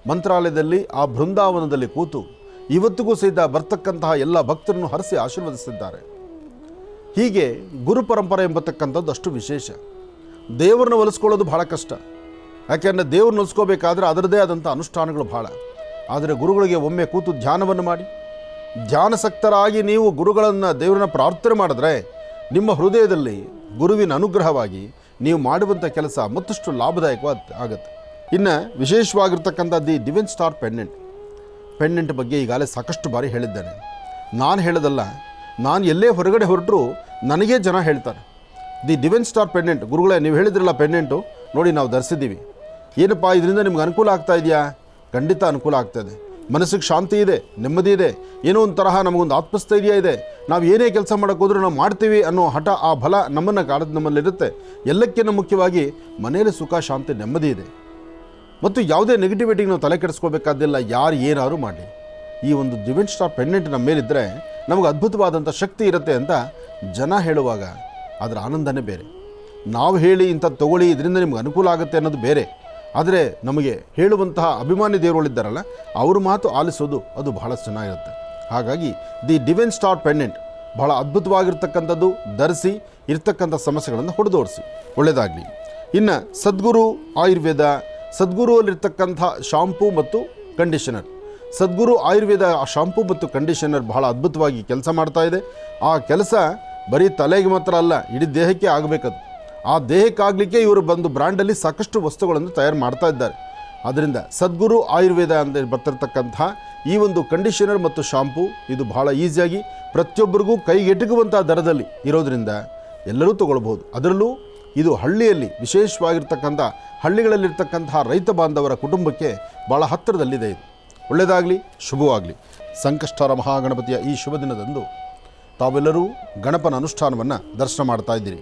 ಮಂತ್ರಾಲಯದಲ್ಲಿ ಆ ಬೃಂದಾವನದಲ್ಲಿ ಕೂತು ಇವತ್ತಿಗೂ ಸಹಿತ ಬರ್ತಕ್ಕಂತಹ ಎಲ್ಲ ಭಕ್ತರನ್ನು ಹರಿಸಿ ಆಶೀರ್ವದಿಸಿದ್ದಾರೆ. ಹೀಗೆ ಗುರು ಪರಂಪರೆ ಎಂಬತಕ್ಕಂಥದ್ದು ಅಷ್ಟು ವಿಶೇಷ. ದೇವರನ್ನ ಒಲಿಸ್ಕೊಳ್ಳೋದು ಬಹಳ ಕಷ್ಟ, ಯಾಕೆಂದರೆ ದೇವ್ರನ್ನ ಒಲಿಸ್ಕೋಬೇಕಾದ್ರೆ ಅದರದೇ ಆದಂಥ ಅನುಷ್ಠಾನಗಳು ಭಾಳ. ಆದರೆ ಗುರುಗಳಿಗೆ ಒಮ್ಮೆ ಕೂತು ಧ್ಯಾನವನ್ನು ಮಾಡಿ, ಧ್ಯಾನಸಕ್ತರಾಗಿ ನೀವು ಗುರುಗಳನ್ನು ದೇವರನ್ನ ಪ್ರಾರ್ಥನೆ ಮಾಡಿದ್ರೆ ನಿಮ್ಮ ಹೃದಯದಲ್ಲಿ ಗುರುವಿನ ಅನುಗ್ರಹವಾಗಿ ನೀವು ಮಾಡುವಂಥ ಕೆಲಸ ಮತ್ತಷ್ಟು ಲಾಭದಾಯಕವಾದ ಆಗುತ್ತೆ. ಇನ್ನು ವಿಶೇಷವಾಗಿರ್ತಕ್ಕಂಥ ದಿ ಡಿವೈನ್ ಸ್ಟಾರ್ ಪೆಂಡೆಂಟ್ ಬಗ್ಗೆ ಈಗಾಗಲೇ ಸಾಕಷ್ಟು ಬಾರಿ ಹೇಳಿದ್ದೇನೆ. ನಾನು ಹೇಳೋದಲ್ಲ, ನಾನು ಎಲ್ಲೇ ಹೊರಗಡೆ ಹೊರಟರು ನನಗೇ ಜನ ಹೇಳ್ತಾರೆ, ದಿ ಡಿವೈನ್ ಸ್ಟಾರ್ ಪೆಂಡೆಂಟ್ ಗುರುಗಳೇ ನೀವು ಹೇಳಿದ್ರಲ್ಲ ಪೆಂಡೆಂಟು ನೋಡಿ ನಾವು ಧರಿಸಿದ್ದೀವಿ, ಏನಪ್ಪ ಇದರಿಂದ ನಿಮ್ಗೆ ಅನುಕೂಲ ಆಗ್ತಾ ಇದೆಯಾ? ಖಂಡಿತ ಅನುಕೂಲ ಆಗ್ತಾಯಿದೆ, ಮನಸ್ಸಿಗೆ ಶಾಂತಿ ಇದೆ, ನೆಮ್ಮದಿ ಇದೆ, ಏನೋ ಒಂದು ತರಹ ನಮಗೊಂದು ಆತ್ಮಸ್ಥೈರ್ಯ ಇದೆ, ನಾವು ಏನೇ ಕೆಲಸ ಮಾಡೋಕ್ಕೆ ಹೋದ್ರೂ ನಾವು ಮಾಡ್ತೀವಿ ಅನ್ನೋ ಹಠ, ಆ ಬಲ ನಮ್ಮನ್ನು ಕಾಡೋದು ನಮ್ಮಲ್ಲಿರುತ್ತೆ. ಎಲ್ಲಕ್ಕಿಂತ ಮುಖ್ಯವಾಗಿ ಮನೆಯಲ್ಲಿ ಸುಖ ಶಾಂತಿ ನೆಮ್ಮದಿ ಇದೆ ಮತ್ತು ಯಾವುದೇ ನೆಗೆಟಿವಿಟಿಗೆ ನಾವು ತಲೆ ಕೆಡಿಸ್ಕೋಬೇಕಾದಿಲ್ಲ. ಯಾರು ಏನಾದರೂ ಮಾಡಿ ಈ ಒಂದು ಡಿವೈನ್ ಸ್ಟಾರ್ ಪೆಂಡೆಂಟ್ ನಮ್ಮ ಮೇಲಿದ್ದರೆ ನಮಗೆ ಅದ್ಭುತವಾದಂಥ ಶಕ್ತಿ ಇರುತ್ತೆ ಅಂತ ಜನ ಹೇಳುವಾಗ ಅದರ ಆನಂದನೇ ಬೇರೆ. ನಾವು ಹೇಳಿ ಇಂಥದ್ದು ತೊಗೊಳ್ಳಿ ಇದರಿಂದ ನಿಮ್ಗೆ ಅನುಕೂಲ ಆಗುತ್ತೆ ಅನ್ನೋದು ಬೇರೆ. ಆದರೆ ನಮಗೆ ಹೇಳುವಂತಹ ಅಭಿಮಾನಿ ದೇವರುಗಳಿದ್ದಾರಲ್ಲ ಅವ್ರ ಮಾತು ಆಲಿಸೋದು ಅದು ಬಹಳ ಚೆನ್ನಾಗಿರುತ್ತೆ. ಹಾಗಾಗಿ ದಿ ಡಿವೈನ್ ಸ್ಟಾರ್ ಪೆಂಡೆಂಟ್ ಬಹಳ ಅದ್ಭುತವಾಗಿರ್ತಕ್ಕಂಥದ್ದು. ಧರಿಸಿ ಇರ್ತಕ್ಕಂಥ ಸಮಸ್ಯೆಗಳನ್ನು ಹೊಡೆದೋಡಿಸಿ, ಒಳ್ಳೆಯದಾಗಲಿ. ಇನ್ನು ಸದ್ಗುರು ಆಯುರ್ವೇದ, ಸದ್ಗುರುವಲ್ಲಿರ್ತಕ್ಕಂಥ ಶಾಂಪೂ ಮತ್ತು ಕಂಡೀಷನರ್, ಸದ್ಗುರು ಆಯುರ್ವೇದ ಶಾಂಪೂ ಮತ್ತು ಕಂಡೀಷನರ್ ಬಹಳ ಅದ್ಭುತವಾಗಿ ಕೆಲಸ ಮಾಡ್ತಾ ಇದೆ. ಆ ಕೆಲಸ ಬರೀ ತಲೆಗೆ ಮಾತ್ರ ಅಲ್ಲ, ಇಡೀ ದೇಹಕ್ಕೆ ಆಗಬೇಕದು. ಆ ದೇಹಕ್ಕಾಗಲಿಕ್ಕೆ ಇವರು ಬಂದು ಬ್ರ್ಯಾಂಡಲ್ಲಿ ಸಾಕಷ್ಟು ವಸ್ತುಗಳನ್ನು ತಯಾರು ಮಾಡ್ತಾ ಇದ್ದಾರೆ. ಆದ್ದರಿಂದ ಸದ್ಗುರು ಆಯುರ್ವೇದ ಅಂತ ಬರ್ತಿರ್ತಕ್ಕಂಥ ಈ ಒಂದು ಕಂಡೀಷನರ್ ಮತ್ತು ಶಾಂಪೂ ಇದು ಬಹಳ ಈಸಿಯಾಗಿ ಪ್ರತಿಯೊಬ್ಬರಿಗೂ ಕೈಗೆಟುಕುವಂಥ ದರದಲ್ಲಿ ಇರೋದರಿಂದ ಎಲ್ಲರೂ ತೊಗೊಳ್ಬೋದು. ಅದರಲ್ಲೂ ಇದು ಹಳ್ಳಿಯಲ್ಲಿ ವಿಶೇಷವಾಗಿರ್ತಕ್ಕಂಥ ಹಳ್ಳಿಗಳಲ್ಲಿರ್ತಕ್ಕಂತಹ ರೈತ ಬಾಂಧವರ ಕುಟುಂಬಕ್ಕೆ ಭಾಳ ಹತ್ತಿರದಲ್ಲಿದೆ. ಇದು ಒಳ್ಳೆಯದಾಗಲಿ, ಶುಭವಾಗಲಿ. ಸಂಕಷ್ಟಹರ ಮಹಾಗಣಪತಿಯ ಈ ಶುಭ ದಿನದಂದು ತಾವೆಲ್ಲರೂ ಗಣಪನ ಅನುಷ್ಠಾನವನ್ನು ದರ್ಶನ ಮಾಡ್ತಾ ಇದ್ದೀರಿ.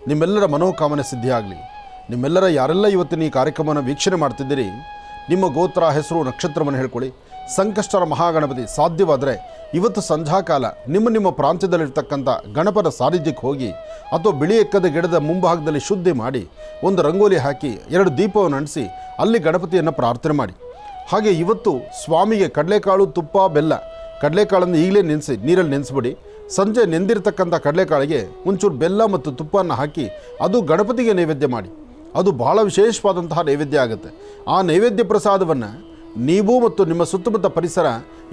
ನಿಮ್ಮೆಲ್ಲರ ಮನೋಕಾಮನೆ ಸಿದ್ಧಿಯಾಗಲಿ. ನಿಮ್ಮೆಲ್ಲರ ಯಾರೆಲ್ಲ ಇವತ್ತಿನ ಈ ಕಾರ್ಯಕ್ರಮವನ್ನು ವೀಕ್ಷಣೆ ಮಾಡ್ತಿದ್ದೀರಿ, ನಿಮ್ಮ ಗೋತ್ರ, ಹೆಸರು, ನಕ್ಷತ್ರವನ್ನು ಹೇಳ್ಕೊಳ್ಳಿ. ಸಂಕಷ್ಟಹರ ಮಹಾಗಣಪತಿ ಸಾಧ್ಯವಾದರೆ ಇವತ್ತು ಸಂಧ್ಯಾಕಾಲ ನಿಮ್ಮ ಪ್ರಾಂತ್ಯದಲ್ಲಿರ್ತಕ್ಕಂಥ ಗಣಪನ ಸಾನ್ನಿಧ್ಯಕ್ಕೆ ಹೋಗಿ ಅಥವಾ ಬಿಳಿ ಎಕ್ಕದ ಗಿಡದ ಮುಂಭಾಗದಲ್ಲಿ ಶುದ್ಧಿ ಮಾಡಿ ಒಂದು ರಂಗೋಲಿ ಹಾಕಿ 2 ದೀಪವನ್ನು ಅಂಟಿಸಿ ಅಲ್ಲಿ ಗಣಪತಿಯನ್ನು ಪ್ರಾರ್ಥನೆ ಮಾಡಿ. ಹಾಗೆ ಇವತ್ತು ಸ್ವಾಮಿಗೆ ಕಡಲೆಕಾಳು, ತುಪ್ಪ, ಬೆಲ್ಲ, ಕಡಲೆಕಾಳನ್ನು ಈಗಲೇ ನೀರಲ್ಲಿ ನೆನೆಸ್ಬಿಡಿ. ಸಂಜೆ ನೆಂದಿರ್ತಕ್ಕಂಥ ಕಡಲೆಕಾಳಿಗೆ ಒಂಚೂರು ಬೆಲ್ಲ ಮತ್ತು ತುಪ್ಪವನ್ನು ಹಾಕಿ ಅದು ಗಣಪತಿಗೆ ನೈವೇದ್ಯ ಮಾಡಿ. ಅದು ಬಹಳ ವಿಶೇಷವಾದಂತಹ ನೈವೇದ್ಯ ಆಗುತ್ತೆ. ಆ ನೈವೇದ್ಯ ಪ್ರಸಾದವನ್ನು ನೀವು ಮತ್ತು ನಿಮ್ಮ ಸುತ್ತಮುತ್ತ ಪರಿಸರ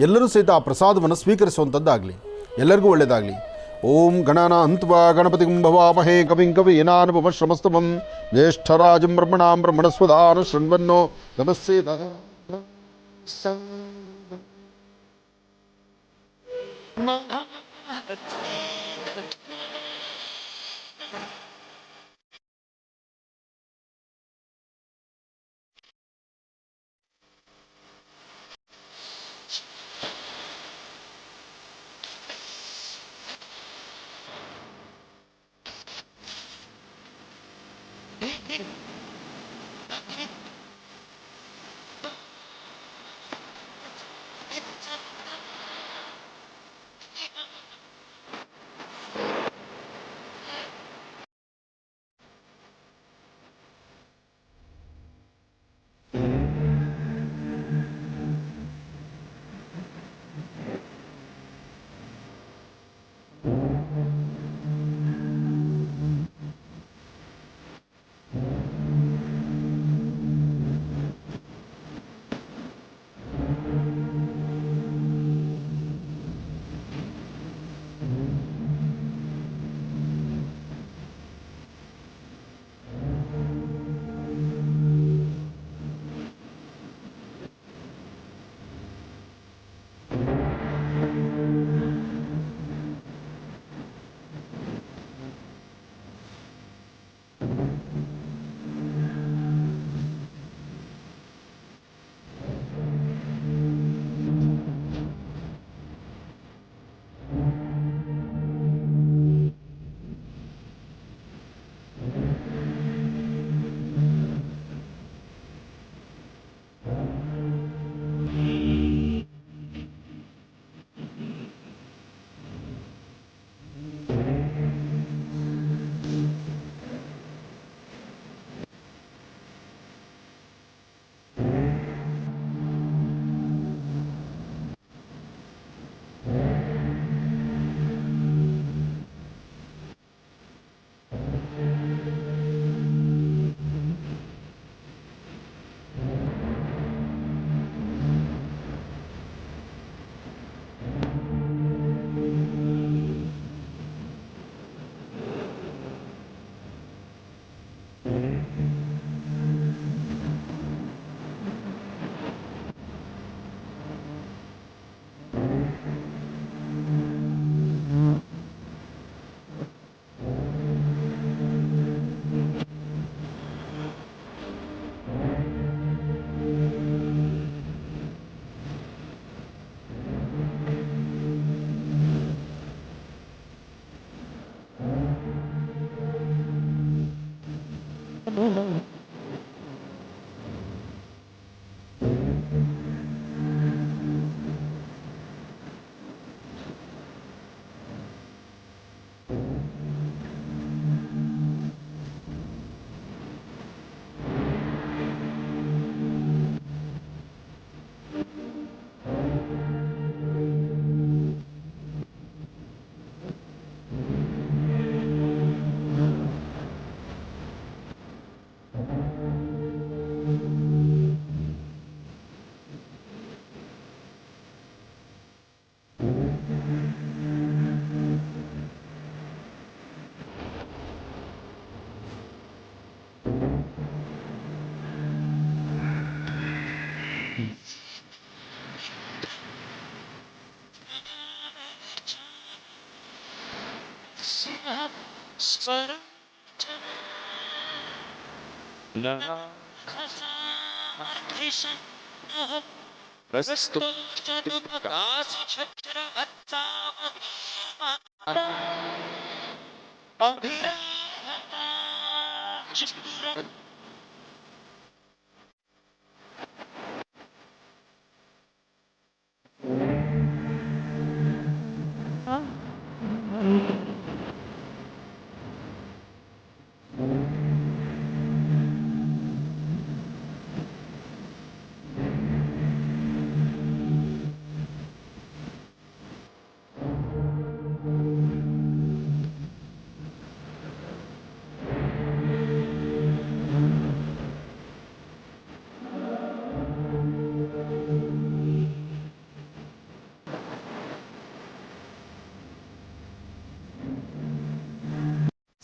ಎಲ್ಲರೂ ಸಹಿತ ಆ ಪ್ರಸಾದವನ್ನು ಸ್ವೀಕರಿಸುವಂಥದ್ದಾಗಲಿ. ಎಲ್ಲರಿಗೂ ಒಳ್ಳೆಯದಾಗಲಿ. ಓಂ ಗಣಾನಾನ್ತ್ವಾ ಗಣಪತಿಂ ಭವಾಮಹೇ ಕವಿಂ ಕವೀನಾನುಪಮಶ್ರಮಸ್ತಮಂ ಜ್ಯೇಷ್ಠರಾಜಂ ಬ್ರಹ್ಮಣಾಂ ಬ್ರಹ್ಮಣಸ್ಪದಾನ ಶೃಣ್ವನ್ನೋ ನಮಸ್ಸೇದ.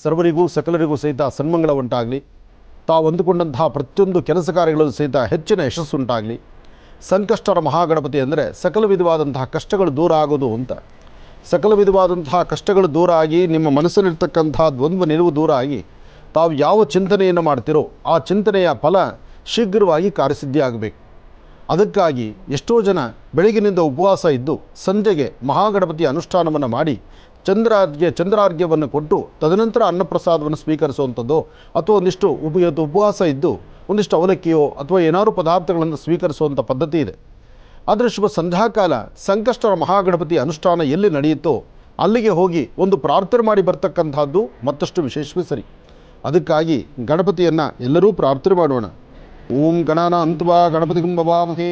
ಸರ್ವರಿಗೂ ಸಕಲರಿಗೂ ಸಹಿತ ಸನ್ಮಂಗಳ ಉಂಟಾಗಲಿ. ತಾವು ಅಂದುಕೊಂಡಂತಹ ಪ್ರತಿಯೊಂದು ಕೆಲಸ ಕಾರ್ಯಗಳಲ್ಲೂ ಸಹಿತ ಹೆಚ್ಚಿನ ಯಶಸ್ಸುಂಟಾಗಲಿ. ಸಂಕಷ್ಟರ ಮಹಾಗಣಪತಿ ಅಂದರೆ ಸಕಲ ವಿಧವಾದಂತಹ ಕಷ್ಟಗಳು ದೂರ ಆಗೋದು ಅಂತ. ಸಕಲ ವಿಧವಾದಂತಹ ಕಷ್ಟಗಳು ದೂರ ಆಗಿ ನಿಮ್ಮ ಮನಸ್ಸಲ್ಲಿರ್ತಕ್ಕಂತಹ ದ್ವಂದ್ವ ನಿಲುವು ದೂರ ಆಗಿ ತಾವು ಯಾವ ಚಿಂತನೆಯನ್ನು ಮಾಡ್ತಿರೋ ಆ ಚಿಂತನೆಯ ಫಲ ಶೀಘ್ರವಾಗಿ ಕಾರ್ಯಸಿದ್ಧಿ ಆಗಬೇಕು. ಅದಕ್ಕಾಗಿ ಎಷ್ಟೋ ಜನ ಬೆಳಗಿನಿಂದ ಉಪವಾಸ ಇದ್ದು ಸಂಜೆಗೆ ಮಹಾಗಣಪತಿಯ ಅನುಷ್ಠಾನವನ್ನು ಮಾಡಿ ಚಂದ್ರಾರ್ಘ್ಯವನ್ನು ಕೊಟ್ಟು ತದನಂತರ ಅನ್ನಪ್ರಸಾದವನ್ನು ಸ್ವೀಕರಿಸುವಂಥದ್ದು ಅಥವಾ ಒಂದಿಷ್ಟು ಉಪವಾಸ ಇದ್ದು ಒಂದಿಷ್ಟು ಅವಲಕ್ಕಿಯೋ ಅಥವಾ ಏನಾದರೂ ಪದಾರ್ಥಗಳನ್ನು ಸ್ವೀಕರಿಸುವಂಥ ಪದ್ಧತಿ ಇದೆ. ಆದರೆ ಶುಭ ಸಂಧ್ಯಾಕಾಲ ಸಂಕಷ್ಟರ ಮಹಾಗಣಪತಿ ಅನುಷ್ಠಾನ ಎಲ್ಲಿ ನಡೆಯುತ್ತೋ ಅಲ್ಲಿಗೆ ಹೋಗಿ ಒಂದು ಪ್ರಾರ್ಥನೆ ಮಾಡಿ ಬರ್ತಕ್ಕಂಥದ್ದು ಮತ್ತಷ್ಟು ವಿಶೇಷವೇ ಸರಿ. ಅದಕ್ಕಾಗಿ ಗಣಪತಿಯನ್ನು ಎಲ್ಲರೂ ಪ್ರಾರ್ಥನೆ ಮಾಡೋಣ. ಓಂ ಗಣಾನ ಅಂತ್ವಾ ಗಣಪತಿ ಕುಂಭವಾಮಹೇ.